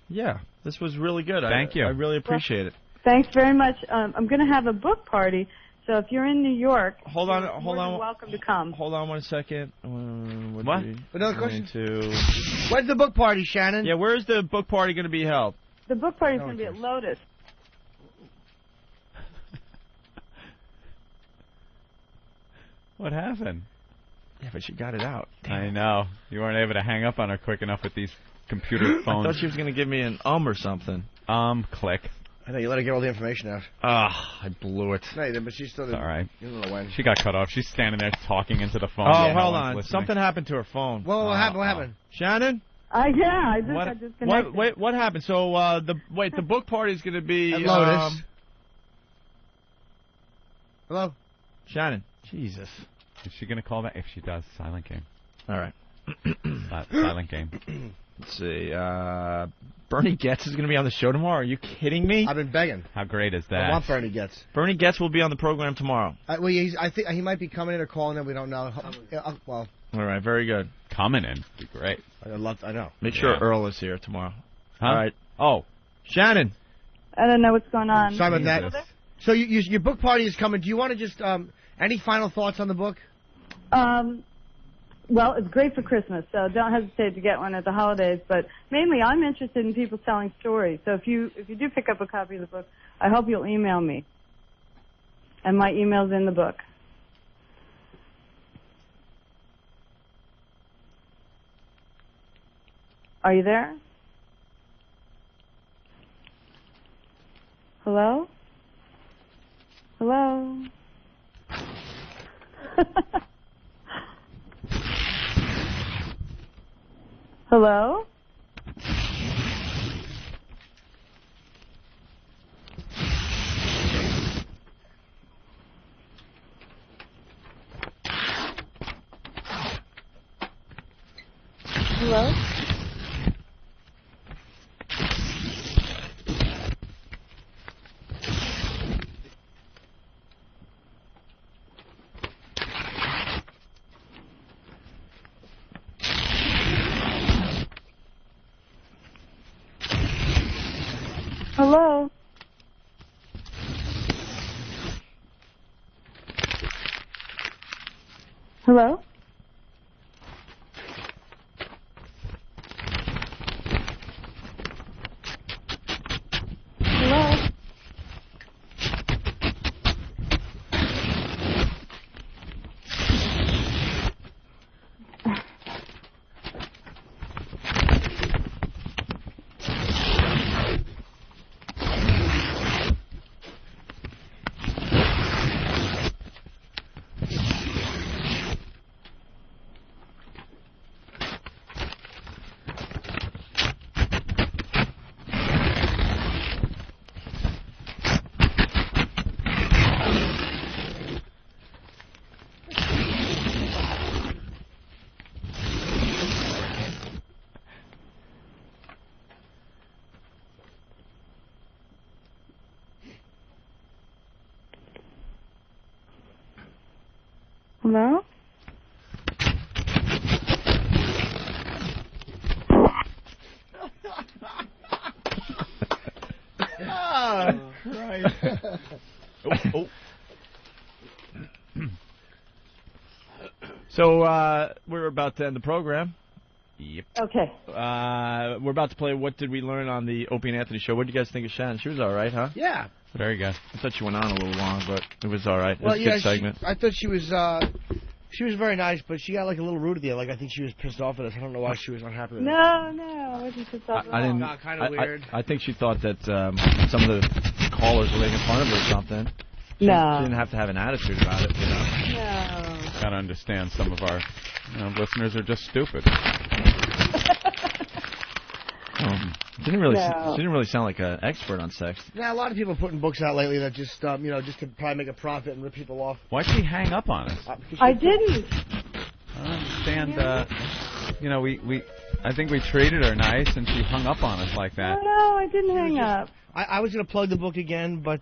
Yeah, this was really good. Thank you. I really appreciate it. Thanks very much. I'm going to have a book party, so if you're in New York, Hold on. you're welcome to come. Hold on 1 second. What? Another question? 22. When's the book party, Shannon? Yeah, where's the book party going to be held? The book party is going to be at Lotus. What happened? Yeah, but she got it out. I know. You weren't able to hang up on her quick enough with these computer phones. I thought she was going to give me an or something. Click. I know, you let her get all the information out. I blew it. No, you didn't, but she still didn't. All right. You don't know when. She got cut off. She's standing there talking into the phone. Oh, Yeah, no hold one's on. listening. Something happened to her phone. Well, what happened? What happened? Shannon? Yeah, I just got disconnected. What happened? So, the book party is going to be... At Lotus. Hello? Shannon. Jesus. Is she going to call back? If she does, silent game. All right. Silent game. Let's see. Bernie Getz is going to be on the show tomorrow. Are you kidding me? I've been begging. How great is I that? want Bernie Getz. Bernie Getz will be on the program tomorrow. Well, I think he might be coming in or calling in. We don't know. Well, all right. Very good. Coming in. Be great. I know. Make sure Earl is here tomorrow. Huh? All right. Oh. Shannon. I don't know what's going on. Sorry about that. So your book party is coming. Do you want to just any final thoughts on the book? Well, it's great for Christmas, so don't hesitate to get one at the holidays. But mainly, I'm interested in people telling stories. So if you do pick up a copy of the book, I hope you'll email me. And my email's in the book. Are you there? Hello? Hello? Hello? Hello? Hello? Hello? Hello? Hello? Oh, Christ. Oh. So we're about to end the program. Yep. Okay. We're about to play What Did We Learn on the Opie and Anthony Show. What did you guys think of Shannon? She was all right, huh? Yeah. Very good. I thought she went on a little long, but it was all right. It Well, was a yeah, good segment. I thought she was very nice, but she got like a little rude at the end. Like I think she was pissed off at us. I don't know why she was unhappy with us. No, I wasn't pissed off at all. I didn't. Kind of weird. I think she thought that some of the callers were making fun of her or something. She didn't have to have an attitude about it, you know. No. Gotta understand some of our listeners are just stupid. She didn't really sound like an expert on sex. Yeah, a lot of people are putting books out lately that just just to probably make a profit and rip people off. Why'd she hang up on us? I didn't. I don't understand. I think we treated her nice, and she hung up on us like that. No, I didn't hang up. I was going to plug the book again, but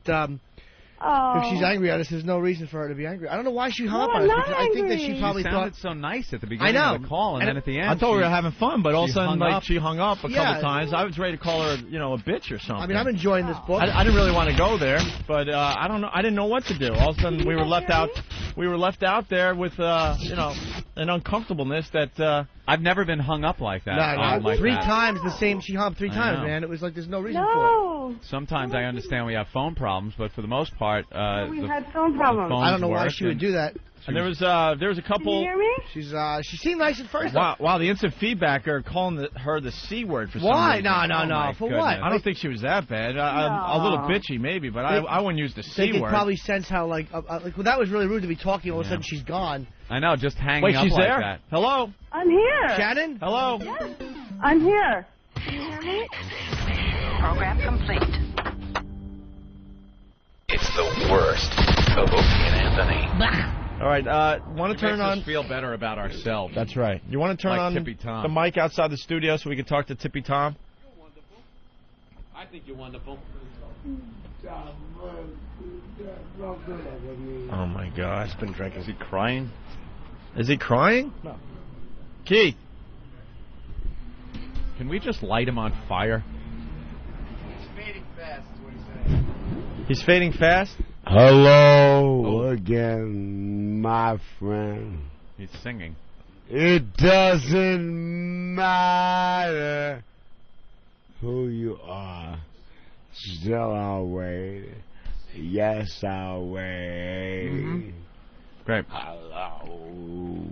if she's angry at us, there's no reason for her to be angry. I don't know why she hung up on us. Because I think that she probably sounded thought so nice at the beginning of the call, and then at the end, I thought we were having fun, but all of a sudden, she hung up a couple times. I was ready to call her, a bitch or something. I mean, I'm enjoying this book. I didn't really want to go there, but I don't know. I didn't know what to do. All of a sudden, we were left out. We were left out there with an uncomfortableness that I've never been hung up like that. No, like three that. times the same. She hung up 3 times, know. man. It was like there's no reason for it. Sometimes I understand we have phone problems, but for the most part, We had phone problems. I don't know why she would do that. And there was a couple. Can you hear me? She seemed nice at first. Wow, the instant feedback are calling her the C word for some Why? reason. No. For what? I don't think she was that bad. A little bitchy maybe, but I wouldn't use the C they word. could probably sense how well, that was really rude to be talking. All of a sudden she's gone. I know, just hanging Wait, up she's like there? that. Hello? I'm here. Shannon? Hello? Yes. I'm here. Can you hear me? Program complete. It's the worst of Opie and Anthony. All right, want to turn makes on... us feel better about ourselves. That's right. You want to turn Like on Tippy Tom. the mic outside the studio so we can talk to Tippy Tom? I think you're wonderful. Oh, my God. He's been drinking. Is he crying? Is he crying? No. Keith. Can we just light him on fire? He's fading fast, is what he's saying. He's fading fast? Hello again, my friend. He's singing. It doesn't matter who you are. Still I'll wait. Yes, I'll wait. Mm-hmm. Great. Hello.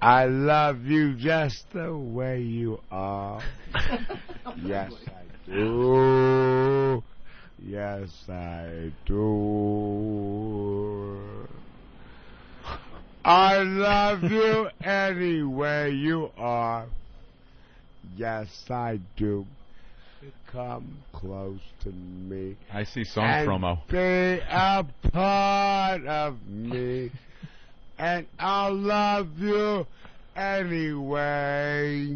I love you just the way you are. Yes, I do. Yes, I do. I love you any way you are. Yes, I do. Come close to me. I see song and promo. Be a part of me. And I'll love you anyway.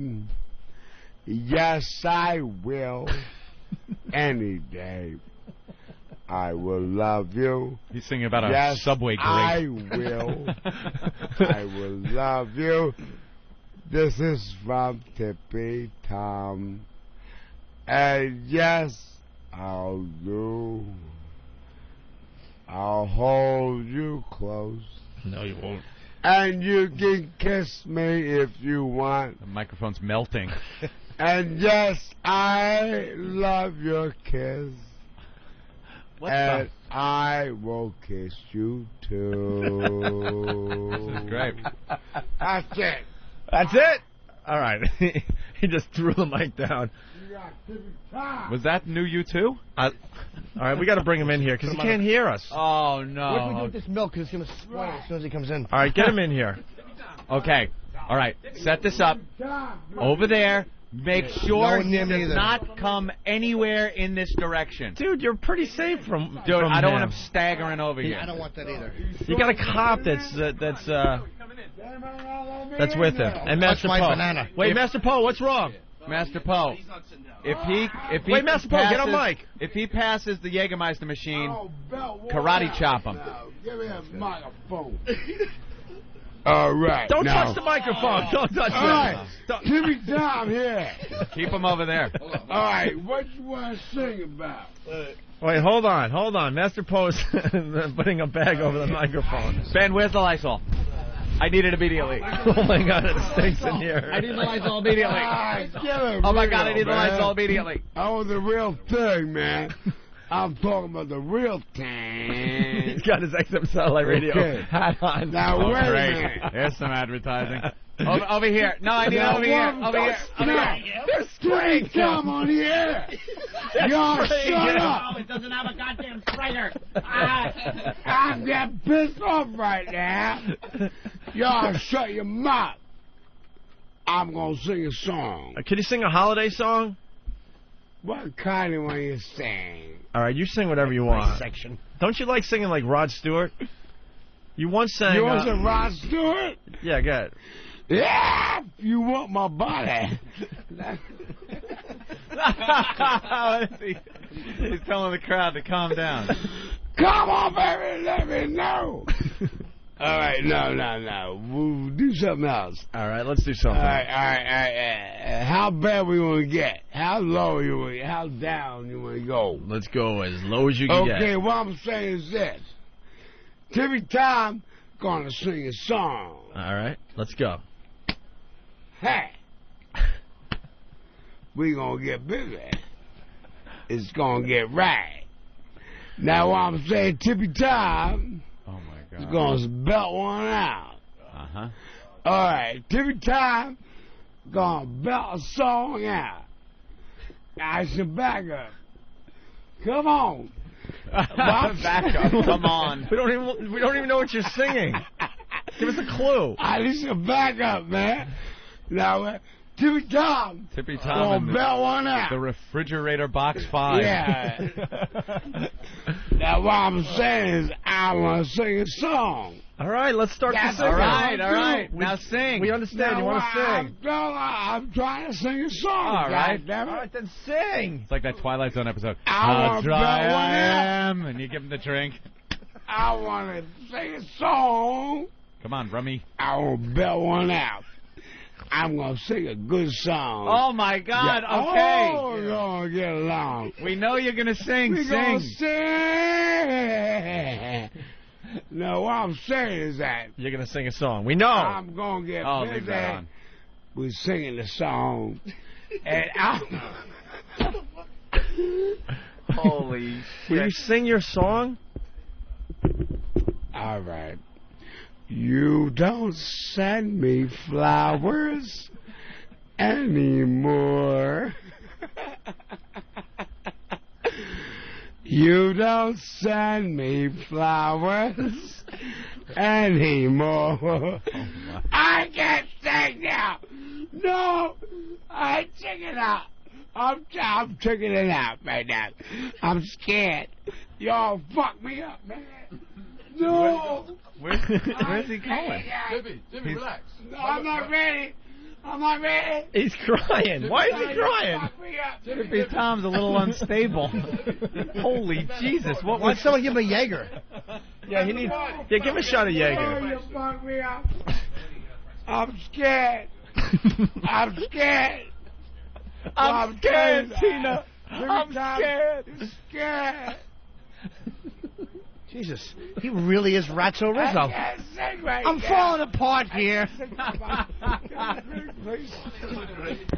Yes, I will. Any day. I will love you. He's singing about yes, a subway grate. I will. I will love you. This is from Tippy Tom. And yes, I'll hold you close. No, you won't. And you can kiss me if you want. The microphone's melting. And yes, I love your kiss. And I will kiss you too. This is great. That's it. That's it? All right. He just threw the mic down. Was that new U2? All right, we got to bring him in here because he can't hear us. Oh, no. What if we do with this milk? Because it's going to spoil as soon as he comes in. All right, get him in here. Okay. All right. Set this up. Over there. Make sure he does not come anywhere in this direction. Dude, you're pretty safe from Dude, from I don't him. want him staggering over here. I don't want that either. You got a cop that's with him. And Master my Poe. banana. Wait, Master Poe, what's wrong? Master Poe. If he Wait, Master Poe, get on mic. If he passes the Jägermeister machine, karate chop him. Give me a microphone. All right. Don't now. touch the microphone. Don't touch it. All right. Give me time here. Keep him over there. All right. What you want to sing about? Wait, hold on. Master Poe's putting a bag over the microphone. Ben, where's the Lysol? I need it immediately. Oh my God, it stinks in here. I need the Lysol immediately. Oh my God, I need the Lysol immediately. I want the real thing, man. I'm talking about the real thing. He's got his XM satellite radio hat on. Now, wait a minute. There's some advertising. Over here. No, I need it over here. Over here. They're spraying Come on here. Y'all shut up. It doesn't have a goddamn sprayer. I'm getting pissed off right now. Y'all shut your mouth. I'm going to sing a song. Can you sing a holiday song? What kind of one you sing? All right, you sing whatever you want. Section. Don't you like singing like Rod Stewart? You once sang... You want some Rod Stewart? Yeah, go ahead. Yeah, you want my body. He's telling the crowd to calm down. Come on, baby, let me know. All right, no. We'll do something else. All right, let's do something. All right. How bad we want to get? How low you want? How down you want to go? Let's go as low as you can get. Okay, what I'm saying is this. Timmy Tom gonna sing a song. All right, let's go. Hey, we gonna get busy. It's gonna get right. Now what I'm saying, Tippy Tom is gonna belt one out. Uh-huh. All right, Tippy Tom gonna belt a song out. I should back up. Come on. Back up. Come on. We don't even know what you're singing. Give us a clue. I need some back up, man. Now, Tippy Tom gonna belt one out. The refrigerator box 5. Yeah. Now, what I'm saying is I want to sing a song. All right, let's start the singing. All right. Now sing. We understand. You want to sing. I'm trying to sing a song. All right. All right, then sing. It's like that Twilight Zone episode. I How want to dry belt one I out. am. And you give him the drink. I want to sing a song. Come on, Rummy. I want to belt one out. I'm going to sing a good song. Oh, my God. Yeah. Okay. Oh, we're going to get along. We know you're going to sing. We're going to sing. No, what I'm saying is that you're going to sing a song. We know. I'm going to get busy. Leave that on. We're singing the song. And Holy shit. Will you sing your song? All right. You don't send me flowers anymore. You don't send me flowers anymore. Oh, I can't sing now. No, I check it out. I'm checking it out right now. I'm scared. Y'all fuck me up, man. No. Where's he going? Jimmy, relax. No, I'm not ready. He's crying. Why is he crying? Tippy Tom's a little unstable. Holy Jesus. Why someone give him a Jaeger? Yeah, he needs... Yeah, give him a shot of Jaeger. You fuck me up. I'm scared. I'm scared. I'm scared, Tina. I'm scared. Scared. Jesus, he really is Ratso Rizzo. I'm falling apart here.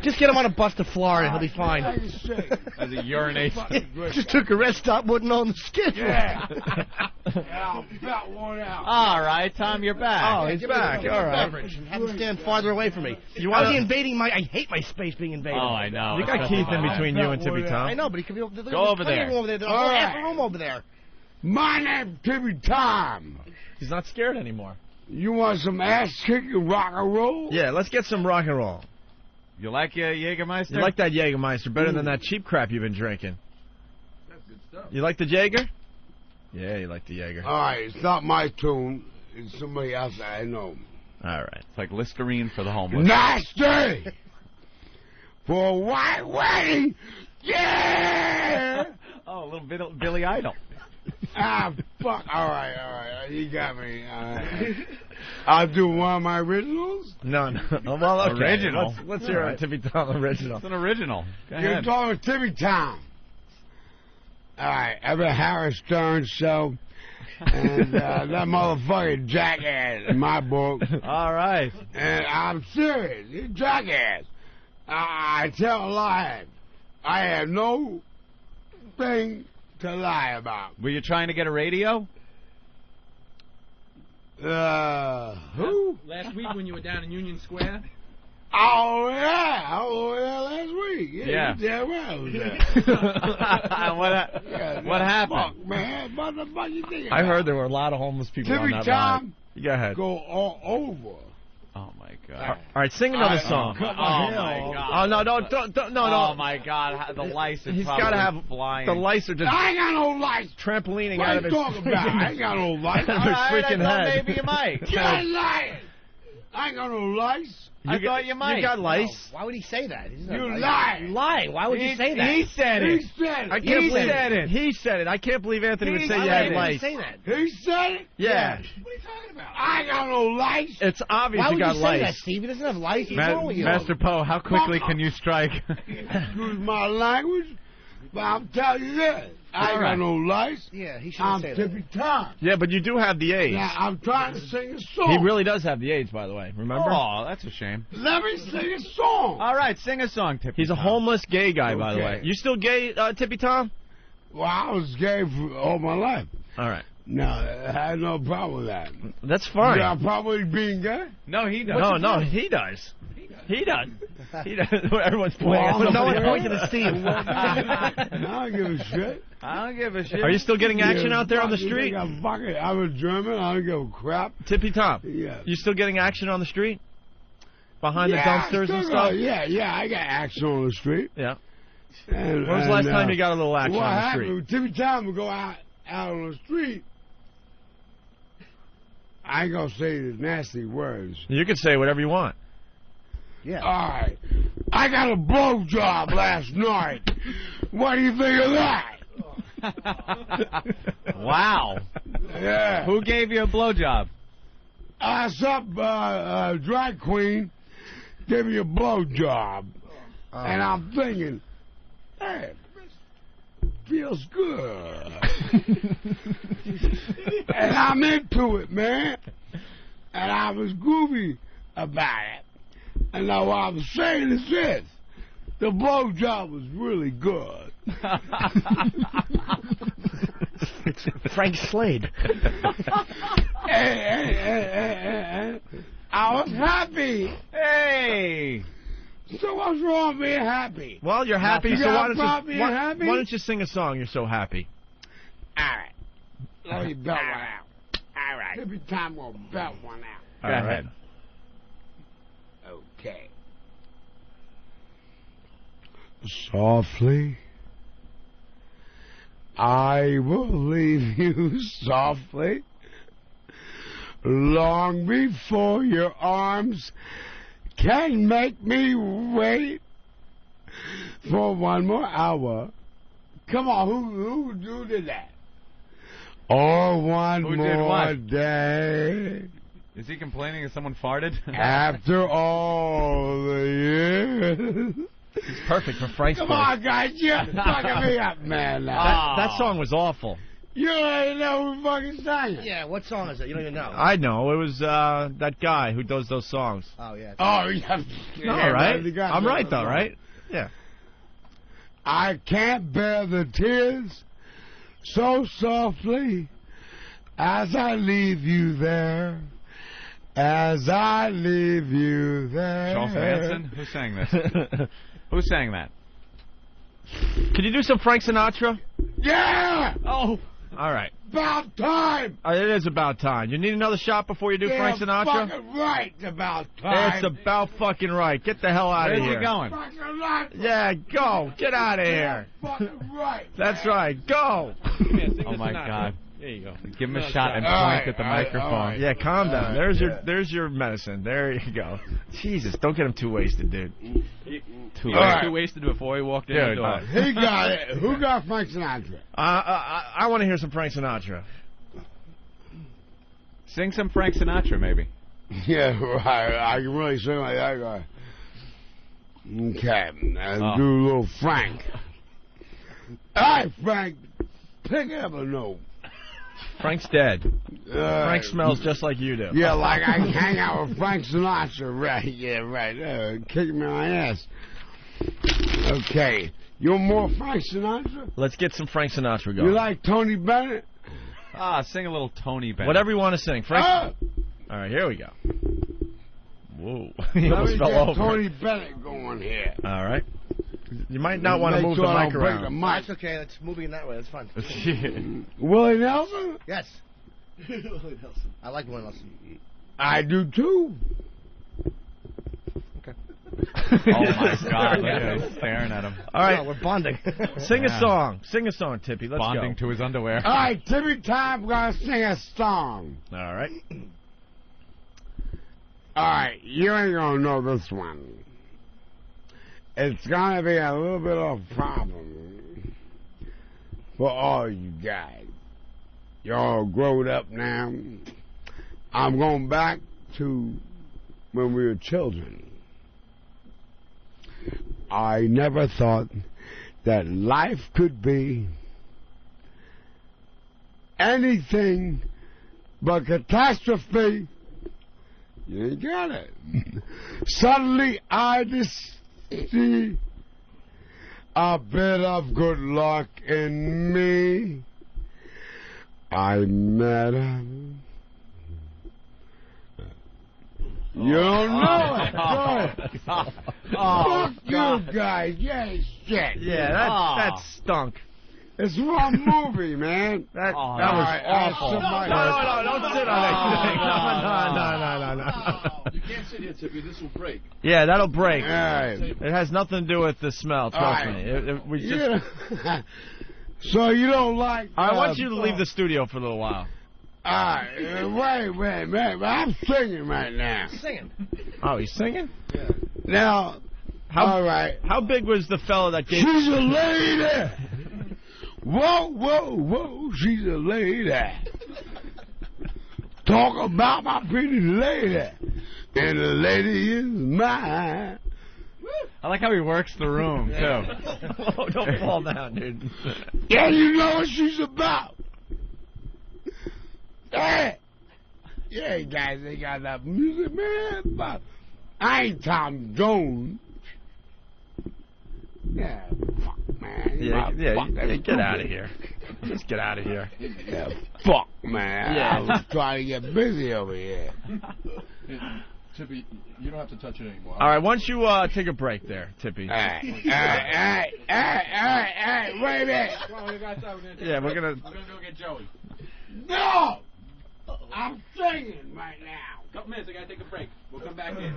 Just get him on a bus to Florida. He'll be fine. As he urinates. Just took a rest stop, wasn't on the schedule. Yeah, I'm about worn out. All right, Tom, you're back. Oh, he's back. All right. Have him stand farther away from me. I hate my space being invaded. Oh, I know. You got Keith in between you and Tippy Tom. I know, but he could be over there. Go over there. There's a whole half a room over there. My name's Tippy Tom. He's not scared anymore. You want some ass-kicking rock and roll? Yeah, let's get some rock and roll. You like your Jägermeister? You like that Jägermeister better than that cheap crap you've been drinking. That's good stuff. You like the Jaeger? Yeah, you like the Jaeger. All right, it's not my tune. It's somebody else that I know. All right. It's like Listerine for the homeless. Nasty! For a white wedding! Yeah! Oh, a little Billy Idol. Ah, fuck. All right. You got me. All right. I'll do one of my originals? No. Well, okay. Original? Let's hear a Tippy Tom original. It's an original. Go You're ahead. talking Tippy Tom. All right. Ever Howard Stern show? And that motherfucking jackass in my book. All right. And I'm serious. He's jackass. I tell a lie. I have no thing to lie about. Were you trying to get a radio? Who? Last week when you were down in Union Square? Oh, yeah. Last week. Yeah. Yeah, right. I was there. What happened? Fuck, man. What the fuck you think? I heard there were a lot of homeless people on that ride. Go ahead. Go all over. Oh, my God. All right, sing another song. Oh, my God. Oh, no. Oh, my God. The lice is He's probably got to have flying. The lice are just I ain't got no lice. trampolining What out are of you his talking about? I ain't got no lice. All right, freaking I thought head. maybe you might. You're lying. I ain't got no lice. I thought you might. You got lice. Why would he say that? You lying. Lying. Why would you say that? He said it. He said it. I can't He believe said it. He said it. I can't believe Anthony would say you Why had would lice. he say that? He said it? Yeah. What are you talking about? I ain't got no lice. It's obvious Why you would got you say that, lice. Steve? He doesn't have lice. What's wrong with you? Master Poe, how quickly can you strike? Excuse my language, but I'm telling you this. I ain't got no lice. Yeah, he shouldn't I'm say that. Tippy Tom. Yeah, but you do have the AIDS. Now, I'm trying to sing a song. He really does have the AIDS, by the way. Remember? Oh, that's a shame. Let me sing a song. All right, sing a song, Tippy. He's a homeless gay guy, by the Okay. way. You still gay, Tippy Tom? Well, I was gay for all my life. All right. No, I had no problem with that. That's fine. You got a problem with being gay? No, he does. No, he does. He does. Everyone's pointing at No somebody one else. pointed at Steve. I don't give a shit. I don't give a shit. Are you still getting action out there on the You street? think I'm a German. I don't give a crap. Tippy Tom, Yeah. you still getting action on the street? Behind the Yeah, dumpsters still and got- stuff? Yeah, I got action on the street. Yeah. And, When was the last time you got a little action what on the happened? street? Tippy Tom would go out on the street. I ain't gonna say the nasty words. You can say whatever you want. Yeah. All right. I got a blowjob last night. What do you think of that? Wow. Yeah. Who gave you a blowjob? Some drag queen gave me a blowjob. And I'm thinking, hey, feels good. And I'm into it, man. And I was groovy about it. And now what I'm saying is this. The blowjob was really good. Frank Slade. Hey. I was happy. Hey. So what's wrong with being happy? Well, you're happy, You so got why a don't problem you being happy? why don't you sing a song? You're so happy. All right. Let me belt one out. All right. Every time we'll belt one out. Go ahead. Okay. Softly, I will leave you softly, long before your arms can make me wait for one more hour. Come on, who did that? Or one Who did more what? day. Is he complaining that someone farted? After all the years. He's perfect for Frank's Come part. on, guys, you're fucking me up, man. Now. That song was awful. You don't even know who fucking sang it. Yeah, what song is it? You don't even know. I know. It was that guy who does those songs. Oh, yeah. Oh, yeah. No, right? I'm right, though, right? Yeah. I can't bear the tears so softly as I leave you there. As I leave you there. Charles Manson? Who sang this? Who sang that? Can you do some Frank Sinatra? Yeah! Oh. All right. About time! It is about time. You need another shot before you do Frank Sinatra? Fucking right. It's about time. It's about fucking right. Get the hell out of here. Where's he going? Fucking right. Yeah, go. Get out of here. Fucking right. That's right. Go. Oh, my God. There you go. Give him a shot and point at the microphone. Yeah, calm down. There's your medicine. There you go. Jesus, don't get him too wasted, dude. Too wasted before he walked in the door. He got it. Who got Frank Sinatra? I want to hear some Frank Sinatra. Sing some Frank Sinatra, maybe. Yeah, right. I can really sing like that guy. Okay, do a little Frank. Hey, Frank, pick up a note. Frank's dead. Frank smells just like you do. Yeah, like I can hang out with Frank Sinatra. Right, yeah, right. Kicking me on my ass. Okay. You want more Frank Sinatra? Let's get some Frank Sinatra going. You like Tony Bennett? Sing a little Tony Bennett. Whatever you want to sing. Frank. All right, here we go. Whoa. He Let almost me fell get over. Tony Bennett going here. All right. You might not want to move the mic around. That's okay. Let's move it that way. That's fun. Willie Nelson? Yes. Willie Nelson. I like Willie Nelson. I do too. Okay. Oh my God! Look at him staring at him. All right, no, we're bonding. Sing a song. Sing a song, Tippy. Let's Bonding go. to his underwear. All right, Tippy time. We're gonna sing a song. All right. All right, you ain't gonna know this one. It's gonna be a little bit of a problem for all you guys. Y'all growed up now. I'm going back to when we were children. I never thought that life could be anything but catastrophe. You ain't got it. Suddenly I see a bit of good luck in me. I met him. You don't know it. Fuck you guys. Yeah, shit. Yeah, that stunk. It's one movie, man. That was awful. No, don't sit on that thing. No. You can't sit here, Tippy. This will break. Yeah, that'll break. Right. It has nothing to do with the smell, trust me. We just... So you don't like... I want you to leave the studio for a little while. Wait. I'm singing right now. Singing. Oh, he's singing? Yeah. Now, all right. How big was the fella that gave... She's a lady. Whoa, she's a lady. Talk about my pretty lady. And the lady is mine. I like how he works the room, too. Oh, don't fall down, dude. Yeah, you know what she's about. Yeah, guys, they got that music, man. But I ain't Tom Jones. Yeah, fuck, man. Yeah, get out of here. Just get out of here. Yeah, fuck, man. Yeah. I was trying to get busy over here. Tippy, you don't have to touch it anymore. All right, why don't you take a break there, Tippy? All right, wait a minute. Yeah, we're gonna go get Joey. No! I'm singing right now. Couple minutes, I gotta take a break. We'll come back in.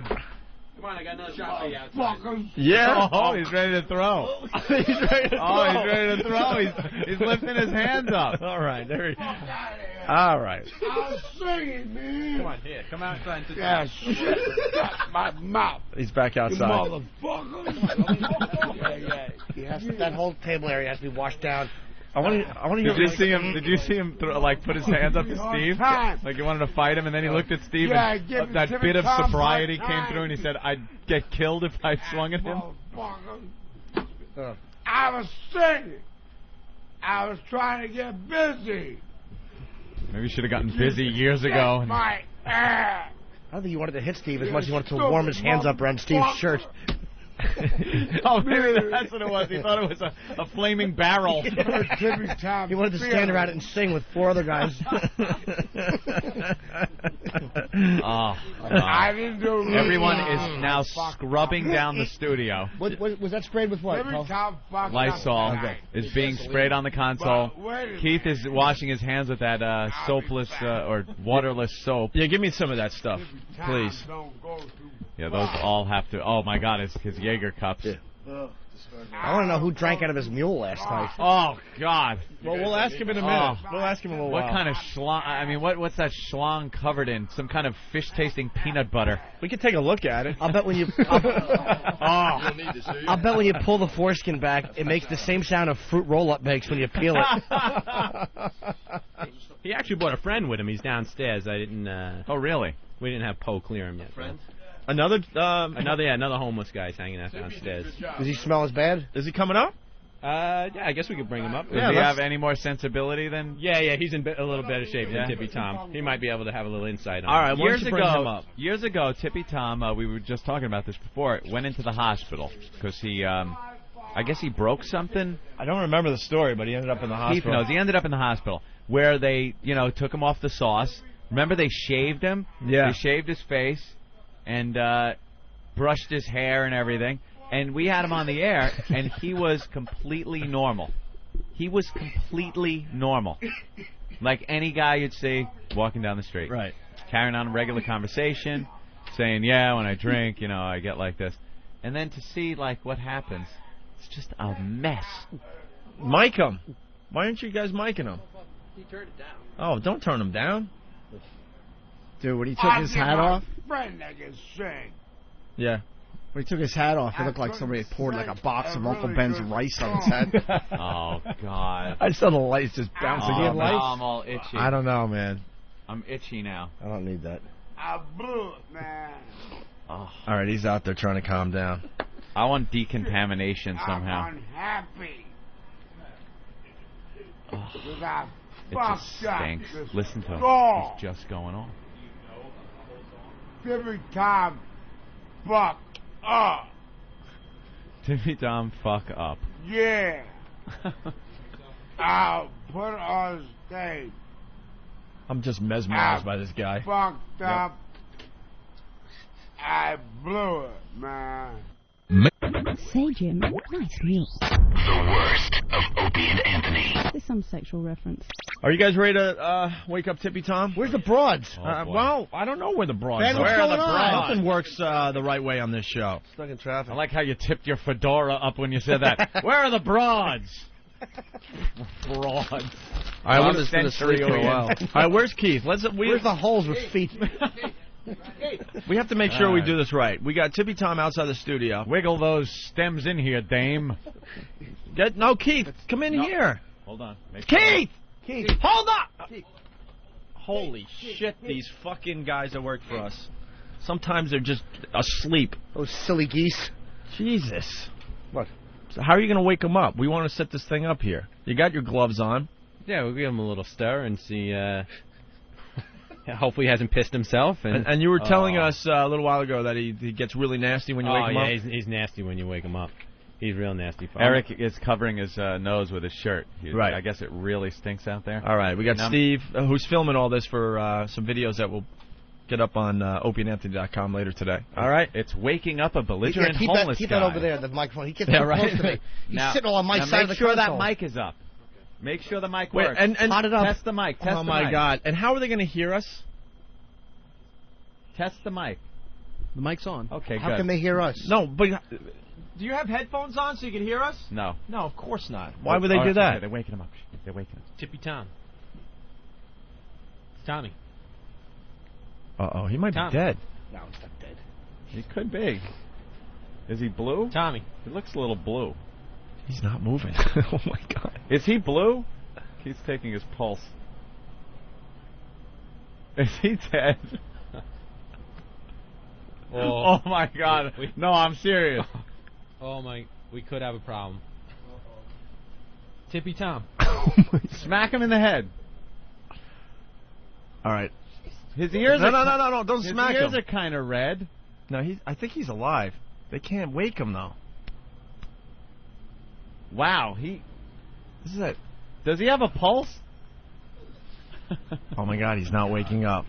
Come on, I got another shot for you outside. Fuckers. Yeah. Oh, he's ready to throw. He's ready to throw. He's ready to throw. He's lifting his hands up. All right, there he go. All right. I'm singing, man. Come on, here. Come outside and sit Yeah, down. shit. My mouth. He's back You outside. motherfucker. Yeah. That whole table area has to be washed down. I want to Did you see him? Did you see him put his hands up to Steve? Like he wanted to fight him, and then he looked at Steve, and that bit of sobriety came through, and he said, "I'd get killed if I swung at him." I was singing. I was trying to get busy. Maybe you should have gotten busy years ago. My ass. I don't think he wanted to hit Steve as much as he wanted to warm his hands up around Steve's shirt. Oh, maybe that's what it was. He thought it was a flaming barrel. He wanted to stand around it and sing with 4 other guys. I didn't do it. Everyone is now scrubbing down the studio. What was that sprayed with what? Lysol is being sprayed on the console. Keith is washing his hands with that soapless or waterless soap. Yeah, give me some of that stuff, please. Yeah, those all have to. Oh my God, it's his Jaeger cups. Yeah. I want to know who drank out of his mule last night. Oh God. Well, we'll ask him in a minute. We'll ask him in a little What while. kind of schlong? I mean, what's that schlong covered in? Some kind of fish-tasting peanut butter. We could take a look at it. I'll bet when you. I'll bet when you pull the foreskin back, it makes the same sound a fruit roll-up makes when you peel it. He actually brought a friend with him. He's downstairs. I didn't. Oh, really? We didn't have Poe clear him yet. Friend? So. Another homeless guy's hanging out downstairs. Does he smell as bad? Is he coming up? Yeah, I guess we could bring him up. Does he have any more sensibility than? Yeah, he's in a little better shape than Tippy Tom. He might be able to have a little insight on. All right, years ago, Tippy Tom, we were just talking about this before, went into the hospital because he, I guess he broke something. I don't remember the story, but he ended up in the hospital. Keith knows. He ended up in the hospital where they, took him off the sauce. Remember they shaved him? Yeah. They shaved his face and brushed his hair and everything. And we had him on the air, and he was completely normal. He was completely normal. Like any guy you'd see walking down the street. Right. Carrying on a regular conversation, saying, yeah, when I drink, I get like this. And then to see, what happens, it's just a mess. Mic him. Why aren't you guys micing him? He turned it down. Oh, don't turn him down. Dude, when he took his hat off. Friend that can sing. Yeah. When he took his hat off, it looked like somebody had poured a box of Uncle Ben's rice on his head. Oh, God. I saw the lights just bouncing. Oh, now I'm all itchy. I don't know, man. I'm itchy now. I don't need that. I blew it, man. Oh. All right, he's out there trying to calm down. I want decontamination somehow. I'm unhappy. Oh. It Fuck just stinks. Listen to him. Oh. He's just going on. Every time, fuck up. Tippy Tom, fuck up. Yeah. I'll put on stage. I'm just mesmerized by this guy. Fucked up. I blew it, man. Say, Jim, nice meal. The worst of Opie and Anthony. There's some sexual reference. Are you guys ready to wake up Tippy Tom? Where's the broads? Well, I don't know where the broads Ben, are. what's Where are the going on? broads? Nothing works the right way on this show. Stuck in traffic. I like how you tipped your fedora up when you said that. Where are the broads? Broads. All right, Well, we're the going to sleep for a centurion. while. All right, where's Keith? Where's the holes with feet? We have to make sure we do this right. We got Tippy Tom outside the studio. Wiggle those stems in here, dame. No, Keith, come in here. Hold on. Keith! Keith, hold up! Holy shit, these fucking guys that work for us. Sometimes they're just asleep. Those silly geese. Jesus. What? So how are you going to wake them up? We want to set this thing up here. You got your gloves on. Yeah, we'll give him a little stir and see. Hopefully he hasn't pissed himself. And you were telling us a little while ago that he gets really nasty when you wake him up. Oh, yeah, he's nasty when you wake him up. He's real nasty. Eric is covering his nose with his shirt. Right. I guess it really stinks out there. All right, we got Steve, who's filming all this for some videos that will get up on opieandanthony.com later today. All right. It's waking up a belligerent homeless keep guy. that over there, the microphone. He gets Yeah, too right. close to me. He's Now- sitting all on my now side of the make sure console. that mic is up. Make sure the mic Wait, works. and Hot it up. Test the mic. Test oh, the my mic. God. And how are they going to hear us? Test the mic. The mic's on. Okay, How good. can they hear us? No, but do you have headphones on so you can hear us? No. No, of course not. Why would they do that? Okay, they're waking him up. They're waking him. Tippy Tom. It's Tommy. Uh-oh, he might Tom. be dead. No, it's not dead. He could be. Is he blue? Tommy. He looks a little blue. He's not moving. Oh, my God. Is he blue? He's taking his pulse. Is he dead? Oh my God. No, I'm serious. Oh, my. We could have a problem. Tippy Tom. Smack him in the head. All right. His ears. No, don't smack him. His ears are kind of red. No, I think he's alive. They can't wake him though. Wow, This is it. Does he have a pulse? Oh my God, he's not waking up.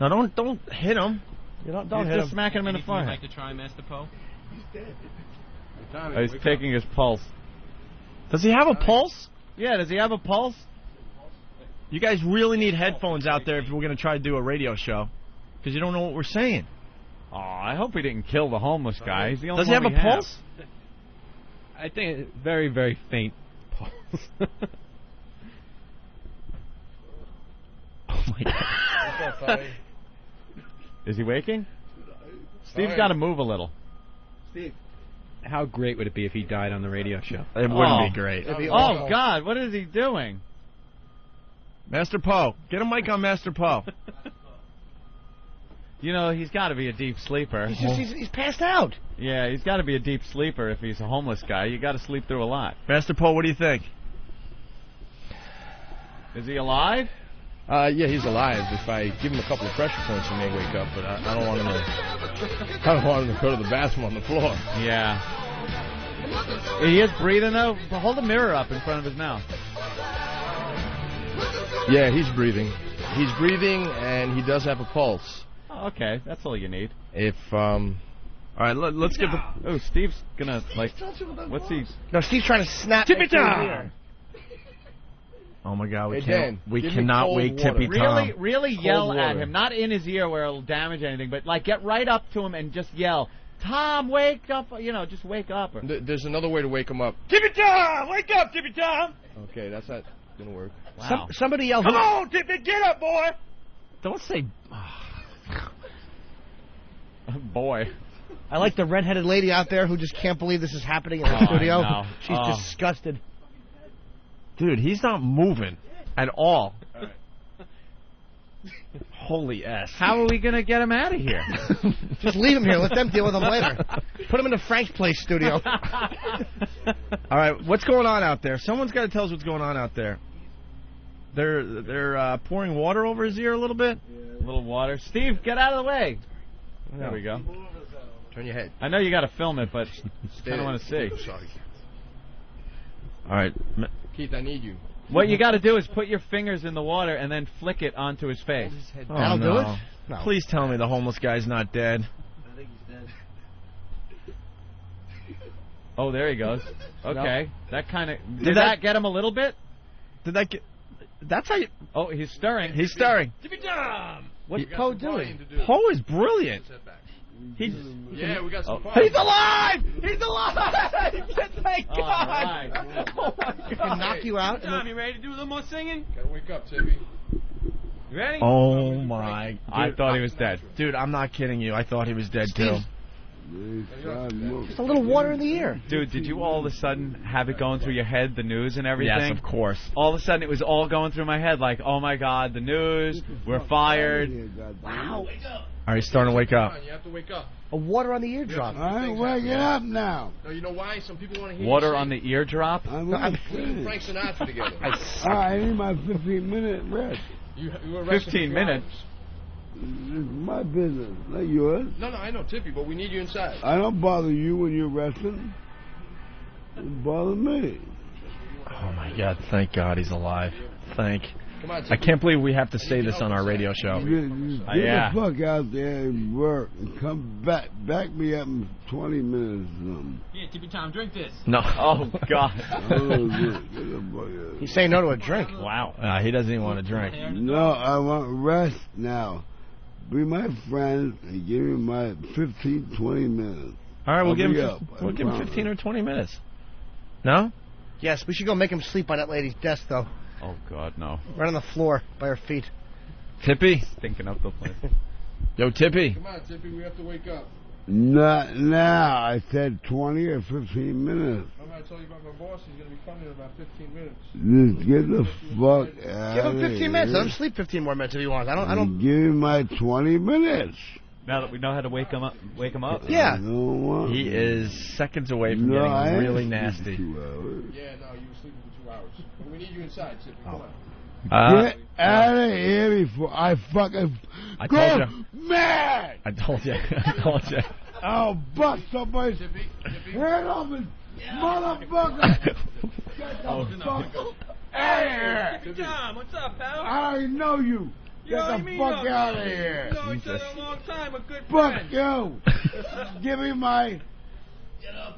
No, don't hit him. You don't hit him. Just smacking him in the Anything you'd forehead. like to try, Master Poe? He's dead. Oh, he's taking his pulse. Does he have a pulse? Yeah, does he have a pulse? You guys really need headphones out there if we're going to try to do a radio show, because you don't know what we're saying. Oh, I hope we didn't kill the homeless guy. He's the only Does he have one a we pulse? I think very, very faint pulse. Oh my God. Is he waking? Steve's got to move a little. Steve, how great would it be if he died on the radio show? It wouldn't be great. Oh, God, what is he doing? Master Poe. Get a mic on Master Poe. You know, he's got to be a deep sleeper. He's passed out. Yeah, he's got to be a deep sleeper if he's a homeless guy. You got to sleep through a lot. Master Poe, what do you think? Is he alive? Yeah, he's alive. If I give him a couple of pressure points, he may wake up. But I don't want him to. I don't want him to go to the bathroom on the floor. Yeah. He is breathing though. Hold the mirror up in front of his mouth. Yeah, he's breathing. He's breathing, and he does have a pulse. Oh, okay, that's all you need. If All right, let's get the. Oh, Steve's gonna what's he? No, Steve's trying to snap. Tippy Tom. Oh my God, we Dan, cannot wake Tippy Tom. Really yell at him, not in his ear where it'll damage anything, but like get right up to him and just yell, "Tom, wake up!" You know, just wake up. There's another way to wake him up. Tippy Tom, wake up, Tippy Tom. Okay, that's not gonna work. Wow. Somebody yell. Come on, Tippy, get up, boy. Don't say. Boy. I like the redheaded lady out there who just can't believe this is happening in her studio. I know. She's disgusted. Dude, he's not moving at all. Holy S. How are we going to get him out of here? Just leave him here. Let them deal with him later. Put him in the Frank's Place studio. All right, what's going on out there? Someone's got to tell us what's going on out there. They're pouring water over his ear a little bit. A little water. Steve, get out of the way. There we go. Turn your head. I know you got to film it, but I don't want to see. Sorry. All right. Keith, I need you. What you got to do is put your fingers in the water and then flick it onto his face. Oh, That'll do it? No. Please tell me the homeless guy's not dead. I think he's dead. Oh, there he goes. Okay. Nope. That kind of... Did that get him a little bit? Did that get... That's how you... Oh, he's stirring. He's stirring. What's Poe doing? Poe is brilliant. He's... Yeah, we got some fun. He's alive! He's alive! Thank God! Right. Oh, my God. Can knock you out. Tom, you ready to do a little more singing? Gotta wake up, Tippy. You ready? Oh, my... I thought he was dead. Dude, I'm not kidding you. I thought he was dead, too. Just a little water in the ear. Dude, did you all of a sudden have it going through your head, the news and everything? Yes, of course. All of a sudden, it was all going through my head, like, oh my God, the news, we're fired. Wow. All right, he's starting to wake up. You have to wake up. A water on the eardrop. I'm waking up now. No, you know why? Some people want to hear Water you on the eardrop? I'm Frank Sinatra together. I need my 15-minute rest. You were resting 15 for minutes. This is my business, not yours. No, I know, Tippy, but we need you inside. I don't bother you when you're resting. It bothers me. Oh, my God. Thank God he's alive. Thank... Come on, I can't believe we have to say this on our radio show. Get Yeah. the fuck out there and work and come back. Back me up in 20 minutes or something. Yeah, Tippy Tom, drink this. No. Oh, God. He's saying no to a drink. Wow. He doesn't even want to drink. No, I want rest now. Be my friend and give me my 15, 20 minutes. All right, we'll give him I'll give him 15 or 20 minutes. No? Yes, we should go make him sleep by that lady's desk, though. Oh, God, no. Right on the floor by her feet. Tippy? Thinking up the place. Yo, Tippy. Come on, Tippy, we have to wake up. Not now. I said 20 or 15 minutes. I'm going to tell you about my boss. He's going to be coming in about 15 minutes. Just get the fuck out. Give him 15 minutes. Let him sleep 15 more minutes if he wants. I don't. Give me my 20 minutes. Now that we know how to wake him up. Yeah. He is seconds away from getting really nasty. Yeah, no, you were sleeping for 2 hours. We need you inside, Tippy. Come on. Get out of here before I fucking told mad! I told you. I'll bust somebody's head open, motherfucker! Get the fuck out of here! Hey, Tom, what's up, pal? I don't know you. Get the fuck out of here! We know each other a long time. We're good Fuck friends. you! Give me my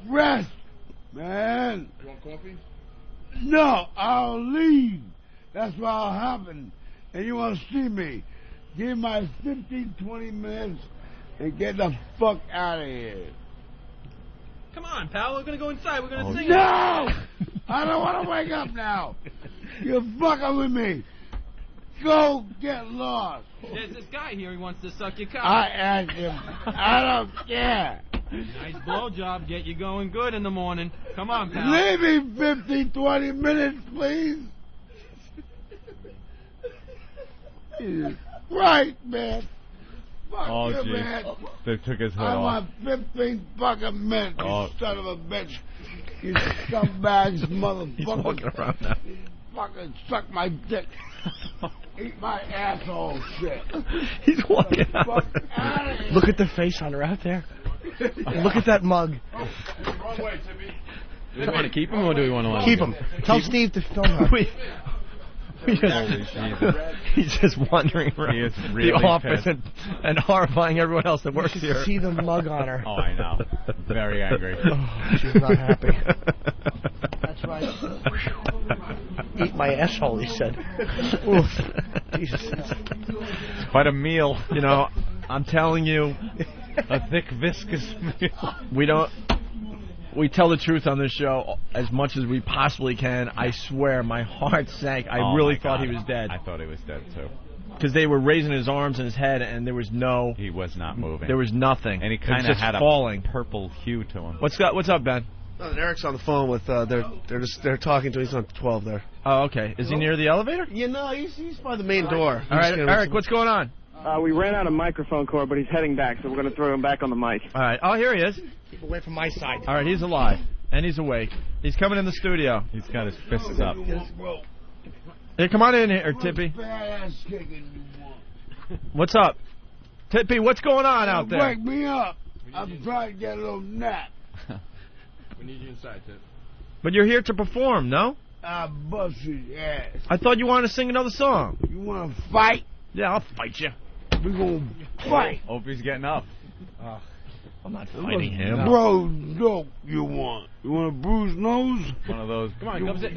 rest, man. You want coffee? No, I'll leave. That's what'll happen. And you want to see me. Give me my 15, 20 minutes and get the fuck out of here. Come on, pal. We're going to go inside. We're going to sing. No! I don't want to wake up now. You're fucking with me. Go get lost. There's this guy here. He wants to suck your cock. I asked him. I don't care. Nice blowjob. Get you going good in the morning. Come on, pal. Leave me 15, 20 minutes, please. Jesus Christ, man. Fuck you, man. They took his head I off. want 15 fucking minutes, you son of a bitch. You scumbags, motherfucker. He's walking around now. Fucking suck my dick. Eat my asshole shit. He's walking out. Look at the face on her out there. Look at that mug. Wrong way, Tippy. Do we want to keep him or do we want to Keep him. Tell Steve to film her. He's just wandering around He is really the office pissed. and horrifying everyone else that works here. See the mug on her. Oh, I know. Very angry. She's not happy. That's right. Eat my asshole, he said. Oof. Jesus. It's quite a meal. You know, I'm telling you. A thick, viscous meal. We tell the truth on this show as much as we possibly can. I swear, my heart sank. I really thought he was dead. I thought he was dead, too. Because they were raising his arms and his head, and there was no... He was not moving. There was nothing. And he kind of had falling. a purple hue to him. What's up, Ben? Eric's on the phone with, they're talking to him. He's on 12 there. Oh, okay. Is he near the elevator? Yeah, no, he's by the main door. All right, Eric, what's going on? We ran out of microphone cord, but he's heading back, so we're going to throw him back on the mic. All right. Oh, here he is. Keep away from my side. All right, he's alive. And he's awake. He's coming in the studio. He's got his fists up. Hey, come on in here, Tippy. What's up? Tippy, what's going on out there? Wake me up. I'm trying to get a little nap. We need you inside, Tip. But you're here to perform, no? I bust his ass. I thought you wanted to sing another song. You want to fight? Yeah, I'll fight you. We're going to fight. Hope he's getting up. I'm not fighting him. Bro, no, you want? You want a bruised nose? One of those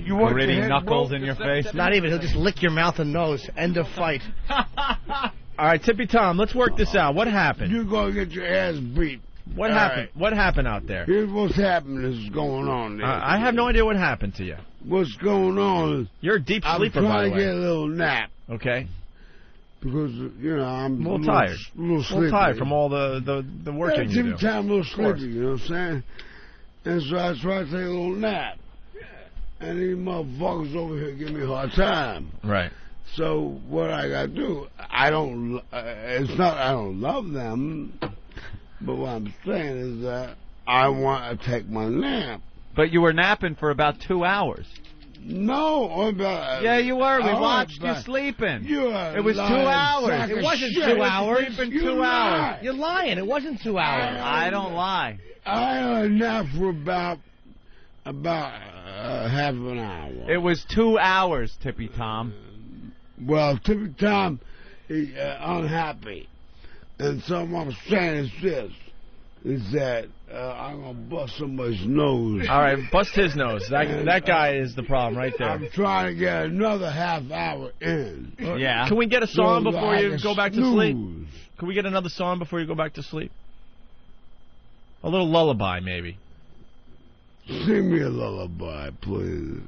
you want gritty your head knuckles broke? in your face. Not even. He'll just lick your mouth and nose. End of fight. All right, Tippy Tom, let's work this out. What happened? You're going to get your ass beat. What happened? Right. What happened out there? Here's what's happening. This is going on there. I have no idea what happened to you. What's going on is... You're a deep sleeper, I'm by trying the to way. get a little nap. Okay. Because, you know, I'm a little tired. A little sleepy. Tired from all the working you do. Every time I'm a little sleepy, you know what I'm saying? And so I try to take a little nap. And these motherfuckers over here give me a hard time. Right. So what I got to do, it's not I don't love them, but what I'm saying is that I want to take my nap. But you were napping for about 2 hours. No, yeah, you were. We watched you sleeping. It was 2 hours. It wasn't shit. 2 hours. Sleeping 2 hours. You're lying. It wasn't 2 hours. I don't lie. I had a nap for about half an hour. It was 2 hours, Tippy Tom. Well, Tippy Tom is unhappy. And so what I'm saying is this, is that I'm going to bust somebody's nose. All right, bust his nose. That guy is the problem right there. I'm trying to get another half hour in. Yeah. Can we get a song So before I you can go back to snooze. sleep? Can we get another song before you go back to sleep? A little lullaby, maybe. Sing me a lullaby, please.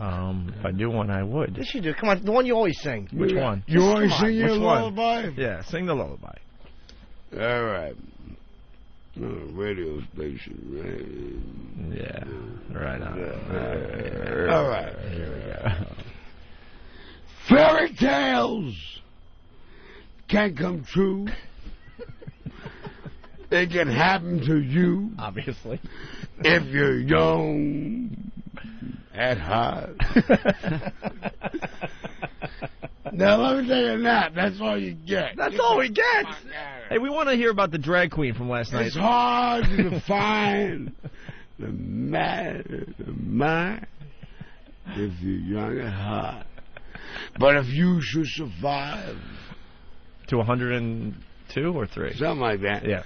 If I do one, I would. Yes, you do. Come on, the one you always sing. Which one? You always come on. sing your Which one? lullaby? Yeah, sing the lullaby. All right. Radio station, right? Yeah, right on. All right. Here we go. Fairy tales can't come true. It can happen to you. Obviously. If you're young at heart. Now let me take a nap. That's all you get. That's all we get. Hey, we want to hear about the drag queen from last night. It's hard to find the man if you're young at heart. But if you should survive to 102 or 3, something like that. Yeah.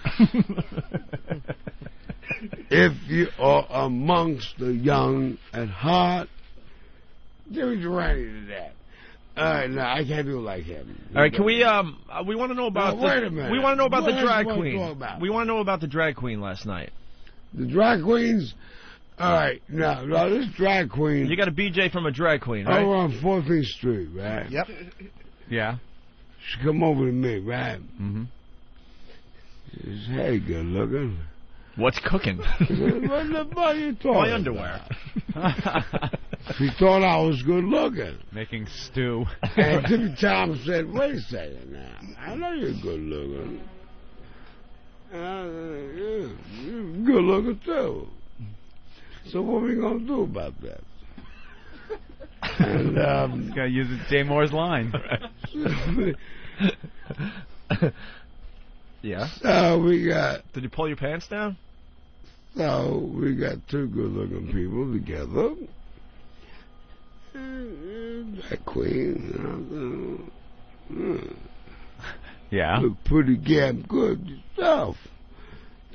If you are amongst the young at heart, Jimmy Durante to that. All right, no, I can't do it like him. All right, can we want to know about wait a minute. We want to know about What the drag else you queen. wanna talk about? We want to know about the drag queen last night. The drag queens? All right, no, this drag queen. You got a BJ from a drag queen, right? Over on 14th Street, right? Yep. Yeah. She come over to me, right? Mm-hmm. She says, hey, good looking. What's cooking? What the fuck you talking My underwear. She thought I was good looking. Making stew. And Timmy Tom said, wait a second now. I know you're good looking. You're good looking too. So what are we going to do about that? And got to use Jay Moore's line. Yeah. So we got. Did you pull your pants down? So we got two good-looking people together. That queen. Yeah. Look pretty damn good yourself.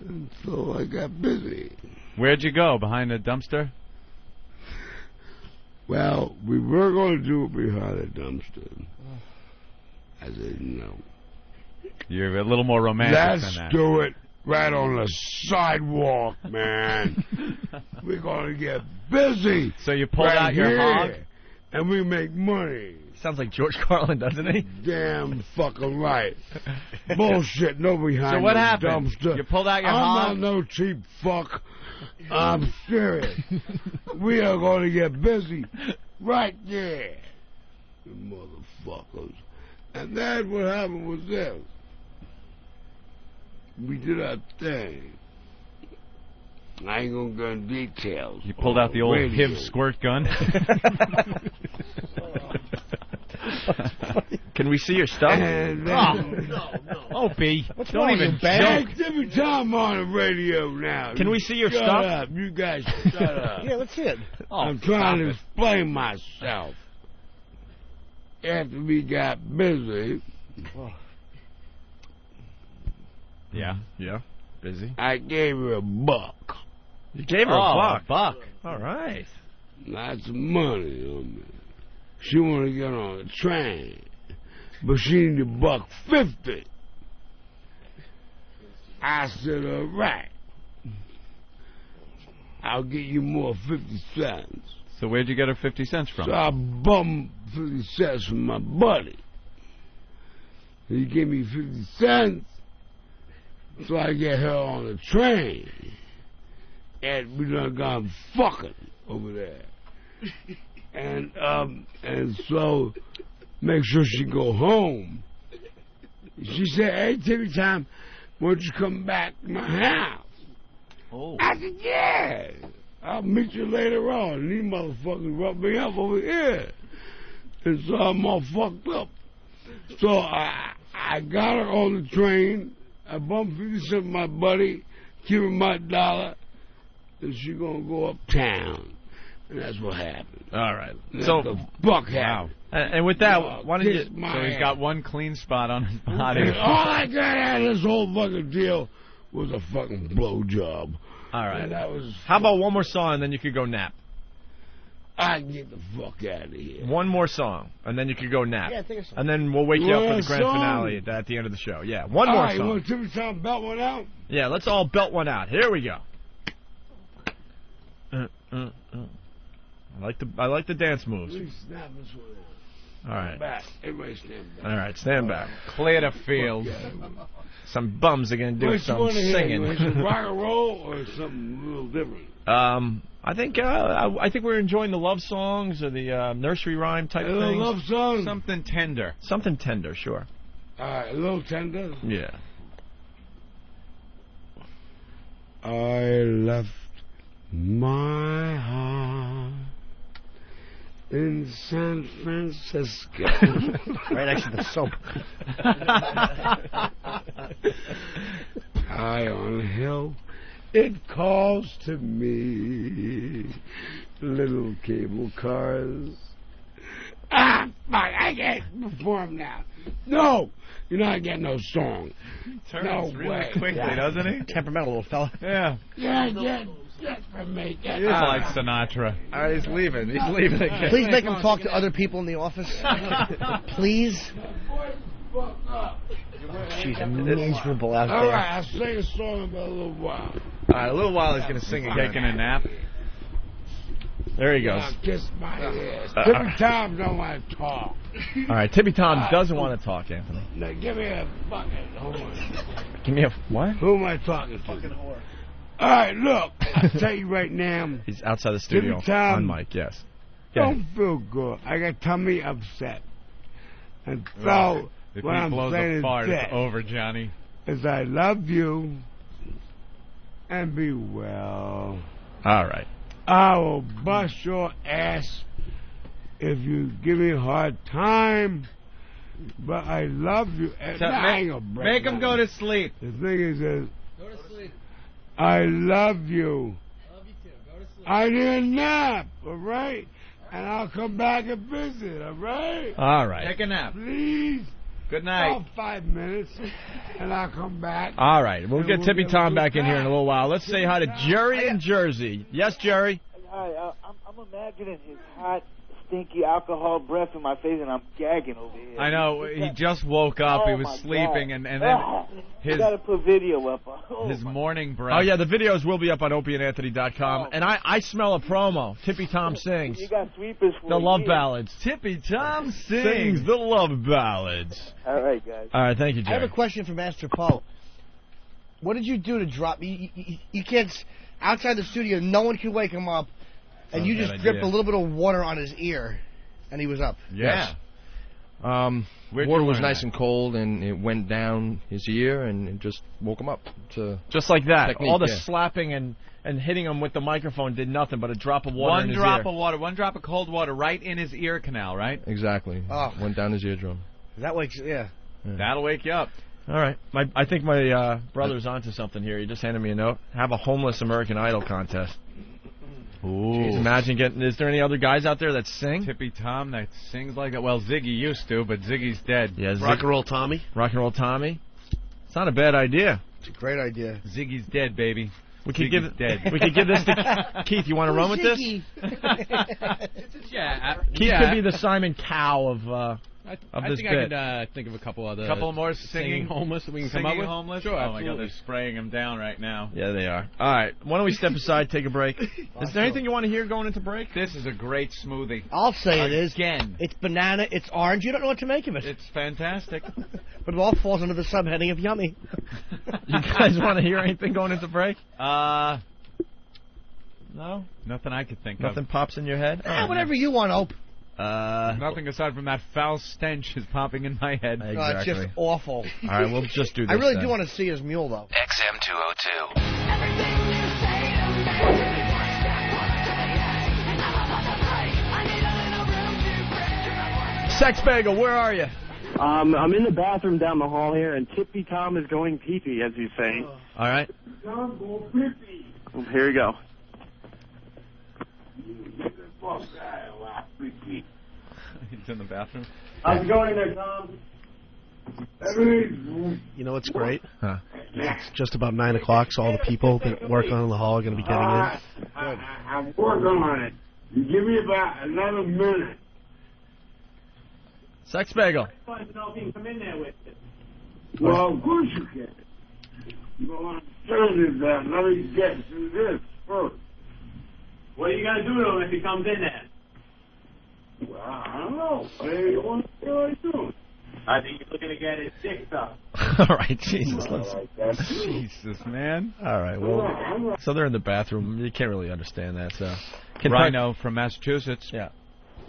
And so I got busy. Where'd you go? Behind the dumpster? Well, we were going to do it behind a dumpster. I said no. You're a little more romantic Let's than that. do it right on the sidewalk, man. We're going to get busy. So you pulled right out your here, hog? and we make money. Sounds like George Carlin, doesn't he? Damn fucking right. Bullshit, no behind So what the happened? dumpster. You pulled out your I'm hog? not no cheap fuck. I'm serious. We are going to get busy right there. You motherfuckers. And then what happened was this. We did our thing. I ain't gonna go into details. You pulled out the old radio. HIV squirt gun? Can we see your stuff? And then, Oh, B. What's Don't wrong even with you, joke. Hey, every time on the radio now. Can we see your shut stuff? Up. You guys shut up. Yeah, let's see it. I'm trying to explain myself. After we got busy, Yeah. Yeah. Busy. I gave her a buck. You gave her a buck. All right. Lots of money on me. She wanted to get on a train, but she needed $1.50. I said, all right. I'll get you more 50 cents. So where'd you get her 50 cents from? So I bummed 50 cents from my buddy. He gave me 50 cents so I get her on the train. And we done gone fucking over there. And so make sure she go home. She said, hey, Timmy Time, why don't you come back to my house? Oh. I said, yeah. I'll meet you later on. And these motherfuckers rubbed me up over here. And so I'm all fucked up. So I got her on the train. I bumped 50 cents with my buddy, give her my $1, and she gonna go uptown. And that's what happened. All right. And So that's the fuck happened. And with that, why don't you? Kiss my So he's ass. got one clean spot on his body. And all I got out of this whole fucking deal was a fucking blowjob. All right. And that was. How about one more song and then you could go nap? I can get the fuck out of here. One more song and then you could go nap. Yeah, take a song. And then we'll wake you up for the grand Song? finale at the end of the show. Yeah, one All more right, you song. want Timmy Tom belt one out? Yeah, let's all belt one out. Here we go. I like the dance moves. Please snap this one out. All right. Back. Everybody stand back. All right, stand back. Clear the field. Some bums are gonna do What you some want to hear? singing. You want some rock and roll or something a little different? I think we're enjoying the love songs or the nursery rhyme type A little things. love song? Something tender. Something tender, sure. All right, a little tender. Yeah. I left my heart in San Francisco. Right next to the soap. High on a hill, it calls to me. Little cable cars. Ah, fuck, I can't perform now. No, you're not getting no song. Turns really way. quickly, doesn't he? Temperamental little fella. Yeah. Get from me. He is like Sinatra. All right, he's leaving. He's leaving again. Please make him talk to other people in the office. Please. She's miserable out All there. right, I'll sing a song about a little while. All right, a little while he's going to sing again. Taking a nap. There he goes. Now kiss my ears. Tippy Tom don't want to talk. All right, Tippy Tom doesn't want to talk, Anthony. Now give me a fucking horn. Give me a what? Who am I talking to? Fucking whore. All right, look. I'll tell you right now. He's outside the studio Tippy Tom, on mic, yes. Don't feel good. I got tummy upset. And so, Right. If what he I'm blows saying a fart, is it's this, over, Johnny. is I love you and be well. All right. I will bust your ass if you give me a hard time, but I love you. And I ain't gonna break Make him nothing. go to sleep. The thing is this. Go to sleep. I love you. I love you too. Go to sleep. I need a nap, all right? And I'll come back and visit, all right? All right. Take a nap. Please. Good night. About 5 minutes, and I'll come back. All right. We'll get Tippy Tom back in here in a little while. Let's say hi to Jerry in Jersey. Yes, Jerry? Hi, I'm imagining his hot, stinky alcohol breath in my face, and I'm gagging over here. I know. He just woke up. Oh, he was my sleeping, God. and then You his gotta put video up. Oh, his morning breath. Oh, yeah, the videos will be up on opieandanthony.com. And I smell a promo. Tippy Tom sings. You got sweepers for The a love year. ballads. Tippy Tom Sings the love ballads. All right, guys. All right, thank you, I have Jerry. a question for Master Poe. What did you do to drop? You can't. Outside the studio, no one can wake him up, and you just dripped a little bit of water on his ear, and he was up. Yes. Where'd Water you was learn nice that? and cold, and it went down his ear, and it just woke him up. Just like that. Technique, All the yeah. slapping and hitting him with the microphone did nothing but a drop of water in One his drop ear. of water, one drop of cold water right in his ear canal, right? Exactly. Oh. Went down his eardrum. That wakes. Yeah. That'll wake you up. All right. I think my brother's onto something here. He just handed me a note. Have a homeless American Idol contest. Ooh. Imagine getting... Is there any other guys out there that sing? Tippy Tom that sings like that. Well, Ziggy used to, but Ziggy's dead. Yeah, Rock and Roll Tommy. Rock and Roll Tommy. It's not a bad idea. It's a great idea. Ziggy's dead, baby. We could Ziggy's give dead. We could give this to Keith. You want to run with this? Yeah. Keith could be the Simon Cowell of I this think bit. I could think of a couple other. Couple more singing homeless that we can come up Singing with. homeless? Sure, oh my absolutely. God, they're spraying him down right now. Yeah, they are. All right. Why don't we step aside, take a break? Is there anything you want to hear going into break? This is a great smoothie. I'll say it is. Again. It's banana. It's orange. You don't know what to make of it. It's fantastic. But it all falls under the subheading of yummy. You guys want to hear anything going into break? No? Nothing I could think Nothing of. pops in your head? Whatever you want, Ope. Nothing aside from that foul stench is popping in my head. Exactly. It's just awful. All right, we'll just do this. I really then. do want to see his mule, though. XM202. Sex Bagel, where are you? I'm in the bathroom down the hall here, and Tippy Tom is going pee-pee, as you say. All right. Here we go. He's in the bathroom. How's it going in there, Tom? You know what's great? Huh. It's just about 9 o'clock, so all the people that work on in the hall are going to be getting in. I'm working on it. You give me about another minute. Sex Bagel. Fun to know if he can come in there with you. Well, of course you can. You don't want to turn this down. Let me get through this first. What are you gonna do to him if he comes in there? Well, I don't know. Hey, what are you doing? I think he's looking to get his dick sucked. All right, Jesus. Let's... Jesus, man. All right, well, so they're in the bathroom. You can't really understand that, so. Rhino from Massachusetts. Yeah.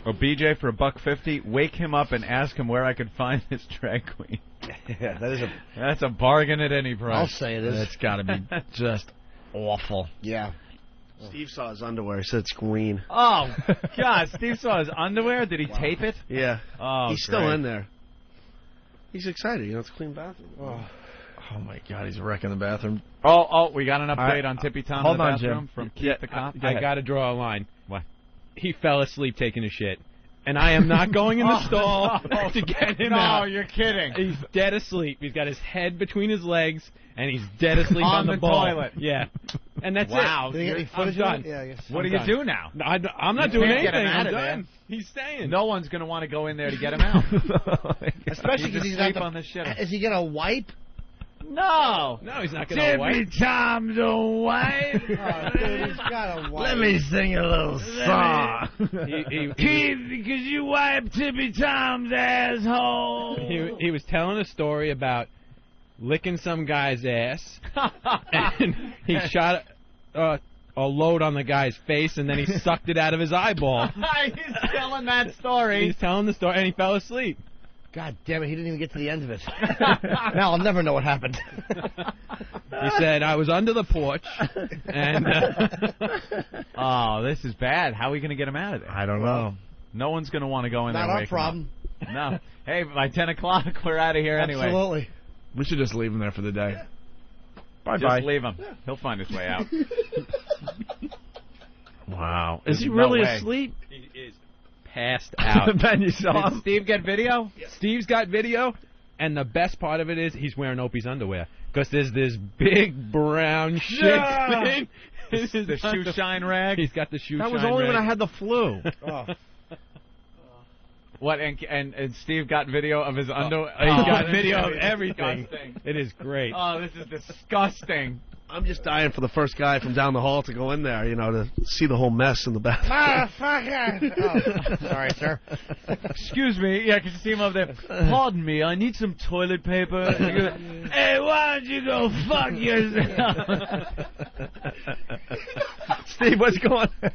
Or BJ for $1.50. Wake him up and ask him where I could find this drag queen. Yeah, that is That's a bargain at any price. I'll say it is. It's got to be just awful. Yeah. Steve saw his underwear. He said it's green. Oh, God. Steve saw his underwear. Did he tape it? Yeah. Oh, He's still in there. He's excited. You know, it's a clean bathroom. Oh, my God. He's wrecking the bathroom. Oh, we got an update on Tippy Tom Hold in the on, bathroom Jim. from Keith the Cop. I got to draw a line. What? He fell asleep taking a shit. And I am not going in the stall to get him out. No, you're kidding. He's dead asleep. He's got his head between his legs, and he's dead asleep On the the ball. toilet. Yeah. And that's Wow. it. Did he get any I'm footage of done. it? Yeah, I guess. What do you do now? I'm not You doing can't get anything. him out I'm of done. there. He's staying. No one's going to want to go in there to get him out. Especially because he's not sleep on the shit. Is he gonna wipe? No. No, he's not going to wipe. Tom's a wife. Oh, dude, he's gotta wipe. Let me sing a little song. Because you wiped Tippy Tom's asshole. He was telling a story about licking some guy's ass, and he shot a load on the guy's face, and then he sucked it out of his eyeball. He's telling that story. He's telling the story, and he fell asleep. God damn it, he didn't even get to the end of it. Now I'll never know what happened. He said, I was under the porch, and... Oh, this is bad. How are we going to get him out of there? I don't know. No one's going to want to go in there Not and our wake problem. him up. No. Hey, by 10 o'clock, we're out of here anyway. Absolutely. We should just leave him there for the day. Just Bye-bye. leave him. He'll find his way out. Wow. There's Is he no really way. asleep? He is passed out. Ben, you saw Did him? Steve get video? Steve's got video, and the best part of it is he's wearing Opie's underwear. Because there's this big brown shit thing. The shoe shine rag? He's got the shoe That was shine only when rag. I had the flu. What? And Steve got video of his underwear? He's got this video is of everything. disgusting. It is great. Oh, this is disgusting. I'm just dying for the first guy from down the hall to go in there, you know, to see the whole mess in the bathroom. Motherfucker! Oh, sorry, sir. Excuse me. Yeah, can you see him over there? Pardon me, I need some toilet paper. Hey, why don't you go fuck yourself? Steve, what's going on?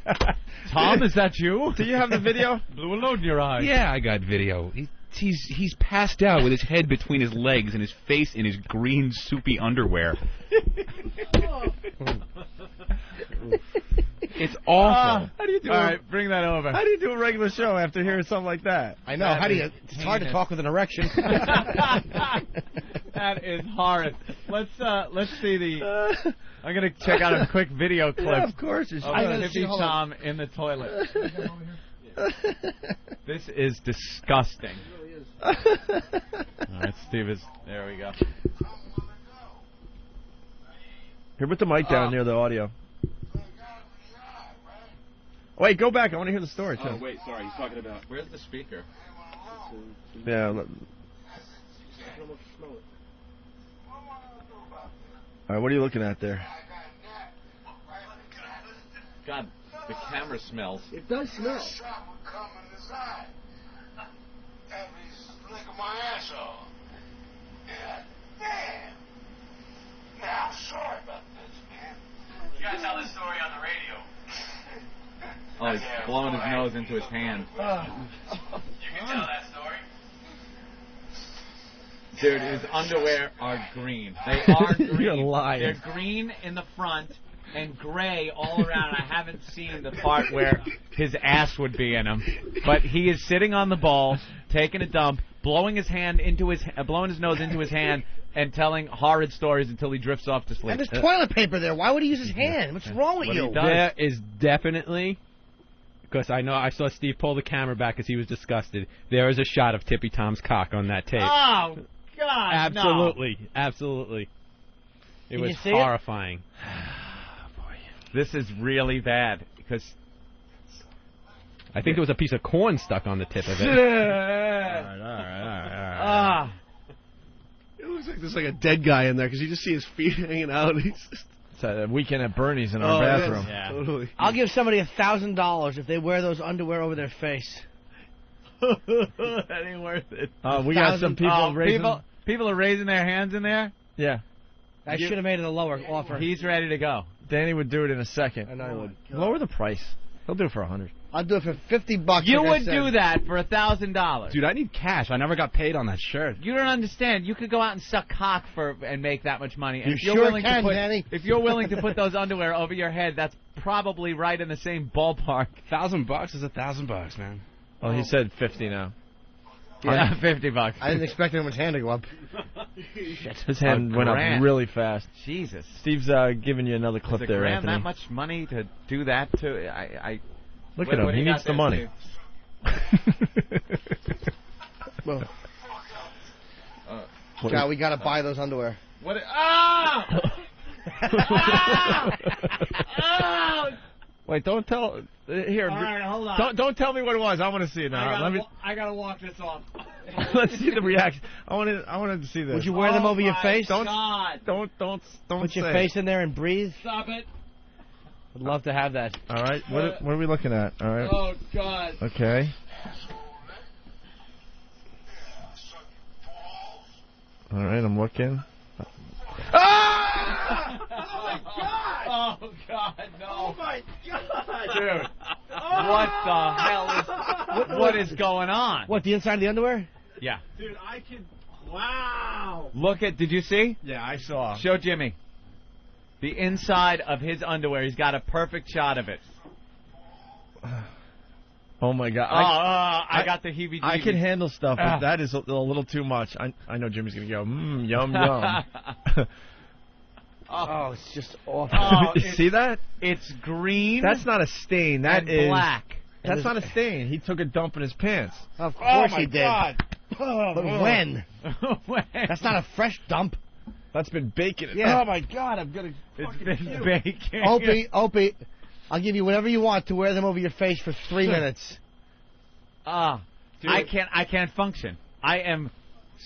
Tom, is that you? Do you have the video? Blew a load in your eye. Yeah, I got video. He's passed out with his head between his legs and his face in his green soupy underwear. It's awful. How do you do All a- right, bring that over. How do you do a regular show after hearing something like that? I know. How do you? It's hard to talk with an erection. That is horrid. Let's see the. I'm gonna check out a quick video clip. Yeah, of course. It's Of Tippy Tom in the toilet. This is disgusting. All right, Steve is. There we go. Here, put the mic down near the audio. Wait, go back. I want to hear the story, too. Oh, wait, sorry. He's talking about... Where's the speaker? Yeah. All right, what are you looking at there? God, the camera smells. It does smell. You gotta tell this story on the radio. Oh, he's blowing his nose into his hand. You can tell that story. Dude, his underwear are green. They are green. You're lying. They're green in the front and gray all around. I haven't seen the part where his ass would be in them. But he is sitting on the ball, taking a dump, blowing his nose into his hand, and telling horrid stories until he drifts off to sleep. And there's toilet paper there. Why would he use his hand? What's wrong with you? There is definitely, because I saw Steve pull the camera back because he was disgusted. There is a shot of Tippy Tom's cock on that tape. Oh, God, Absolutely, absolutely. It Can was you see it? horrifying. This is really bad because I think there was a piece of corn stuck on the tip of it. All right. It looks like there's like a dead guy in there because you just see his feet hanging out. He's just... It's a weekend at Bernie's in our bathroom. Yeah, totally. I'll give somebody $1,000 if they wear those underwear over their face. that ain't worth it. We got some people raising... People are raising their hands in there. Yeah. I should have made it a lower offer. He's ready to go. Danny would do it in a second. I know he would. Lower the price. He'll do it for $100. I'll do it for $50. You like I would said. do that for $1,000. Dude, I need cash. I never got paid on that shirt. You don't understand. You could go out and suck cock and make that much money. And You if you're sure willing can, to put, Danny. If you're willing to put those underwear over your head, that's probably right in the same ballpark. $1,000 is $1,000, man. Well, he said 50 now. Yeah, $50. I didn't expect anyone's hand to go up. Shit. His hand went up really fast. Jesus. Steve's giving you another clip Is there, $1,000 Anthony. that much money to do that to? Look at him. What do He you needs got the there, money. Well, God, we gotta buy those underwear. What? Ah! Ah! Wait, don't tell. Here. All right, hold on. Don't tell me what it was. I want to see it now. I gotta walk this off. Let's see the reaction. I wanted to see this. Would you wear them over your face? Don't Put say your it. face in there and breathe. Stop it. I'd love to have that. All right. What are we looking at? All right. Oh, God. Okay. All right. I'm looking. Ah! Oh, God, no. Oh, my God. Dude, what the hell is... What is going on? What, the inside of the underwear? Yeah. Dude, I can... Wow. Look at... Did you see? Yeah, I saw. Show Jimmy. The inside of his underwear. He's got a perfect shot of it. Oh, my God. I got the heebie-jeebies. I can handle stuff, but that is a little too much. I know Jimmy's going to go, yum, yum. Oh, it's just awful. Oh, You see that? It's green. That's not a stain. That and is black. That's not a stain. He took a dump in his pants. Of course my he did. God. But when? When? That's not a fresh dump. That's been baking. Yeah. Oh, my God. I'm going to... It's been baking. Opie, I'll give you whatever you want to wear them over your face for 3 minutes. I can't function. I am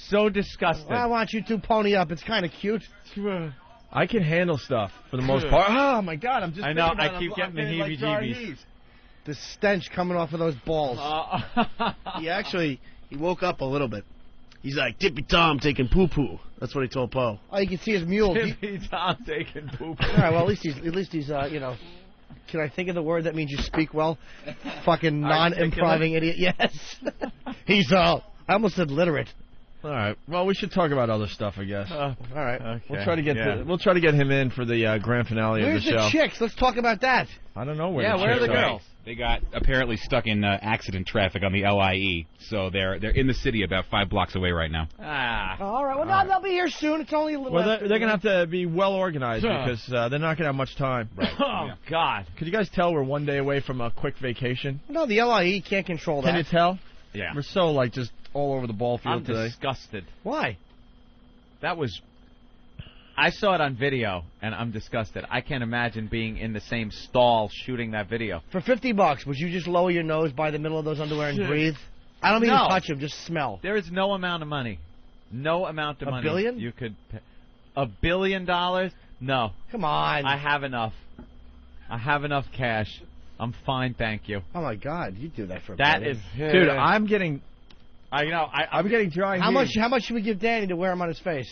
so disgusted. Well, I want you to pony up. It's kind of cute. I can handle stuff for the most part. Oh, my God. I'm just... I know. thinking about I keep it. getting the I'm like Johnny heebie-jeebies. Heaves. The stench coming off of those balls. He woke up a little bit. He's like, Tippy Tom taking poo-poo. That's what he told Poe. Oh, you can see his mule. Tippy Tom taking poop. All right, well, at least he's you know, can I think of the word that means you speak well? Fucking non-improving idiot. Yes. He's, I almost said literate. All right. Well, we should talk about other stuff, I guess. All right. Okay. We'll try to get him in for the grand finale Where's of the show. the chicks? Let's talk about that. I don't know where. Yeah, the where are chicks the girls? They got apparently stuck in accident traffic on the LIE, so they're in the city about 5 blocks away right now. All right. Well, they'll be here soon. It's only a little. Well, they're going to have to be well organized because they're not going to have much time. Right. Oh, God. Could you guys tell we're one day away from a quick vacation? No, the LIE can't control that. Can you tell? Yeah. We're so just all over the ball field I'm today. disgusted. Why? That was... I saw it on video, and I'm disgusted. I can't imagine being in the same stall shooting that video. For $50, would you just lower your nose by the middle of those underwear and breathe? I don't even touch them, just smell. There is no amount of money. No amount of money. $1 billion? You could pay. $1 billion? No. Come on. I have enough. I have enough cash. I'm fine, thank you. Oh my God, you do that for that $1 is, dude. I'm getting. I'm getting dry. How much should we give Danny to wear him on his face?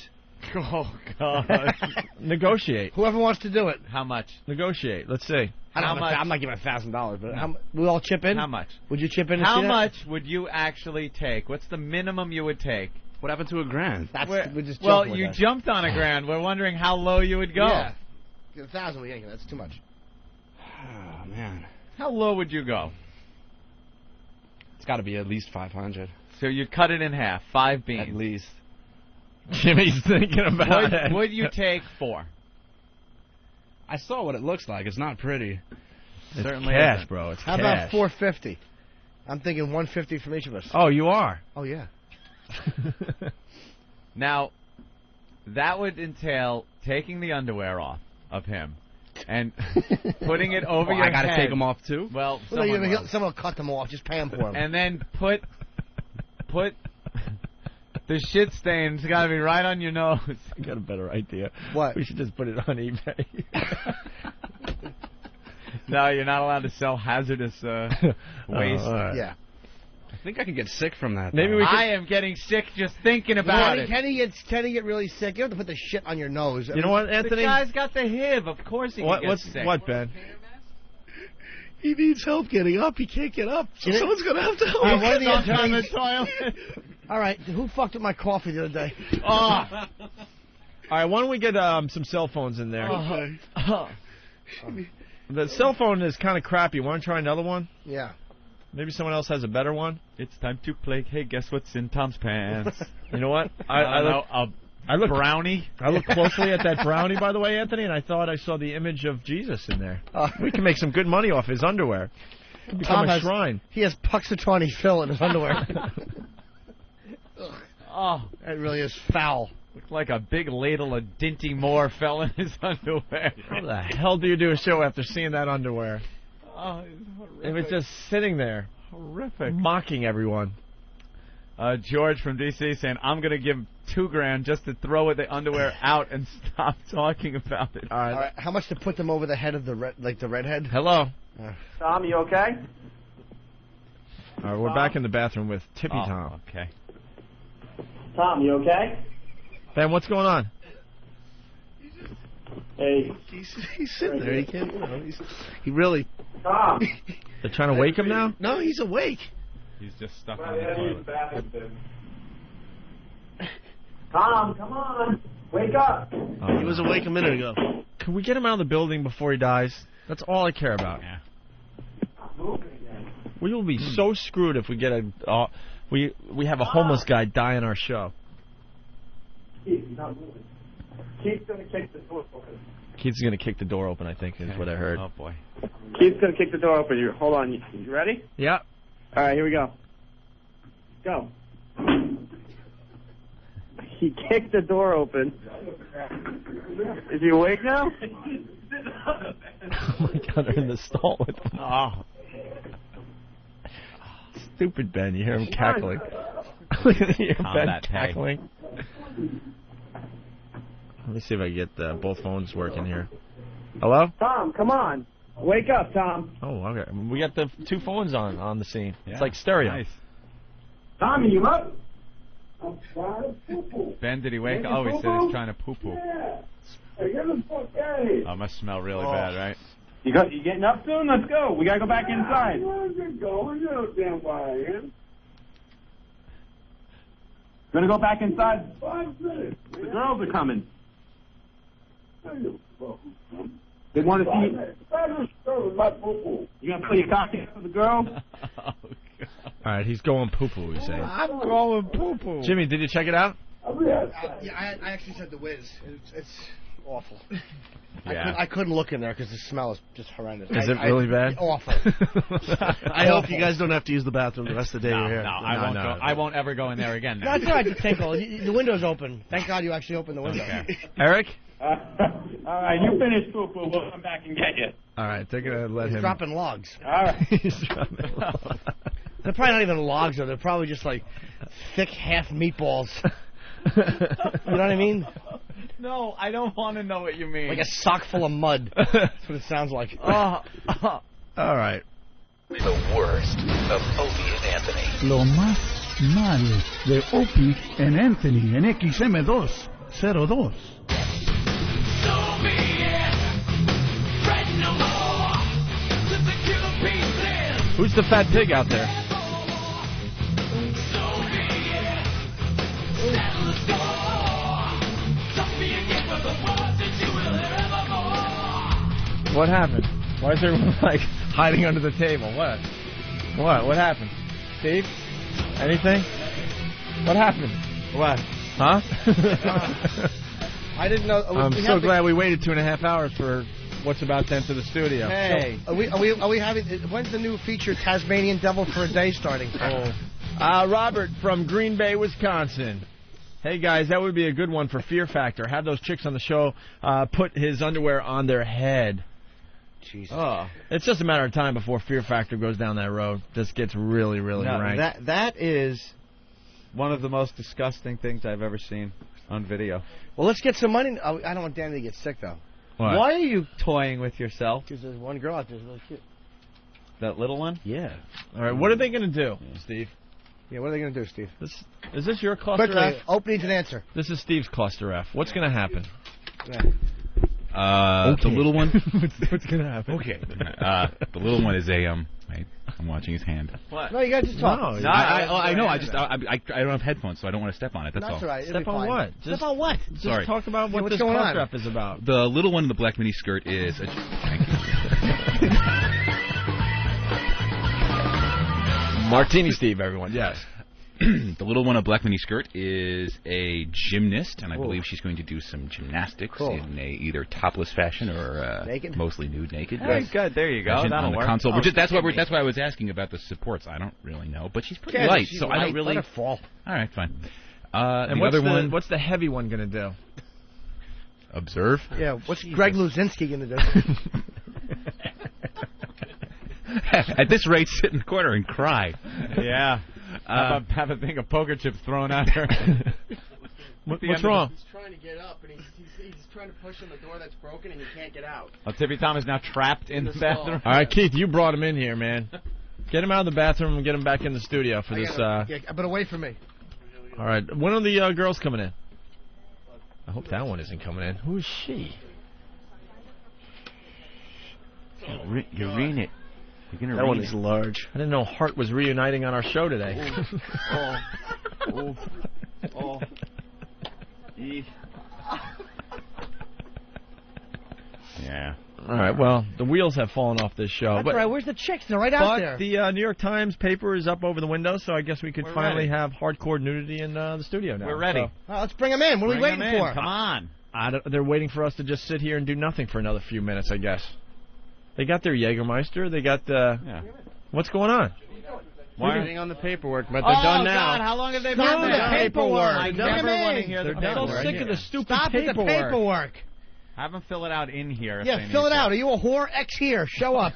Oh God. Negotiate. Whoever wants to do it. How much? Negotiate. Let's see. I'm not giving $1,000, but we all chip in. How much? Would you chip in? How much would you actually take? What's the minimum you would take? What happened to $1,000? We're just well, joking you with that. jumped on $1,000. We're wondering how low you would go. Yeah. 1,000 we ain't. That's too much. Oh man. How low would you go? It's got to be at least 500. So you cut it in half. 5 beans. At least. Jimmy's thinking about it. Would you take 4? I saw what it looks like. It's not pretty. It's Certainly cash, isn't. bro. It's How cash. about $450? I'm thinking $150 from each of us. Oh, you are. Oh yeah. Now, that would entail taking the underwear off of him and putting it over your I got to head. take them off too? Well, someone will cut them off. Just pay him for them. And then put the shit stain's got to be right on your nose. I got a better idea. What? We should just put it on eBay. No, you're not allowed to sell hazardous waste. Right. Yeah. I think I could get sick from that. Maybe though. we could- I am getting sick just thinking about it. Can he get really sick? You have to put the shit on your nose. You know what, Anthony? The guy's got the HIV. Of course he can get sick. What, Ben? He needs help getting up. He can't get up. So someone's going to have to help All him. right, one of the Stuck on interns- the toilet. All right, who fucked up my coffee the other day? All right, why don't we get some cell phones in there? The cell phone is kind of crappy. Want to try another one? Yeah. Maybe someone else has a better one? It's time to play. Hey, guess what's in Tom's pants? You know what? I look brownie. I looked closely at that brownie, by the way, Anthony, and I thought I saw the image of Jesus in there. We can make some good money off his underwear. Become a shrine. He has Puxatawny Phil in his underwear. Oh, that really is foul. Looked like a big ladle of Dinty Moore fell in his underwear. How the hell do you do a show after seeing that underwear? Oh, it was horrific. It was just sitting there. Horrific. Mocking everyone. George from D.C. saying, I'm going to give $2,000 just to throw the underwear out and stop talking about it. All right. How much to put them over the head of the redhead? Hello. Tom, you okay? All right, we're back in the bathroom with Tippy Tom. Okay. Tom, you okay? Ben, what's going on? Hey. He's sitting there. He can't. He really. Tom. They're trying to wake him now? No, he's awake. He's just stuck on the toilet. Tom, come on. Wake up. He was awake a minute ago. Can we get him out of the building before he dies? That's all I care about. Yeah. We will be so screwed if we get we have a homeless guy die on our show. Keith's not moving. Keith's going to kick the door open. Keith's going to kick the door open, I think, is what I heard. Oh, boy. Keith's going to kick the door open. Hold on. You ready? Yeah. All right, here we go. Go. He kicked the door open. Is he awake now? Oh, my God, they're in the stall with him. Oh. Stupid Ben. You hear him cackling. You hear Ben cackling. Let me see if I can get both phones working here. Hello? Tom, come on. Wake up, Tom. Oh, okay. We got the two phones on the scene. Yeah. It's like stereo. Nice. Tommy, you up? Ben, did he wake up? Oh, he said he's trying to poo-poo. Yeah. Hey, get the fuck out. Oh, it must smell really bad, right? You getting up soon? Let's go. We gotta go back inside. Gonna go back inside. 5 minutes. The girls are coming. They want to see you. You gonna play your cocky for the girls? All right, he's going poo-poo, he's saying. I'm going poo-poo. Jimmy, did you check it out? Yeah, I actually said the whiz. It's awful. Yeah. I couldn't look in there because the smell is just horrendous. Is it really bad? Awful. I hope you guys don't have to use the bathroom the rest of the day you're here. No, I won't ever go in there again. That's all right, to tinkle. The window's open. Thank God you actually opened the window. Okay. Eric? All right, you finish poo-poo. We'll come back and get you. All right, they're going to let He's him. dropping logs. All right. He's dropping logs. They're probably not even logs, though. They're probably just like thick half meatballs. You know what I mean? No, I don't want to know what you mean. Like a sock full of mud. That's what it sounds like. All right. The worst of Opie and Anthony. Lo más mal de Opie and Anthony en XM202. Who's the fat pig out there? What happened? Why is everyone like hiding under the table? What? What happened? Steve? Anything? What happened? What? Huh? I didn't know. I'm so glad we waited 2.5 hours for what's about to enter the studio. Hey, are we having? When's the new feature Tasmanian Devil for a Day starting? Robert from Green Bay, Wisconsin. Hey guys, that would be a good one for Fear Factor. Have those chicks on the show put his underwear on their head. Jesus. Oh, it's just a matter of time before Fear Factor goes down that road. This gets really, really rank. That is one of the most disgusting things I've ever seen on video. Well, let's get some money. I don't want Danny to get sick though. What? Why are you toying with yourself? Because there's one girl out there who's really cute. That little one? Yeah. All right, what are they going to do, Steve? Yeah, what are they going to do, Steve? Is this your cluster Quickly, F? Open needs an answer. This is Steve's cluster F. What's going to happen? Yeah. The little one. What's gonna happen? Okay. The little one is a I'm watching his hand. What? No, you guys just talk. No, I know. I don't have headphones, so I don't want to step on it. That's all. That's all right. Step on what? Step on what? Sorry. Talk about what this going car on? strap is about. The little one in the black mini skirt is a. Thank you. Martini Steve, everyone. Yes. The little one in a black mini skirt is a gymnast, and I believe she's going to do some gymnastics in a either topless fashion or naked? Mostly naked. Very good. There you go. On That'll the work. console. That's why I was asking about the supports. I don't really know, but she's pretty light, so I don't really. Let her fall. All right, fine. And what's the heavy one going to do? Observe. Yeah. What's Greg Luzinski going to do? At this rate, sit in the corner and cry. Yeah. Have a thing of poker chips thrown at her. What's wrong? He's trying to get up, and he's trying to push on the door that's broken, and he can't get out. Tippy Tom is now trapped in the bathroom. All right, Keith, you brought him in here, man. Get him out of the bathroom and get him back in the studio for this. Yeah, but away from me. All right. When are the girls coming in? I hope that one isn't coming in. Who is she? You're reading it. That one is large. I didn't know Hart was reuniting on our show today. Yeah. All right. Well, the wheels have fallen off this show. That's right. Where's the chicks? They're right out there. But the New York Times paper is up over the window, so I guess we could We're finally ready. have hardcore nudity in the studio now. We're ready. So, Well, let's bring them in. What are we waiting for? Come on. they're waiting for us to just sit here and do nothing for another few minutes, I guess. They got their Jägermeister. They got What's going on? We're waiting on the paperwork, but they're done now. God, how long have they been Stop there? the paperwork. I never want to hear the They're so paperwork. sick of the stupid Stop with the paperwork. Have them fill it out in here. if Yeah, they fill need it to. out. Are you a whore? X here. Show up.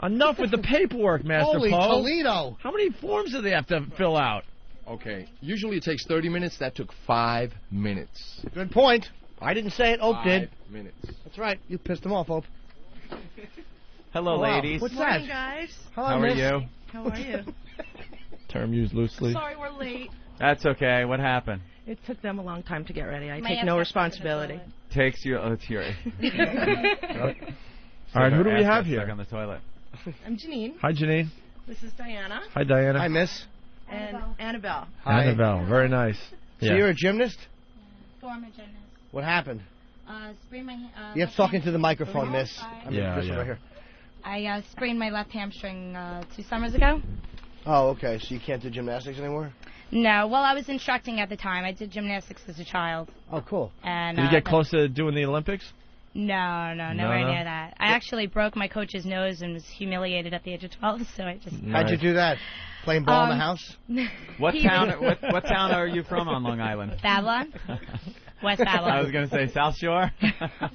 Enough with the paperwork, Master Holy Poe. Toledo. How many forms do they have to fill out? Okay, usually it takes 30 minutes. That took 5 minutes. Good point. I didn't say it. Ope did. 5 minutes. That's right. You pissed him off, Ope. Hello, Oh, wow. ladies. What's Morning, that? guys. Hello, How are miss. you? How are you? Term used loosely. Sorry we're late. That's okay. What happened? It took them a long time to get ready. I My take ass no got responsibility. Takes you. Oh, it's your. All right, who do we have Stuck here? on the toilet. I'm Janine. Hi, Janine. This is Diana. Hi, Diana. Hi, miss. And Annabelle. Hi. Annabelle. Very nice. So you're a gymnast? Former gymnast. What happened? Sprained my. You have to talk into the microphone, miss. I mean, Yeah, this one yeah. right here. I sprained my left hamstring 2 summers ago. Oh, okay. So you can't do gymnastics anymore? No, well, I was instructing at the time. I did gymnastics as a child. Oh, cool. And Did you get close to doing the Olympics? No, nowhere No? near that. I actually broke my coach's nose and was humiliated at the age of 12, so I just... How'd you do that? Playing ball in the house? What town? What town are you from on Long Island? Babylon? West Babylon. I was going to say South Shore.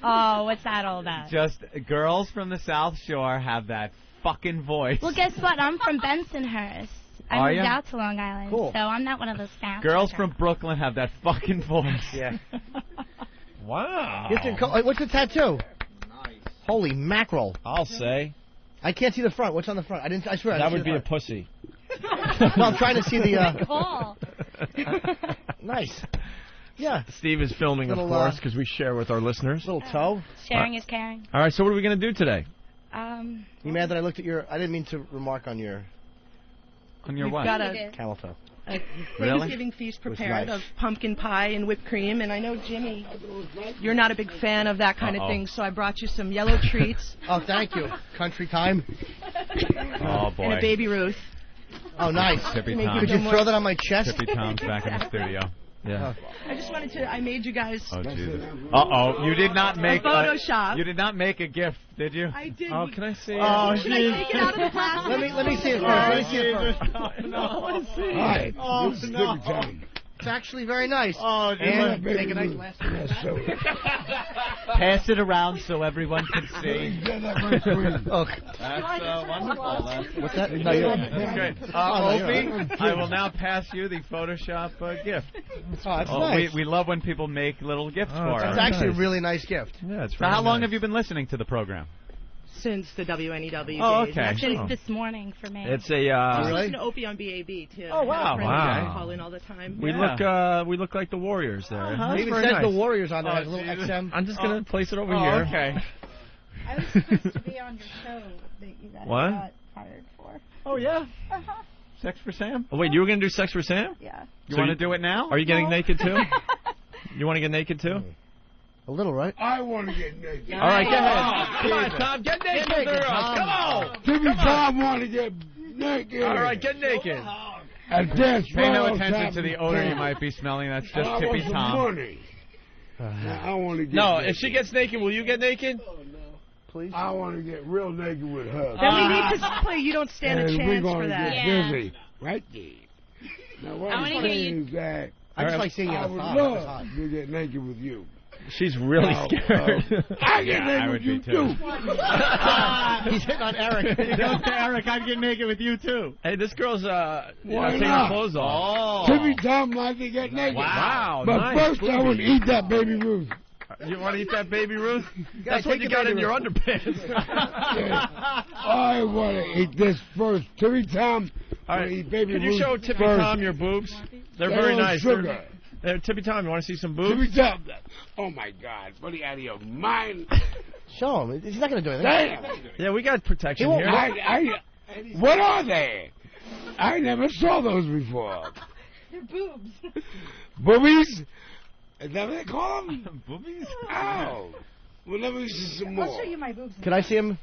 Oh, what's that all about? Just girls from the South Shore have that fucking voice. Well, guess what? I'm from Bensonhurst. I Are moved ya? out to Long Island, Cool. so I'm not one of those South Girls Shore from Brooklyn have that fucking voice. Yeah. Wow. What's the tattoo? Holy mackerel. I'll say. I can't see the front. What's on the front? I swear. I That didn't would see be the a pussy. No, I'm trying to see the... Cool. Nice. Yeah. Steve is filming, Little, of course, because we share with our listeners. Little toe. Sharing is caring. All right, so what are we going to do today? You mad that I looked at your... I didn't mean to remark on your... On your We've what? got a camel toe. Thanksgiving feast prepared nice. of pumpkin pie and whipped cream, and I know, Jimmy, you're not a big fan of that kind of thing, so I brought you some yellow treats. Oh, thank you. Country time. Oh, boy. And a Baby Ruth. Oh, nice. Tippy Make Tom. Could you throw that on my chest? Tippy Tom's back in the studio. Yeah. I just wanted to, I made you guys Oh, Jesus. Uh-oh. You did not make Photoshop. You did not make a gift, did you? I did. Oh, can I see it? Oh, Should I take it out of the plastic? Let me see it first. Let me see it first. Oh, no. Hi, Oh, this is no. Tippy Tom. It's actually very nice. Oh, And Baby make a nice Ruth. last Yes, so. Pass it around so everyone can see. Yeah, that my queen. Oh, That's wonderful. what's that? No, you're right. That's great. Oh, no, you're Opie, right. I will now pass you the Photoshop gift. Oh, that's Oh, nice. we love when people make little gifts for us. That's actually a really nice gift. Yeah, it's So how long have you been listening to the program? since the WNEW Oh, days. okay. Actually, Oh. this morning for me. It's a. I was listening to Opie on BAB too. Oh, wow. My friends Wow. call in all the time. We look like the Warriors there. Uh-huh. That's It even very says nice. the Warriors on there. Has a little XM. I'm just gonna place it over Oh, here. okay. I was supposed to be on your show that you guys What? got fired for. Oh, yeah. Uh-huh. Sex for Sam? Oh, wait, you were gonna do sex for Sam? Yeah. You want to do it now? Are you getting No. naked too? You want to get naked too? A little, right? I want to get naked. All right, go ahead. Come on, Tom, get naked. naked, with us. Tom. Come on. Timmy Tom want to get naked. All right, get naked. And dance Pay no floor attention to the odor you time. might be smelling. That's I just want Tippy some Tom. money. I want to get No, naked. if she gets naked, will you get naked? Please. I want to get real naked with her. Then we need to play You Don't Stand a and we're Chance gonna for that. get Yeah. busy. Right there. Now, what I I'm wanna hear saying you- is that I just like seeing you I on would top. It's love hot. to get naked with you. She's really Oh, scared. I get I naked would with you be too. He's hitting on Eric. He goes to Eric, I'd get naked with you, too. Hey, this girl's Why taking her not? clothes off. Timmy Tom like to get naked. Wow, But nice. first I would eat that baby Ruth. You want to eat that baby Ruth? That's take what you the got Baby in your Ruth. underpants. I want to eat this first. Timmy Tom, All wanna right, eat baby can you Ruth show Tippy first. Tom your boobs? They're They very want nice. sugar. Tippy Tom, you want to see some boobs? Timmy Tom. Oh my God, buddy, out of your mind. Show him. He's not going to do anything. Damn. Yeah, we got protection He won't- here. What are they? I never saw those before. They're boobs. Boobies? Is that what they call them? Boobies? Oh. Well, let me see some more. I'll show you my boobs. Can I see him?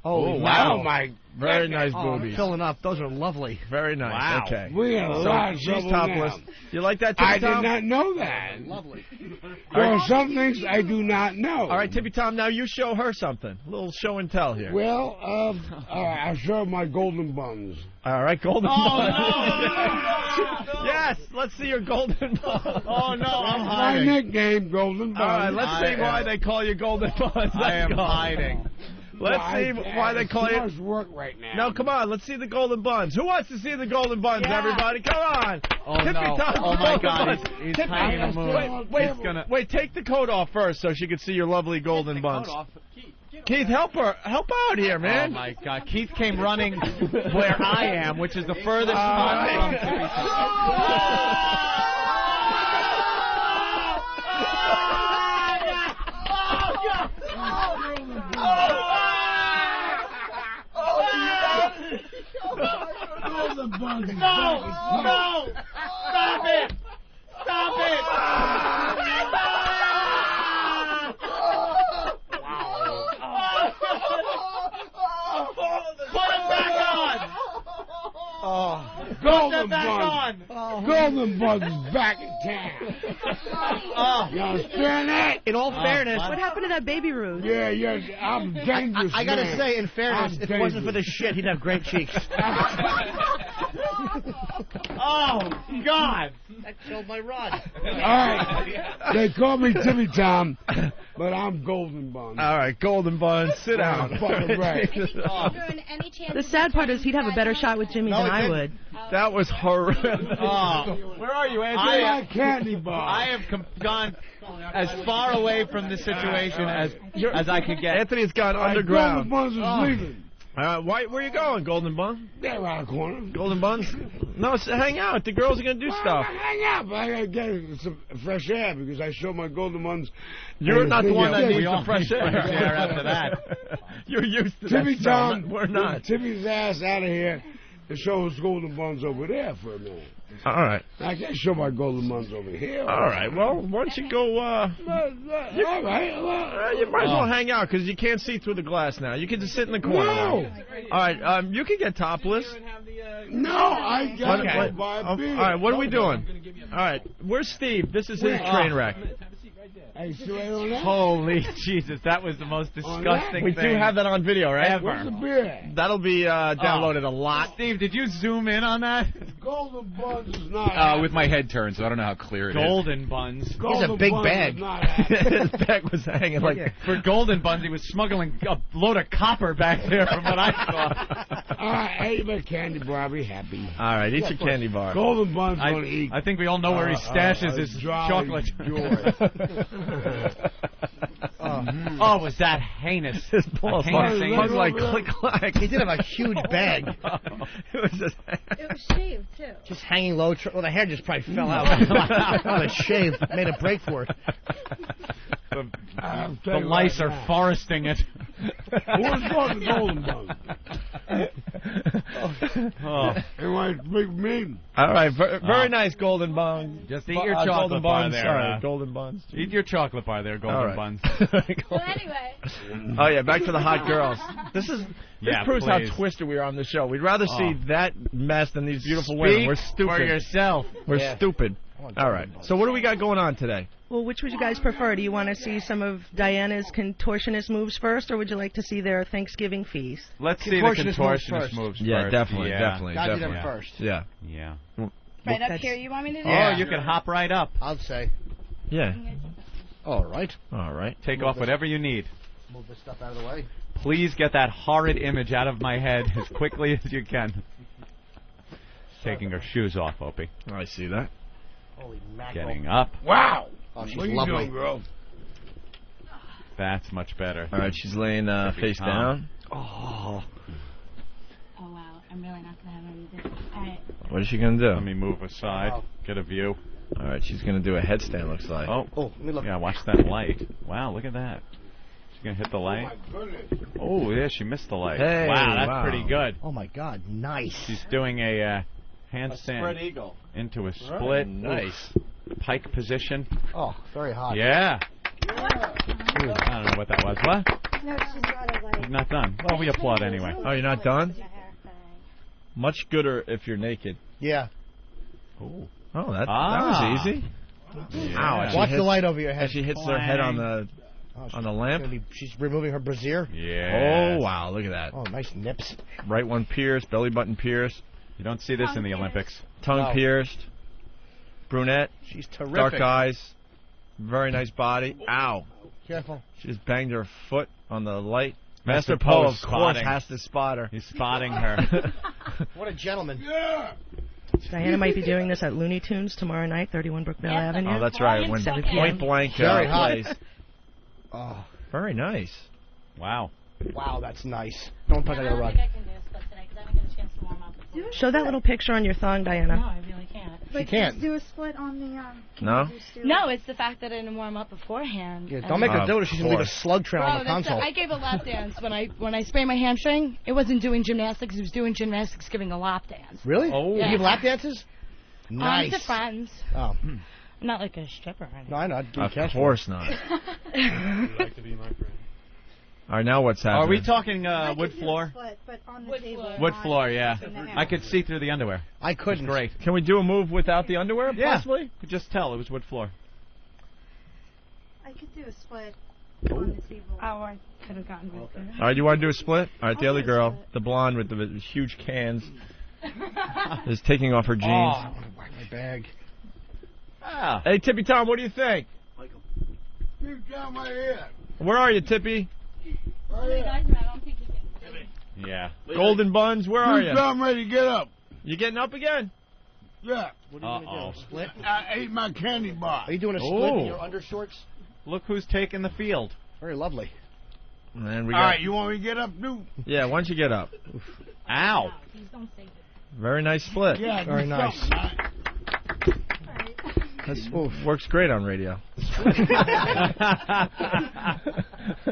Oh, wow. Oh, my Very goodness. nice Oh, boobies. filling up. Those are lovely. Very nice. Wow. Okay. We're in a So lot of she's trouble topless. now. You like that, Tippy I Tom? did not know that. Lovely. There are some things I do not know. All right, Tippy Tom, now you show her something. A little show and tell here. Well, all right, I'll show my golden buns. All right, golden Oh, buns. no. Yes, let's see your golden buns. Oh, no, I'm My hiding. nickname, golden buns. All right, let's see why they call you golden buns. I am Let's go. hiding. Let's Well, see why they call too you. much work right now. No, come on. Let's see the golden buns. Who wants to see the golden buns, Yeah. everybody? Come on. Oh, Tippy no. Tom's Oh, my golden God. buns. He's Tippy, hiding in the moon. wait, take the coat off first so she can see your lovely golden buns. Keith, help her. Help out here, man. Oh, my God. Keith came running where I am, which is the furthest spot from Tippy Tom. Golden buns. No! Stop it! Stop it! Put it back on! Golden back buns. on! Golden buns is back in town. You understand that? In all fairness, What happened to that baby Ruth? Yeah, I'm dangerous. I gotta man. say, in fairness, I'm if it wasn't for dangerous. this shit, he'd have great cheeks. Oh, God! That killed my rod. All right. They call me Timmy Tom, but I'm Golden Buns. All right, golden buns. Sit down. Fucking right. The sad part is he'd have a better shot with Jimmy than I would. That was horrific. Where are you, Anthony? I like candy bar. I have gone as far away from the situation as I could get. Anthony's gone Golden underground. Buns is leaving. Where you going, Golden Bun? They're around the corner. Golden Buns? No, hang out. The girls are going to do stuff. Hang out, but I gotta get some fresh air because I show my Golden Buns. You're not the one that needs we all the fresh need air. fresh air after that. You're used to Timmy that smell. Tom, We're not. Timmy's ass out of here and show his Golden Buns over there for a minute. All right. I can't show my Golden Buns over here. All right. Well, why don't you go... All right. you might as well hang out because you can't see through the glass now. You can just sit in the corner. No. Now. All right. You can get topless. No, I got Okay. to buy a beer. All right. What are we doing? All right. Where's Steve? This is his train wreck. Hey, see right on that? Holy Jesus, that was the most disgusting We thing do have that on video, right? Where's the beer? That'll be downloaded a lot. Steve, did you zoom in on that? Golden Buns is not. With my head turned, so I don't know how clear it is. Golden buns. Golden a big Buns bag. is not happening. His bag was hanging like... For golden buns, he was smuggling a load of copper back there from what I saw. All right, hey, my candy bar. I'll be happy. All right, eat your candy bar. Golden Buns gonna eat. I think we all know where he stashes his jolly chocolate. joy. Oh, was that heinous? His balls hung like click-clack. He did have a huge bag. It was just... It was shaved, too. Just hanging low. Well, the hair just probably fell out. Oh, the shave made a break for it. The lice are foresting it. Who was talking golden bun? It was big mean. All right, very nice golden buns. Just eat your chocolate bar there. Sorry, golden buns. Eat your chocolate bar there, golden buns. So anyway. Oh yeah, back to the hot girls. This proves please. how twisted we are on the show. We'd rather see that mess than these beautiful Speak women. We're stupid. for yourself. We're stupid. All right. So what do we got going on today? Well, which would you guys prefer? Do you want to see some of Diana's contortionist moves first, or would you like to see their Thanksgiving feast? Let's see the contortionist moves first. Yeah, definitely. Gotta do them first. Yeah. Yeah. Right up here, you want me to do? Oh, you can hop right up. I'd say. Yeah. All right. All right. Take off whatever you need. Move this stuff out of the way. Please get that horrid image out of my head as quickly as you can. Taking her shoes off, Opie. I see that. Holy mackerel. Getting up. Wow. Oh, she's what are you lovely. doing, girl? That's much better. All right, she's laying face down. Oh, wow. I'm really not going to have anything. All right. What is she going to do? Let me move aside. Get a view. All right, she's going to do a headstand, looks like. Oh, let me look. Yeah, watch that light. Wow, look at that. She's going to hit the light. Oh, yeah, she missed the light. Hey, wow, that's pretty good. Oh, my God. Nice. She's doing a handstand spread eagle. into a split. Nice. Pike position. Oh, very hot. Yeah. I don't know what that was. What? No, she's got a light. Not done. Well, we applaud anyway. Oh, you're not done? Much gooder if you're naked. Yeah. Oh, that was easy. Yeah. Ow, Watch the light over your head. As she hits her head on the lamp. She's removing her brassiere. Yeah. Oh, wow, look at that. Oh, nice nips. Right one pierced, belly button pierced. You don't see this in the Olympics. Tongue pierced. Brunette. She's terrific. Dark eyes. Very nice body. Ow. Careful. She just banged her foot on the light. Master Poe, Poe of course, has to spot her. He's spotting her. What a gentleman. Yeah. Diana might be doing this at Looney Tunes tomorrow night, 31 Brookville Avenue. Oh, that's right. When 7 p.m. Point Blank Very hot. plays. Oh, very nice. Wow. Wow, that's nice. Don't touch that rug. I can do a split today because I haven't got a chance to warm up. Show that little picture on your thong, Diana. No, I really can't. But can't. just do a split on the No? No, it's the fact that I didn't warm up beforehand. Yeah, don't make her do it. She's going to leave a slug trail on the console. I gave a lap dance when I sprained my hamstring. It wasn't doing gymnastics. It was doing gymnastics, giving a lap dance. Really? Oh. You give lap dances? Nice. To friends. Oh. I'm not like a stripper or anything. No, I know. Of course not. Would you like to be my friend? All right, now what's happening? Are we talking wood floor? Split, but on the table. Wood floor, yeah. I could see through the underwear. I couldn't. Great. Can we do a move without the underwear, possibly? Could just tell it was wood floor. I could do a split on the table. Oh, I could have gotten both. All right, you want to do a split? All right, the other girl, the blonde with the huge cans, is taking off her jeans. Oh, I want to whack my bag. Ah. Hey, Tippy Tom, what do you think? You down my head. Where are you, Tippy? Yeah. Golden Buns, where are you? I'm ready to get up. You getting up again? Yeah. What are you going to do? Split? I ate my candy bar. Are you doing a split in your undershorts? Look who's taking the field. Very lovely. And we All got... right, you want me to get up, too? Yeah, why don't you get up? Ow. Very nice split. Yeah, very nice. That works great on radio.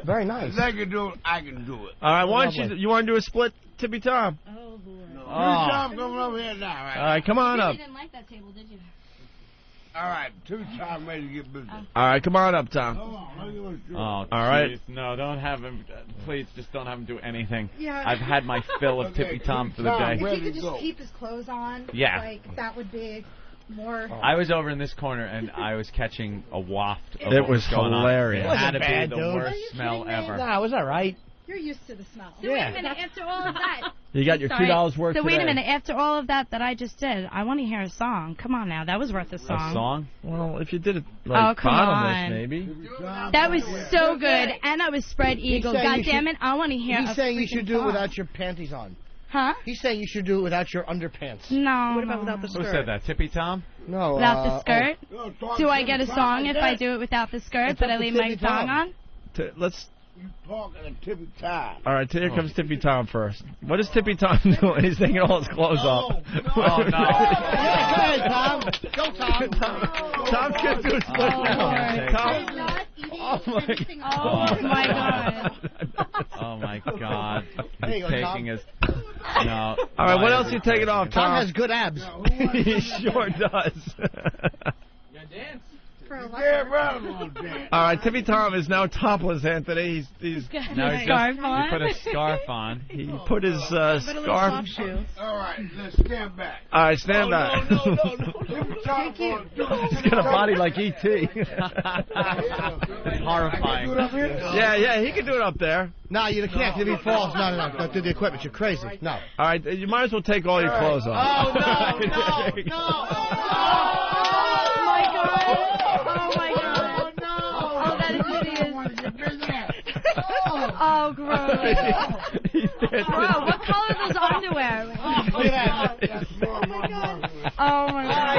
Very nice. If they can do it, I can do it. All right, why don't you want to do a split, Tippy Tom? Oh, Lord. No. Tom coming over here now, right? All right, come on up. You didn't like that table, did you? All right, Tom ready to get busy. All right, come on up, Tom. Come on, look at what's doing. Oh, all right. Geez. No, don't have him. Please, just don't have him do anything. Yeah. I've had my fill of Tippy Tom for the day. If he could just keep his clothes on, Yeah. like, that would be more... I was over in this corner, and I was catching a waft of It what was going hilarious. On. It had to Bad, be the dude. worst smell ever. Nah, it was all right. You're used to the smell. So wait a minute, after all of that... You got your $2 worth So wait a today. minute, after all of that I just did, I want to hear a song. Come on now, that was worth a song. A song? Well, if you did it like come bottomless, on. maybe. That was so good, and I was spread eagle. saying God you damn should- it, I want to hear He's a saying you freaking should do it song. without your panties on. Huh? He's saying you should do it without your underpants. No. What about without the skirt? Who said that? Tippy Tom? No. Without the skirt? Oh. Do I get a song if I do it without the skirt, It's but up I to leave my Tippy thong Tom. on? You talking to Tippy Tom. All right, here comes Tippy Tom first. What is Tippy Tom doing? He's taking all his clothes off. Oh, no. Yeah, go ahead, Tom. Go, Tom. Tom can't do a split now. Tom. Oh, my God. Oh, my God. There you He's go, taking Tom. his... No. All right, what else you taking off, Tom? Tom has good abs. He sure does. All right, Tippy Tom is now topless, Anthony. He's now he put a scarf on. He put his scarf. All right, let's stand back. All right, stand back. He's got a body like E.T. Horrifying. Yeah, he can do it up there. No, you can't. If he falls, no. Don't do the equipment. You're crazy. No. All right, you might as well take all your clothes off. Oh, my God. Oh, that is hideous. Oh, gross. Bro, what color are those underwear? Oh, my God.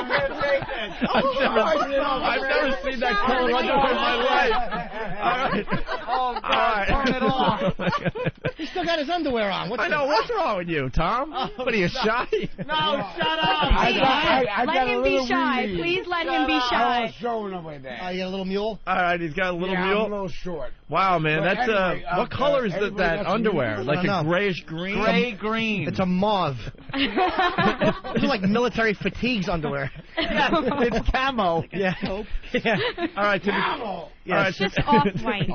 I've never seen that color underwear in my life. All right. Oh, God. Turn it off. He's still got his underwear on. I know. What's wrong with you, Tom? What are you, shy? No, shut up. Let him be shy. Please let him be shy. Showing him with that. You got a little mule? All right, he's got a little mule. I'm a little short. Wow, man, But that's anyway, what color is that underwear? Like a grayish green? Gray green. It's a mauve. Those are like military fatigues underwear. It's camo. Yeah. All right, Timmy. Yeah, it's just off-white.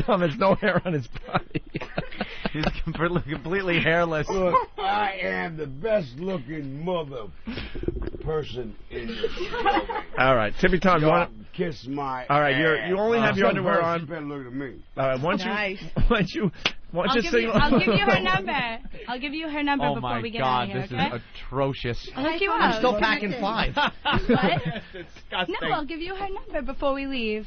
Tom has no hair on his body. He's completely hairless. Look, I am the best looking mother person in the building. All right, Tippy Tom, you want to kiss my All right, ass. you only have your underwear on. You better look at me. All right, once you I'll give you her number. I'll give you her number Oh before my we get God, out of here, this okay? is atrocious. I'll hook you up. I'm still packing 5. What? Disgusting. No, I'll give you her number before we leave.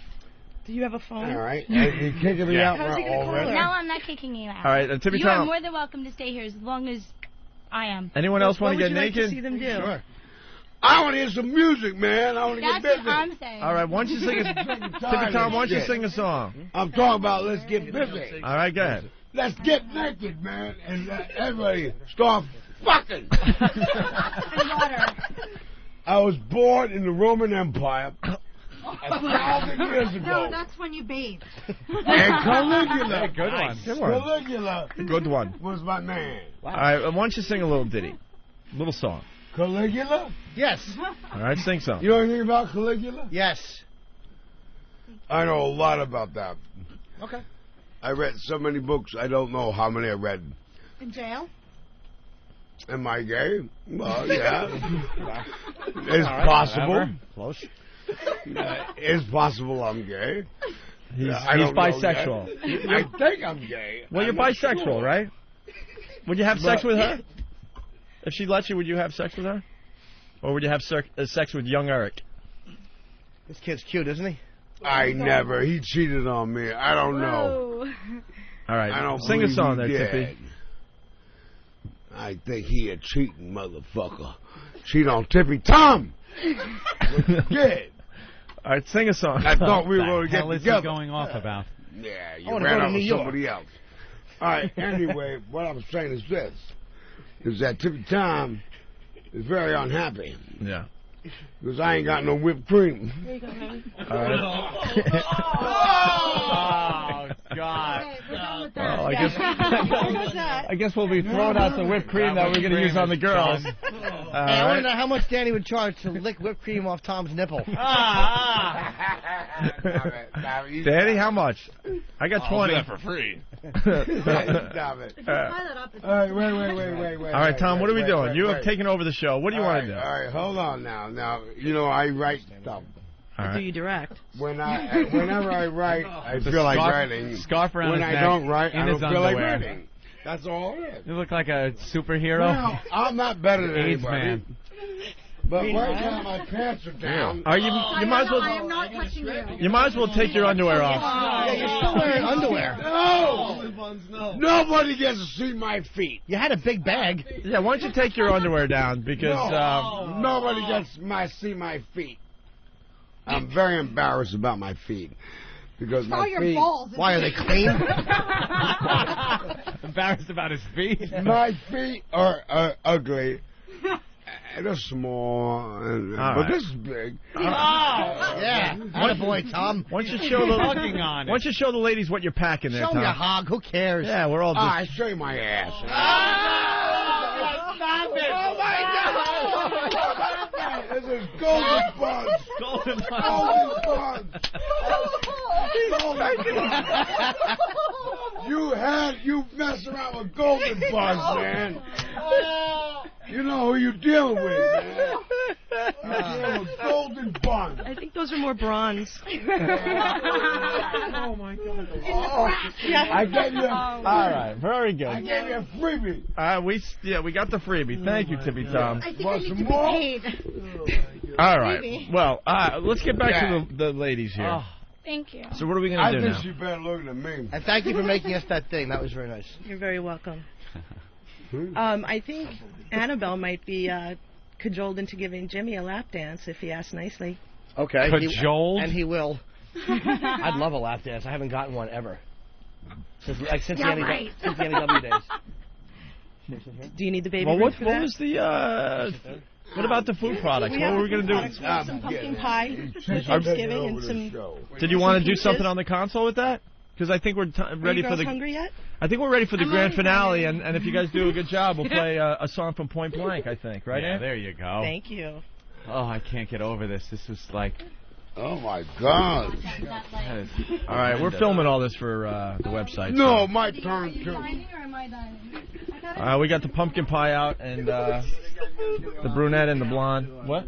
Do you have a phone? All right. You kicking me out How's he gonna already? call her? No, I'm not kicking you out. All right, Tippy You are Tom. more than welcome to stay here as long as I am. Anyone else want to get naked? What would you like to see them do? Sure. I want to hear some music, man. I want to get That's busy. what I'm saying. All right, why don't you sing a Tippy Tom, why don't you sing a song? I'm talking about let's get busy. All right, go ahead. Let's get naked, man, and everybody start fucking. And water. I was born in the Roman Empire 1,000 years ago. No, that's when you bathed. And Caligula. Good one. Good one. Caligula. Good one. Was my man. All right, why don't you sing a little ditty, little song? Caligula? Yes. All right, sing some. You know anything about Caligula? Yes. I know a lot about that. Okay. I read so many books, I don't know how many I read. In jail? Am I gay? Well, yeah. It's possible. Whatever. Close. It's possible I'm gay. He's I don't know bisexual. yet. I think I'm gay. Well, you're I'm not bisexual, sure. right? Would you have sex But- with her? If she lets you, would you have sex with her? Or would you have sex with young Eric? This kid's cute, isn't he? I never. He cheated on me. I don't know. All right, I don't sing a believe song he there, did. Tippy. I think he a cheating motherfucker. Cheat on Tippy Tom. Yeah. All right, sing a song. I thought we were What going the to hell get is he together. going off about? Yeah, I you wanna ran go to out New with York. somebody else. All right, anyway, what I'm saying is this. Is that Tippy Tom is very unhappy. Yeah. Because I ain't got no whipped cream. There you go, honey. All right. Oh, God. Okay, we're done with Well, that. I guess we'll be throwing out some whipped cream that we're going to use on the girls. Hey, I want to know how much Danny would charge to lick whipped cream off Tom's nipple. Danny, how much? I got 20. I'll do that for free. Stop it. Tie that up. All right, wait. All right, Tom, what are we doing? You have taken over the show. What do you want to do? All right, hold on now. Now, you know, I write stuff. All Do right. you direct? Whenever I write, I The feel like scarf- writing. scarf around When his I neck, don't write, in I don't his feel like underwear. writing. That's all it is. You look like a superhero. Well, I'm not better than AIDS anybody. man. But right now my pants are down. Are you might as I am well not touching you. you might as well take your underwear off. Yeah, you're still wearing underwear. No! Nobody gets to see my feet. You had a big bag. Yeah, why don't you take your underwear down because Nobody gets see my feet. I'm very embarrassed about my feet. because Saw my your feet. balls. Why, are they clean? Embarrassed about his feet. My feet are ugly. They're small, All but right. this is big. Yeah. Attaboy, Tom. Why don't you show the on Why don't you show the ladies what you're packing there, Show me Tom? a hog. Who cares? Yeah, we're all just. I show you my ass. Stop it! Oh my God! This is golden buns. Golden Golden buns. You mess around with golden buns, man. You know who you're dealing with, man. You're dealing with golden buns. I think those are more bronze. Oh my God. I gave you All right, very good. I gave you a freebie. We got the freebie. Thank you, Tippy Tom. I think I Want need some to be more? paid. All right. Maybe. Well, let's get back to the ladies here. Thank you. So what are we I gonna do think now? she better look at me. And thank you for making us that thing. That was very nice. You're very welcome. I think Annabelle might be cajoled into giving Jimmy a lap dance if he asks nicely. Okay. Cajoled? And he will. I'd love a lap dance. I haven't gotten one ever. Since the NEW days. Do you need the baby Well, root what for that? was the? What about the food products? What were we gonna do? We have some pumpkin pie for Thanksgiving and some. Did you want to do something on the console with that? Because I think we're ready Are you for girls the. hungry yet? I think we're ready for the I'm grand already finale, hungry. and if you guys do a good job, we'll play a song from Point Blank. I think, right? Yeah, Ann? there you go. Thank you. Oh, I can't get over this. This was like. Oh my God. That is All right, we're filming all this for the website. No, my turn too. We got the pumpkin pie out and the brunette and the blonde. What?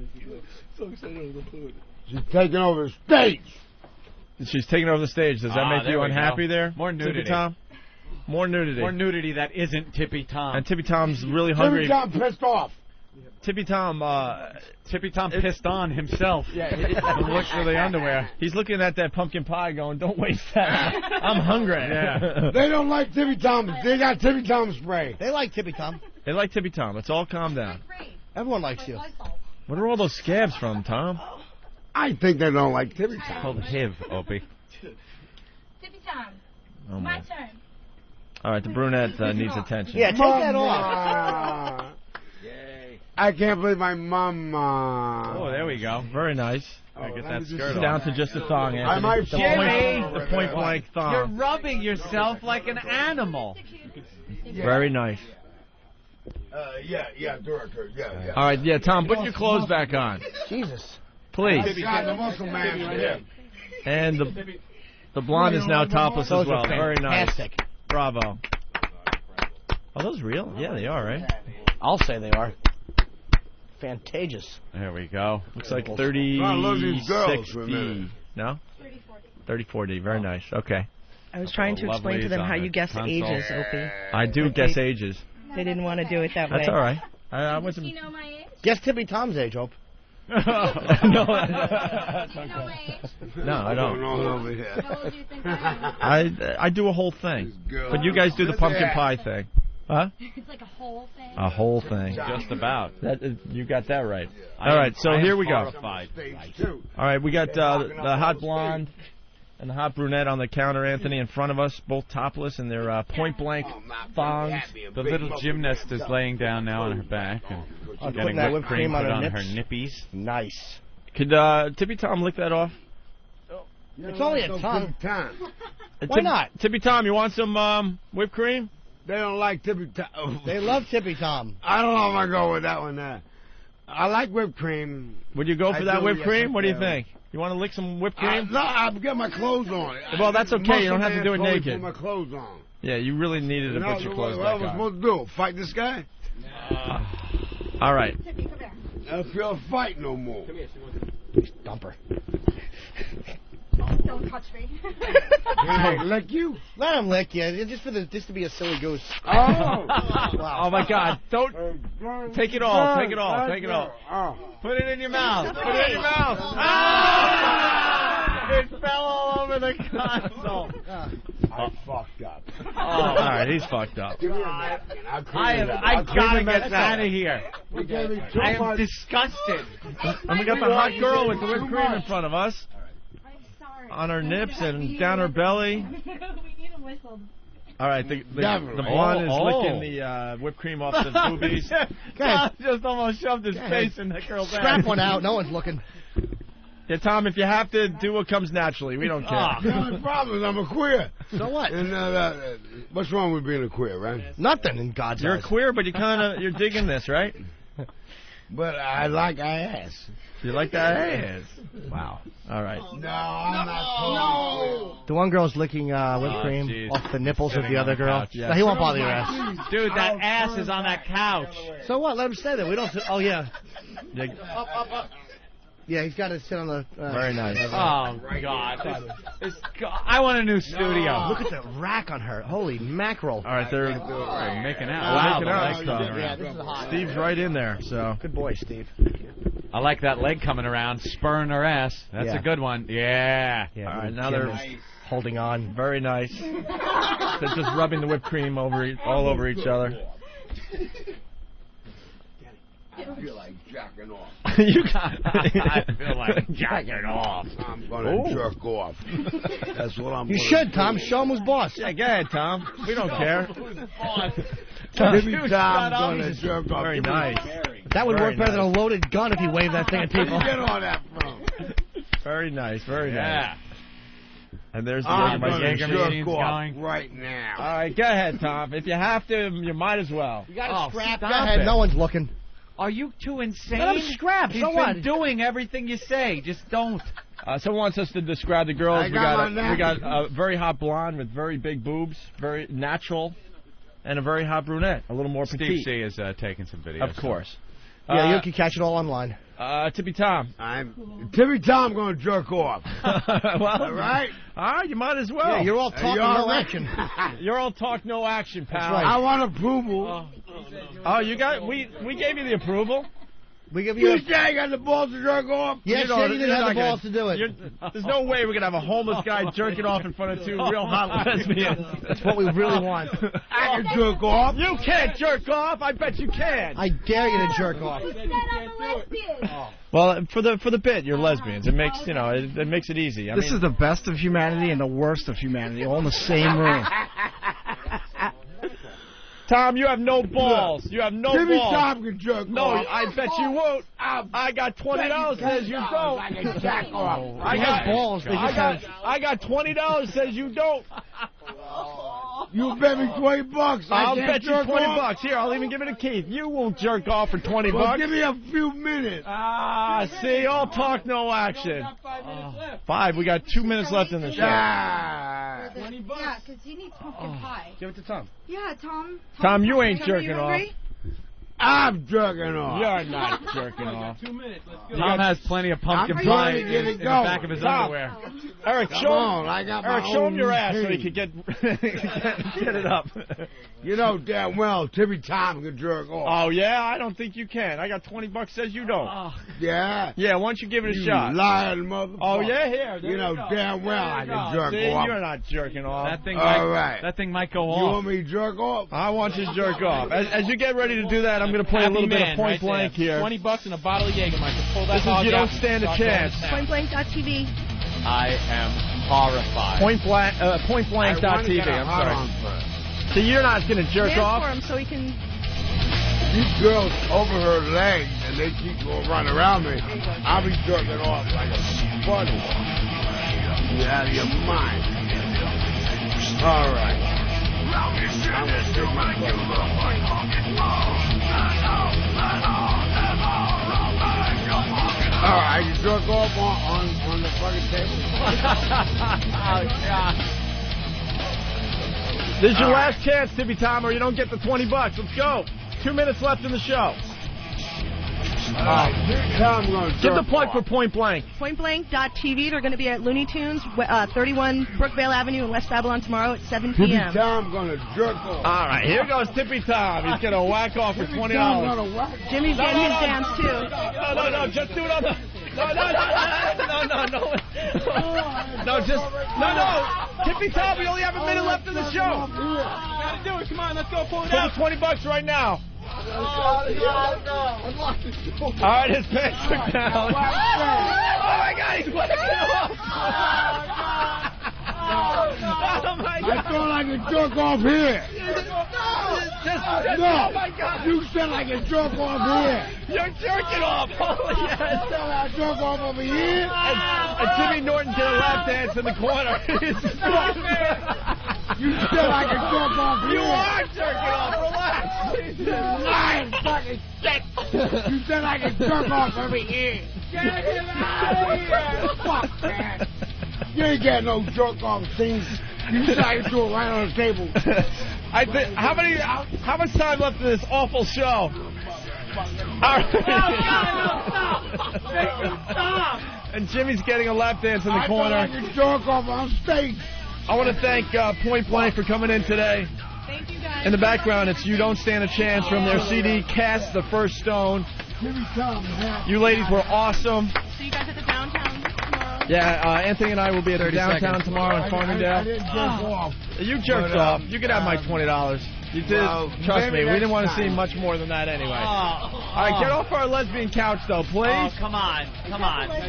She's taking over the stage. She's taking over the stage. Does that make there you we unhappy go. there? More Tippy nudity. Tom? More nudity. More nudity that isn't Tippy Tom. And Tippy Tom's really hungry. Tippy Tom pissed off. Tippy Tom pissed on himself. Yeah, and looked for the underwear. He's looking at that pumpkin pie going, don't waste that. I'm hungry. Yeah. They don't like Tippy Tom. They got Tippy Tom spray. They like Tippy Tom. They like Tippy Tom. Let's all calm down. Everyone likes you. What are all those scabs from, Tom? I think they don't like Tippy Tom. Called HIV, Opie. Tippy Tom. Oh, My my. turn. All right, the brunette needs attention. Yeah, take that off. Mama. I can't believe my mama. Oh, there we go. Very nice. I get that skirt Down on. to just a thong, Anthony. I might the fall point blank thong. You're rubbing yourself like an animal. Very nice. Yeah, director. Yeah. All right, yeah, Tom, put your clothes back on. Jesus. Please. God, the muscle man's there. And the blonde is now topless as well. Very nice. Fantastic. Bravo. Are those real? Yeah, they are, right? I'll say they are. Fantageous. There we go. Looks like I love these girls for a 30-60. minute. No? 30-40. Very nice. Okay. I was trying to explain to them how you guess console. ages, Opie. I do guess ages. They didn't want to do it that way. That's all right. I wasn't. You know my age? Guess Tippy Tom's age, Hope. No, that's You know okay. my age? No, I don't. over here. How old do you think I am? I do a whole thing. But you guys do the pumpkin pie thing. Huh? It's like a whole thing. A whole thing. Just about. You got that right. All right, so here we go. Horrified. All right, we got the hot blonde and the hot brunette on the counter, Anthony, in front of us, both topless in their point-blank thongs. The little gymnast is laying down now on her back and Putting getting that whipped cream put on her nips. nippies. Nice. Could Tippy Tom lick that off? It's only a tongue. Why not? Tippy Tom, you want some whipped cream? They don't like Tippy Tom. They love Tippy Tom. I don't know if I go with that one there. I like whipped cream. Would you go for I that do, whipped yes, cream? What do you I think? You want to lick some whipped cream? No, I'll get my clothes on. Well, that's okay. You don't have to do it Muscle man told me to naked. Put my clothes on. Yeah, you really needed to No, put your clothes what back was I on. supposed to do? Fight this guy? All right. Tippy, come here. I don't feel a fight no more. Dumper. Don't touch me. Hey, lick you? Let him lick you. Just to be a silly goose. Oh. Wow. Oh my God! Don't take it all. Take it all. Take it all. Oh. Put it in your mouth. Put it in your mouth. Ah! It fell all over the console. I fucked up. Oh, all right. He's fucked up. Give me a napkin. I'll clean I it up. gotta clean get it out up. of here. You gave me too I am much. disgusted. And we got the hot girl with the whipped cream in front of us. I'm sorry. on her nips and down her belly. We need a whistle. All right, the blonde is licking the whipped cream off the boobies. Tom just almost shoved his face in the girl's ass. Scrap one out. No one's looking. Yeah, Tom, if you have to, do what comes naturally. We don't care. The only problem is I'm a queer. So what? And what's wrong with being a queer, right? Nothing in God's eyes. You're queer, but you're digging this, right? But I like ass. You like that ass? Wow. All right. No, I'm not. The one girl's licking whipped cream off the nipples of the other girl. Yeah. No, he won't bother your ass. Dude, that ass is on that couch. So what? Let him stay there. We don't. Oh yeah. Up. Yeah, he's got to sit on the. Very nice. Oh God. I want a new studio. Look at the rack on her. Holy mackerel. All right, they're making out. Yeah, this is hot. Steve's right in there. So good boy, Steve. I like that leg coming around, spurring her ass. That's a good one. Yeah. Yeah. All right, now they're holding on. Very nice. They're just rubbing the whipped cream all over each other. I feel like jacking off. I feel like jacking off. I'm going to jerk off. That's what I'm going to do. You should, Tom. Show him who's boss. Yeah, go ahead, Tom. We don't care. Give me Tom going to jerk off. Very nice. That would work better than a loaded gun if he waved that thing at people. Where did you get all that from? Very nice, very nice. Yeah. And there's the I'm going to Jaeger jerk machine's off going. right now. All right, go ahead, Tom. If you have to, you might as well. You got to scrap. Go stop ahead. it. No one's looking. Are you too insane? Let him scrap. He's So been what? doing everything you say. Just don't. Someone wants us to describe the girls. I We got got a very hot blonde with very big boobs, very natural, and a very hot brunette, a little more petite. Steve C is taking some videos. Of course. Yeah, you can catch it all online. Tippy Tom. Tippy Tom going to jerk off. Well, all right. All right, you might as well. Yeah, you're all talk, no action. You're all talk, no action, pal. That's right. I want approval. Oh, you got? We gave you the approval. We give you. You say I got the balls to jerk off? Yes, You know, you didn't you're have the not balls to do it. There's no way we're gonna have a homeless guy jerking off in front of two real hot lesbians. That's what we really want. I can jerk off. You can't jerk off. I bet you can. I dare you to jerk off. Well, for the bit, you're lesbians. It makes it makes it easy. This is the best of humanity and the worst of humanity, all in the same room. Tom, you have no balls. You have no Jimmy balls. Tom can jerk No, off. I bet you won't. I got $20 says you don't. I can jack off. I got balls. I got $20 says you don't. You bet me $20. I'll can't bet you jerk $20. off. Here, I'll even give it to Keith. You won't jerk off for $20. Well, give me a few minutes. See, all talk, no action. 5. We got 2 minutes left in the show. Ah. Yeah, because he needs pumpkin pie. Give it to Tom. Yeah, Tom. Tom, you ain't are jerking you off. hungry? I'm jerking off. You're not jerking off. 2 minutes. Let's go. Tom has plenty of pumpkin I'm pie trying to get it in the going. back of his Tom. underwear. Eric, Come show on, I got my Eric, show him own your ass so he routine. can get it up. You know damn well Tippy Tom can jerk off. Oh yeah, I don't think you can. I got $20 says you don't. Yeah. Yeah, why don't you give it a You shot? lying motherfucker. Oh yeah, here. There You know go. damn well I can jerk See, off. you're not jerking off. That thing, All might, right. that thing might go You off. want me to jerk off? I want you to jerk off. As you get ready to do that, I'm going to play a Happy little bit man of Point right Blank there. here. $20 and a bottle of Jägermeister. Pull that This is hog You out Don't Stand a and start going Chance. to town. Pointblank.tv. I am horrified. Pointblank.tv. I wanna get a I'm hot sorry. on first. So you're not going to jerk Dance off? for him so he can. These girls over her legs and they keep going run around me. I'll be jerking off like a bunny. You out of your mind. All right. I'm gonna take my All right, you jerk off on the fucking table. Oh, God. This is your last chance, Tippy Tom, or you don't get the $20. Let's go. 2 minutes left in the show. I'm gonna Give the jerk plug off. for Point Blank. Pointblank.tv. They're going to be at Looney Tunes, 31 Brookvale Avenue in West Babylon tomorrow at 7 Tippy p.m. Tom gonna jerk off. All right, here goes Tippy Tom. He's going to whack off for $20. Jimmy's getting his dance too. No, just do it on the... No, Tippy Tom, we only have a minute left in the show. Gotta do it. Come on, let's go. Pull it Put out. the $20 right now. All right, his pants are down. Oh, my God, he's whacking off. I thought I could jerk off here. No, oh my God. You said I could jerk off here. You're jerking off. Holy yes. I said I jerk off over here. And Jimmy Norton did a lap dance in the corner. You said I could jerk off here. You are jerking off. Relax. You lying fucking shit. You said I could jerk off over here. Get him out of here. Fuck, man. You ain't got no jerk off things. You said I could do it right on the table. How much time left in this awful show? All right. Stop. And Jimmy's getting a lap dance in the corner. I could jerk off on stage. I want to thank Point Blank for coming in today. Thank you, guys. In the background, it's You Don't Stand a Chance from their CD, Cast the First Stone. You ladies were awesome. See you guys at the downtown tomorrow. Yeah, Anthony and I will be at the downtown tomorrow in Farmingdale. I didn't jerk off. You jerked off. You could have my $20. You did. Well, Trust me, maybe we didn't want to next see time. much more than that anyway. All Oh, right, get off our lesbian couch, though, please. Oh, come on.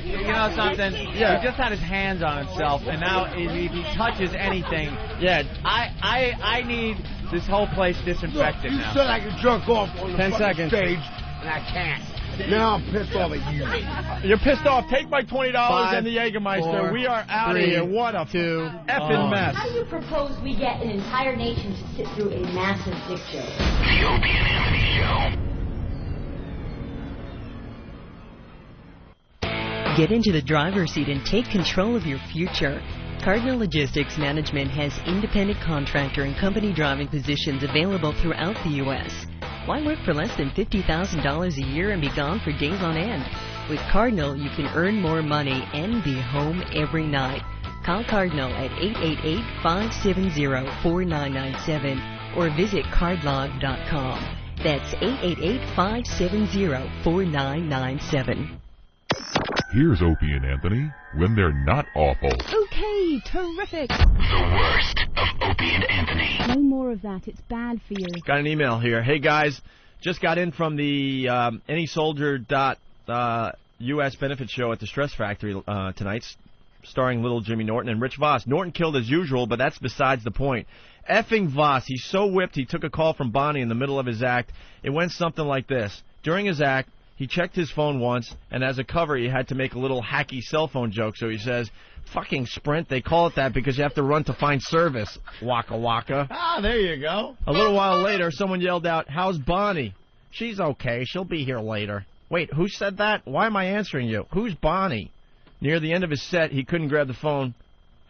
You know something? Yeah. He just had his hands on himself, and now if he touches anything, yeah. I need this whole place disinfected You now. said I could jerk off on the 10 fucking seconds. stage, and I can't. Now I'm pissed off at you. You're pissed off. Take my $20 and the Jägermeister. 4, We are out of 3, here. What a 2, effing mess. How do you propose we get an entire nation to sit through a massive dick joke? The Opie and Anthony Show. Get into the driver's seat and take control of your future. Cardinal Logistics Management has independent contractor and company driving positions available throughout the U.S. Why work for less than $50,000 a year and be gone for days on end? With Cardinal, you can earn more money and be home every night. Call Cardinal at 888-570-4997 or visit cardlog.com. That's 888-570-4997. Here's Opie and Anthony when they're not awful. Okay, terrific. The worst of Opie and Anthony. No more of that. It's bad for you. Got an email here. Hey, guys, just got in from the AnySoldier.us benefit show at the Stress Factory tonight, starring little Jimmy Norton and Rich Voss. Norton killed as usual, but that's besides the point. Effing Voss, he's so whipped he took a call from Bonnie in the middle of his act. It went something like this. During his act, he checked his phone once, and as a cover, he had to make a little hacky cell phone joke. So he says, fucking Sprint, they call it that because you have to run to find service. Waka waka. Ah, there you go. A little while later, someone yelled out, how's Bonnie? She's okay. She'll be here later. Wait, who said that? Why am I answering you? Who's Bonnie? Near the end of his set, he couldn't grab the phone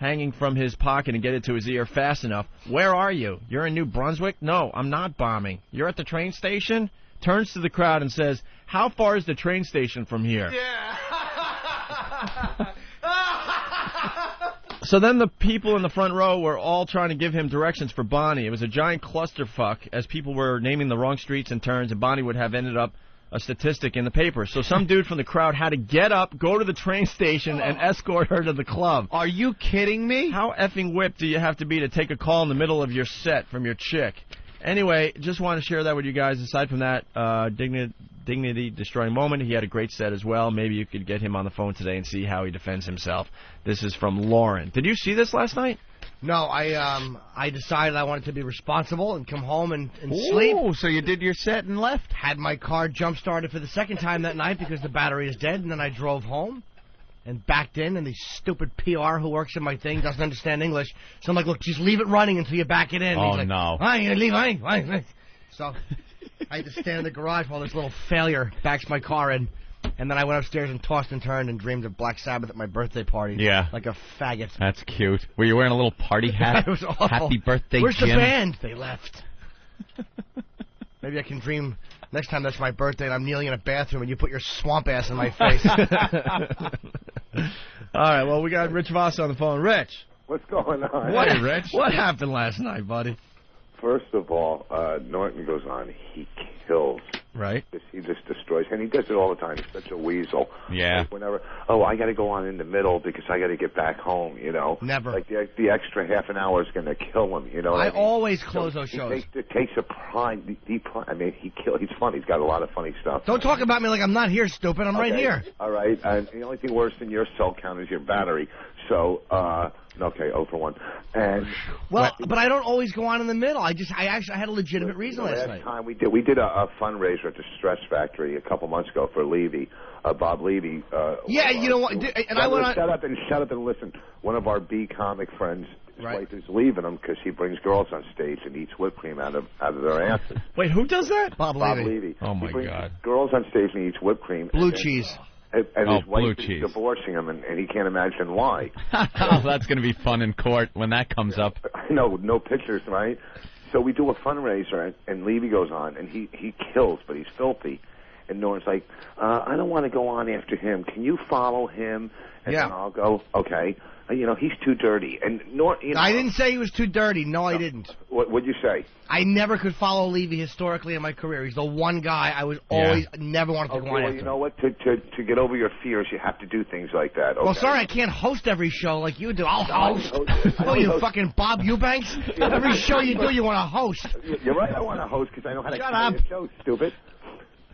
hanging from his pocket and get it to his ear fast enough. Where are you? You're in New Brunswick? No, I'm not bombing. You're at the train station? Turns to the crowd and says, how far is the train station from here? Yeah. So then the people in the front row were all trying to give him directions for Bonnie. It was a giant clusterfuck as people were naming the wrong streets and turns, and Bonnie would have ended up a statistic in the paper. So some dude from the crowd had to get up, go to the train station, and escort her to the club. Are you kidding me? How effing whipped do you have to be to take a call in the middle of your set from your chick? Anyway, just want to share that with you guys. Aside from that, dignity-destroying moment, he had a great set as well. Maybe you could get him on the phone today and see how he defends himself. This is from Lauren. Did you see this last night? No, I decided I wanted to be responsible and come home and sleep. Oh, so you did your set and left? Had my car jump-started for the second time that night because the battery is dead, and then I drove home and backed in, and the stupid PR who works in my thing doesn't understand English. So I'm like, look, just leave it running until you back it in. Oh, He's like, no. I ain't gonna leave, I ain't. So I had to stand in the garage while this little failure backs my car in. And then I went upstairs and tossed and turned and dreamed of Black Sabbath at my birthday party. Yeah. Like a faggot. That's cute. Were you wearing a little party hat? It was awful. Happy birthday, Where's Jim. the band? They left. Maybe I can dream next time that's my birthday and I'm kneeling in a bathroom and you put your swamp ass in my face. All right, well, we got Rich Voss on the phone. Rich. What's going on? Hey, Rich. What happened last night, buddy? First of all, Norton goes on. He kills. Right. He just destroys. And he does it all the time. He's such a weasel. Yeah. Like whenever, I got to go on in the middle because I got to get back home, you know. Never. Like the extra half an hour is going to kill him, you know. I what mean? always close those shows. It takes a prime, deep prime. I mean, he's funny. He's got a lot of funny stuff. Don't talk about me like I'm not here, stupid. I'm right here. All right. And the only thing worse than your cell count is your battery. So, okay, 0 for 1. And but I don't always go on in the middle. I actually had a legitimate reason last night. Time we did a fundraiser at the Stress Factory a couple months ago for Levy, Bob Levy. Yeah, you know what? And I went on. Shut up and listen. One of our B comic friends. His wife is leaving him because he brings girls on stage and eats whipped cream out of their asses. Wait, who does that? Bob Levy. Oh my he brings God! Girls on stage and he eats whipped cream. Blue cheese. And his wife is divorcing him, and he can't imagine why. Oh, that's going to be fun in court when that comes up. I know, no pictures, right? So we do a fundraiser, and Levy goes on, and he kills, but he's filthy. And Norton's like, I don't want to go on after him. Can you follow him? And then I'll go, okay. He's too dirty. And Norton, I didn't say he was too dirty. No, I didn't. What'd you say? I never could follow Levy historically in my career. He's the one guy I was always never wanted to go on after. You know what? To get over your fears, you have to do things like that. Okay? Well, sorry, I can't host every show like you do. I'll host. Oh, you fucking Bob Eubanks? Every show you do, you want to host. You're right. I want to host because I know how to carry a show. Stupid.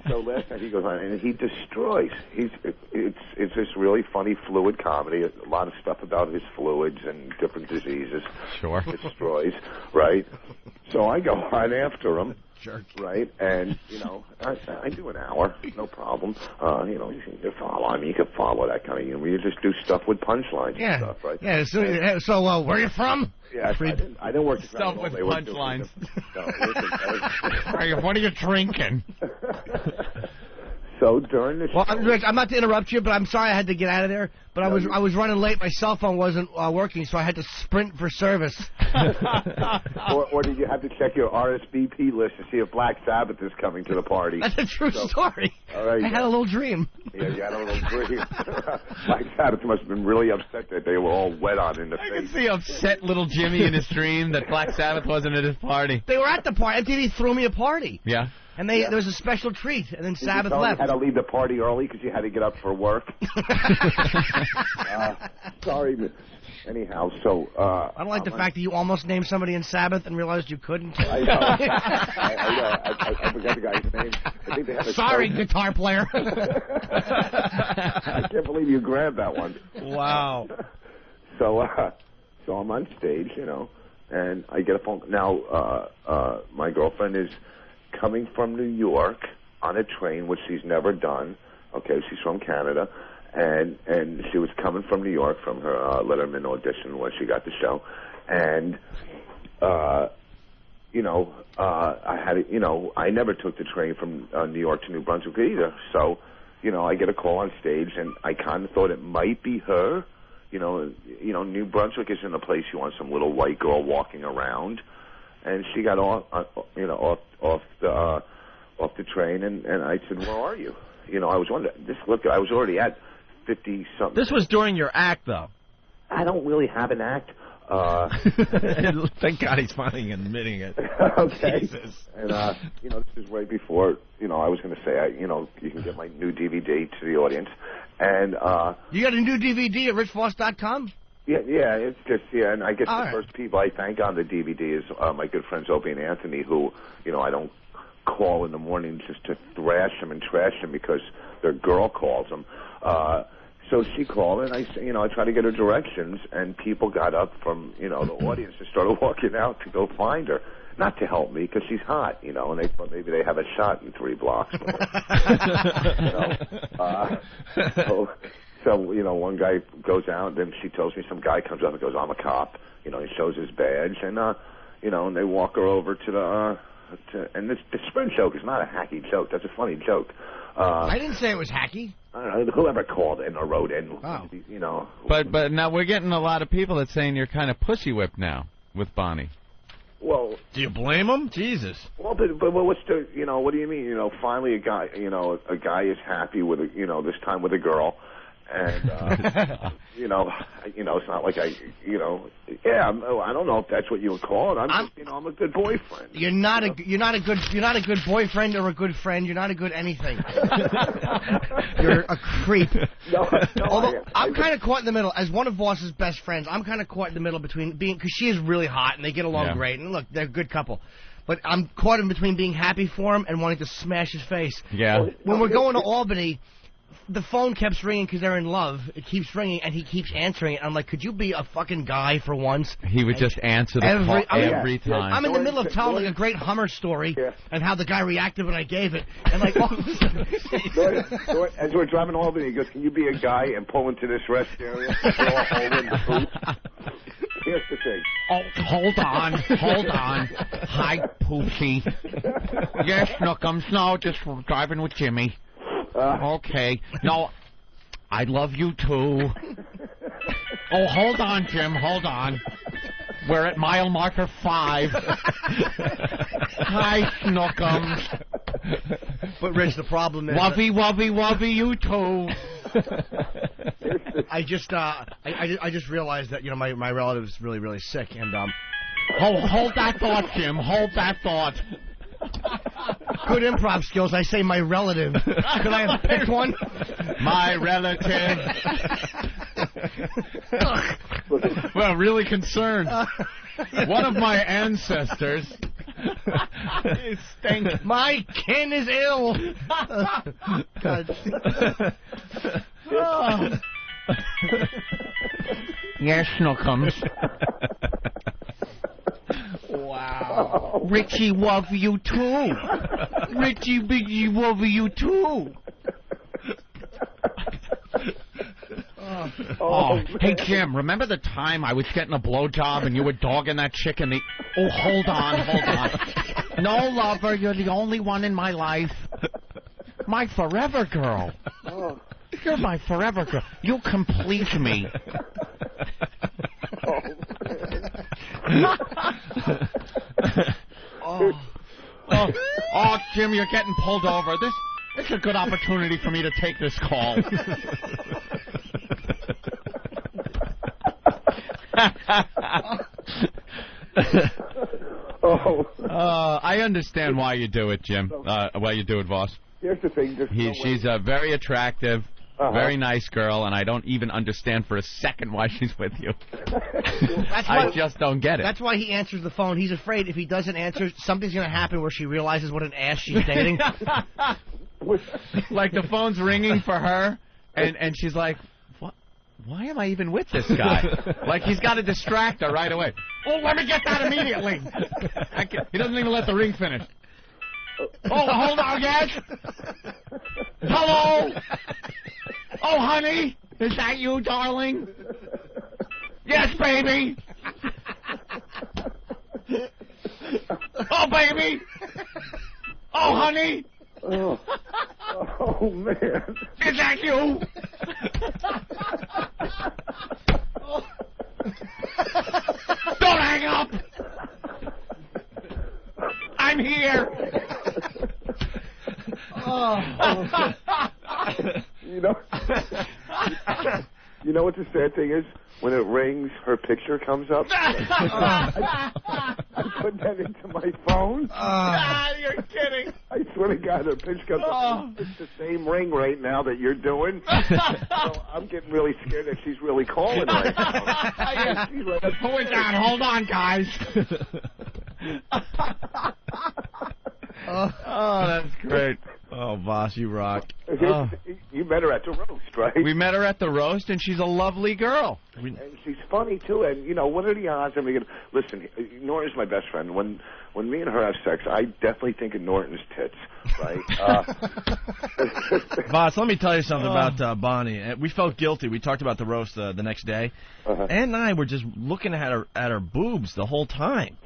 So last night he goes on and he destroys. It's this really funny fluid comedy. A lot of stuff about his fluids and different diseases. Sure. Destroys, right? So I go on after him. Sure. Right, and I do an hour, no problem. You can follow. I mean, you can follow that kind of humor. You just do stuff with punchlines and stuff, right? Yeah. So where are you from? Yeah, I didn't work stuff with punchlines. What are you drinking? So during the show, I'm not to interrupt you, but I'm sorry I had to get out of there. But I was running late. My cell phone wasn't working, so I had to sprint for service. or did you have to check your RSVP list to see if Black Sabbath is coming to the party? That's a true story. All right, I had a little dream. Yeah, you had a little dream. Black Sabbath must have been really upset that they were all wet on in the face. I can see upset little Jimmy in his dream that Black Sabbath wasn't at his party. They were at the party. MTV threw me a party. Yeah. And there was a special treat, and then Sabbath left. You had to leave the party early because you had to get up for work. Sorry. Anyhow, so... I don't like the fact that you almost named somebody in Sabbath and realized you couldn't. I know. I forgot the guy's name. I think they have a Sorry, guitar player. I can't believe you grabbed that one. Wow. So I'm on stage, and I get a phone... Now, my girlfriend is coming from New York on a train, which she's never done. Okay, she's from Canada. And she was coming from New York from her Letterman audition when she got the show, and I never took the train from New York to New Brunswick either. So, I get a call on stage, and I kind of thought it might be her. New Brunswick isn't a place you want some little white girl walking around, and she got off the train, and I said, "Where are you?" I was wondering. I was already at 50-something. This was during your act, though. I don't really have an act. Thank God he's finally admitting it. Okay. Jesus. And, this is right before, I was going to say, you can get my new DVD to the audience. And you got a new DVD at richvoss.com? Yeah, it's just, and I guess first people I thank on the DVD is my good friends Opie and Anthony, who, I don't call in the morning just to thrash them and trash them because their girl calls them. So she called, and I tried to get her directions, and people got up from, the audience and started walking out to go find her. Not to help me, because she's hot, and they thought maybe they have a shot in 3 blocks. So, one guy goes out, then she tells me some guy comes up and goes, "I'm a cop." He shows his badge, and, and they walk her over to the, and this sprint joke is not a hacky joke. That's a funny joke. I didn't say it was hacky. I don't know, whoever called in or wrote in, But now we're getting a lot of people that's saying you're kind of pussy whipped now with Bonnie. Well, do you blame him? Jesus. Well, but what's the, what do you mean? Finally a guy is happy with this time with a girl. And, it's not like I don't know if that's what you would call it. I'm a good boyfriend. You're not a good boyfriend or a good friend. You're not a good anything. You're a creep. Although I'm kind of caught in the middle. As one of Voss's best friends, I'm kind of caught in the middle between because she is really hot and they get along great. And look, they're a good couple. But I'm caught in between being happy for him and wanting to smash his face. Yeah. When we're going to Albany, the phone keeps ringing because they're in love. It keeps ringing, and he keeps answering it. I'm like, could you be a fucking guy for once? He would just answer the call every time. I'm in the middle of telling a great Hummer story and how the guy reacted when I gave it. And like, all of a sudden, as we're driving to Albany, he goes, can you be a guy and pull into this rest area? Here's the thing. Oh, hold on. Hi, Poochie. Yes, Snookums. No, just driving with Jimmy. Okay. No, I love you too. Oh, hold on, Jim. Hold on. We're at mile marker 5. Hi, Snookums. But Rich, the problem is Wubby, you too. I just realized that my relative's really sick, and hold that thought, Jim. Hold that thought. Good improv skills. I say my relative. Could I have picked one? My relative. Well, really concerned. One of my ancestors. You stink. My kin is ill. God. Yes, Snookums. Wow. Richie, love you too. Richie, Biggie, love you too. Oh, hey, Jim, remember the time I was getting a blowjob and you were dogging that chick in the... Oh, hold on. No, lover, you're the only one in my life. My forever girl. You're my forever girl. You complete me. Oh, Jim, you're getting pulled over. This is a good opportunity for me to take this call. I understand why you do it, Jim. Why you do it, Voss. Here's the thing. She's a very attractive, very nice girl, and I don't even understand for a second why she's with you. I just don't get it. That's why he answers the phone. He's afraid if he doesn't answer, something's going to happen where she realizes what an ass she's dating. Like the phone's ringing for her, and she's like, "What? Why am I even with this guy?" Like he's got to distract her right away. Oh, let me get that immediately. He doesn't even let the ring finish. Oh, hold on, yes. Hello. Oh, honey, is that you, darling? Yes, baby. Oh, baby. Oh, honey. Oh, man. Is that you? Don't hang up. I'm here. You know what the sad thing is? When it rings, her picture comes up. I put that into my phone. You're kidding. I swear to God, her picture comes up. It's the same ring right now that you're doing. So I'm getting really scared that she's really calling right now. Hold it down. Hold on, guys. Oh, that's great. Oh, Voss, you rock. You met her at the roast, right? We met her at the roast, and she's a lovely girl. And she's funny, too. And, what are the odds? I mean, listen, Norton's my best friend. When me and her have sex, I definitely think of Norton's tits, right? Voss, let me tell you something about Bonnie. We felt guilty. We talked about the roast the next day. Ann and I were just looking at her boobs the whole time.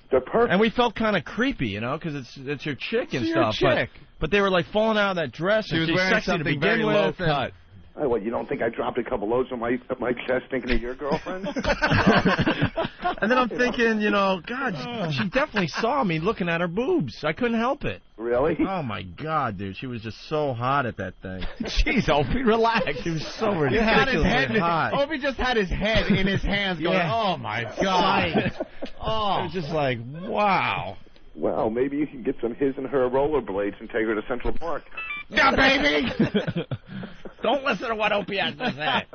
They're perfect. And we felt kind of creepy, because it's your chick and stuff. Your chick. But they were like falling out of that dress. She was she's wearing sexy something to begin very with, low cut. Oh, what, you don't think I dropped a couple loads on my chest thinking of your girlfriend? And then I'm thinking, God, she definitely saw me looking at her boobs. I couldn't help it. Really? Oh, my God, dude. She was just so hot at that thing. Jeez, Opie, relax. She was so ridiculously hot. Opie just had his head in his hands going, oh, my God. It was just like, wow. Well, maybe you can get some his and her rollerblades and take her to Central Park. Yeah, baby! Don't listen to what Opie has to say.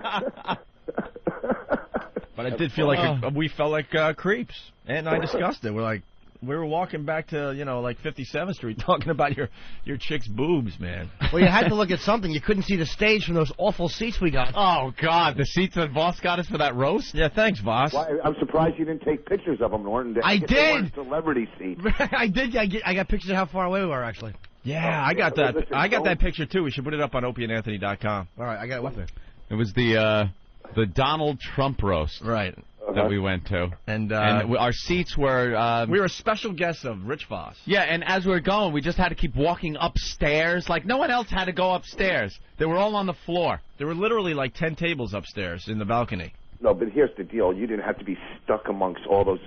But I did feel like we felt like creeps. And I discussed it. We're like, We were walking back to, like 57th Street talking about your chick's boobs, man. Well, you had to look at something. You couldn't see the stage from those awful seats we got. Oh, God, the seats that Voss got us for that roast? Yeah, thanks, Voss. Well, I'm surprised you didn't take pictures of them, Norton. I They did. weren't celebrity seats. I did. I got pictures of how far away we were, actually. Yeah, I got that. I got that picture, too. We should put it up on opieandanthony.com. All right, I got it with me. It was the Donald Trump roast. Right. That we went to. And our seats were... we were special guests of Rich Voss. Yeah, and as we were going, we just had to keep walking upstairs. Like, no one else had to go upstairs. They were all on the floor. There were literally like 10 tables upstairs in the balcony. No, but here's the deal. You didn't have to be stuck amongst all those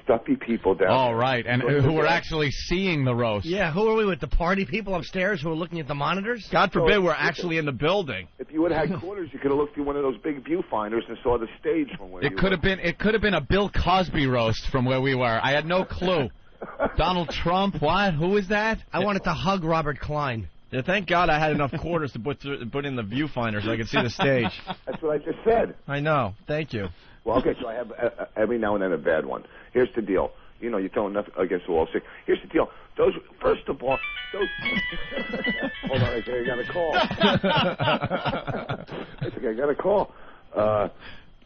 stuffy people down Oh, there. right, and who were actually seeing the roast. Yeah, who are we with? The party people upstairs who are looking at the monitors? God forbid we're actually in the building. If you would have had quarters, you could have looked through one of those big viewfinders and saw the stage from where It could have been a Bill Cosby roast from where we were. I had no clue. Donald Trump, what? Who is that? I wanted to hug Robert Klein. Yeah, thank God I had enough quarters to put in the viewfinder so I could see the stage. That's what I just said. I know. Thank you. Well, okay, so I have every now and then a bad one. Here's the deal. You're throwing nothing against the wall. Here's the deal. First of all, hold on, I got a call. I got a call.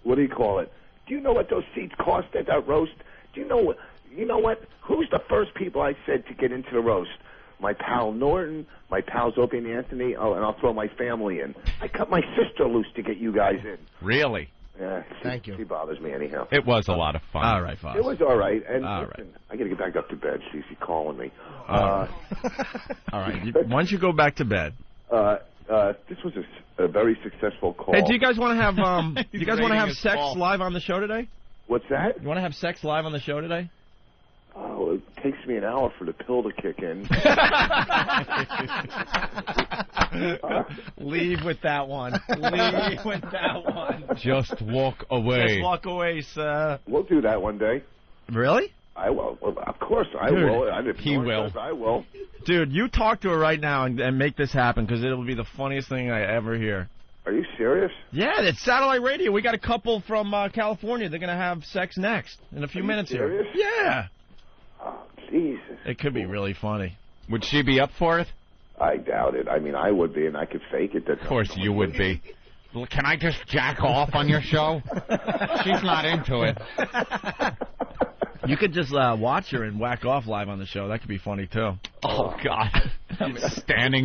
What do you call it? Do you know what those seats cost at that roast? Do you know what? Who's the first people I said to get into the roast? My pal Norton, my pals Opie and Anthony, and I'll throw my family in. I cut my sister loose to get you guys in. Really? Yeah, Thank you. She bothers me anyhow. It was a lot of fun. All right, Fox. It was all right. And all listen, I got to get back up to bed. She's calling me. All right. Why don't you go back to bed? This was a very successful call. Hey, do you guys want to have sex live on the show today? What's that? You want to have sex live on the show today? Oh, it takes me an hour for the pill to kick in. Leave with that one. Leave with that one. Just walk away. Just walk away, sir. We'll do that one day. Really? I will. Well, of course I Dude, will. he will. I will. Dude, you talk to her right now and make this happen because it'll be the funniest thing I ever hear. Are you serious? Yeah, it's satellite radio. We got a couple from California. They're going to have sex next in a few minutes serious? here. Yeah. Oh, Jesus. It could be really funny. Would she be up for it? I doubt it. I mean, I would be, and I could fake it. Of course you would be. Well, can I just jack off on your show? She's not into it. You could just watch her and whack off live on the show. That could be funny, too. Oh, God. standing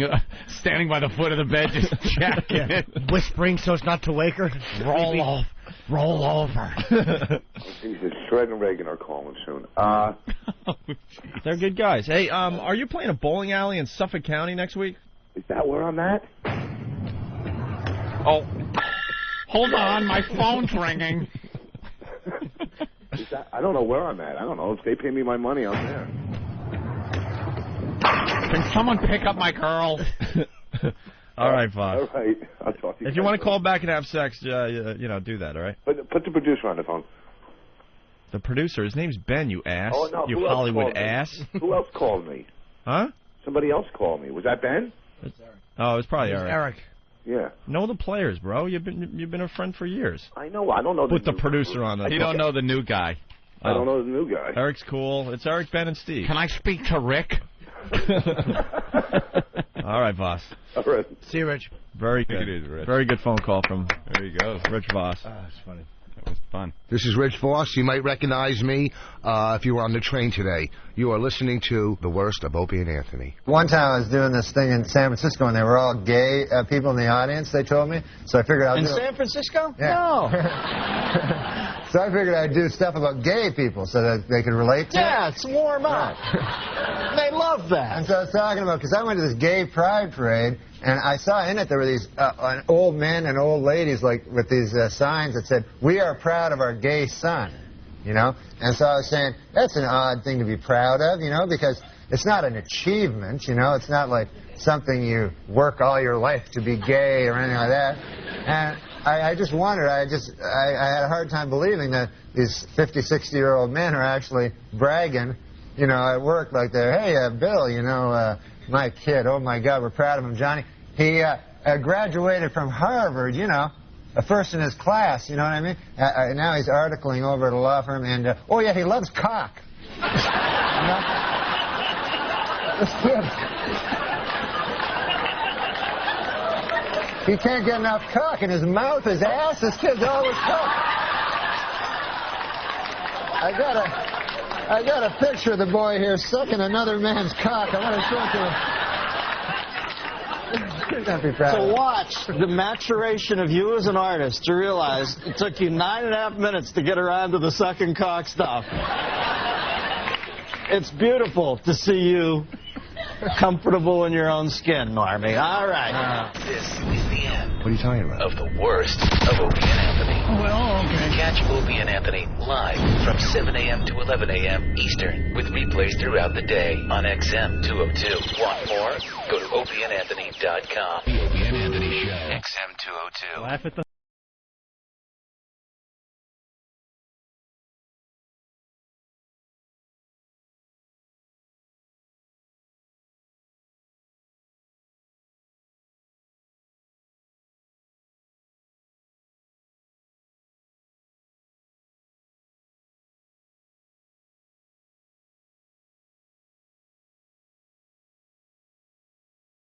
by the foot of the bed, just jacking it. Whispering so as not to wake her. Roll off. Roll over. Jesus, Shred and Reagan are calling soon. They're good guys. Hey, are you playing a bowling alley in Suffolk County next week? Is that where I'm at? Oh, hold on, my phone's ringing. I don't know where I'm at. I don't know. If they pay me my money, I'm there. Can someone pick up my girl? All right, Fox. All right. I'll talk to you. If you want to call back and have sex, do that, all right? Put the producer on the phone. The producer? His name's Ben, you ass. Oh, no. You Hollywood ass. Who else called me? Huh? Somebody else called me. Was that Ben? Oh, it was probably Eric. Eric. Yeah. Know the players, bro. You've been a friend for years. I know. I don't know. Put the producer on. You don't know the new guy. I don't know the new guy. Eric's cool. It's Eric, Ben, and Steve. Can I speak to Rick? All right, Voss. All right. See you, Rich. Very good. It is, Rich. Very good phone call from There you go. Rich Voss. That's funny. That was fun. This is Rich Voss. You might recognize me if you were on the train today. You are listening to The Worst of Opie and Anthony. One time I was doing this thing in San Francisco, and they were all gay people in the audience, they told me. So I figured I'd In do San Francisco? Yeah. No. So I figured I'd do stuff about gay people so that they could relate to Yeah, it. it's warm up. They love that. And so I was talking about, because I went to this gay pride parade, and I saw in it there were these old men and old ladies like with these signs that said, "We are proud of our gay son," you know? And so I was saying, that's an odd thing to be proud of, you know, because it's not an achievement, you know? It's not like something you work all your life to be gay or anything like that. And I just wondered, I had a hard time believing that these 50, 60-year-old men are actually bragging, you know, at work like they're, hey, Bill, you know, my kid, oh, my God, we're proud of him, Johnny. He graduated from Harvard, you know, first in his class, you know what I mean? Now he's articling over at a law firm, and, oh, yeah, he loves cock. This kid. He can't get enough cock in his mouth, his ass. This kid's always cock. I got a picture of the boy here sucking another man's cock. I want to show it to him. To watch the maturation of you as an artist, to realize it took you 9.5 minutes to get around to the sucking cock stuff. It's beautiful to see you comfortable in your own skin, Normie. All right. This is the end. What are you talking about? Of the worst of Opie and Anthony. Well, okay. Catch Opie and Anthony live from 7 a.m. to 11 a.m. Eastern with replays throughout the day on XM 202. Want more? Go to opieandanthony.com. The Opie and Anthony Show. XM 202. Laugh at the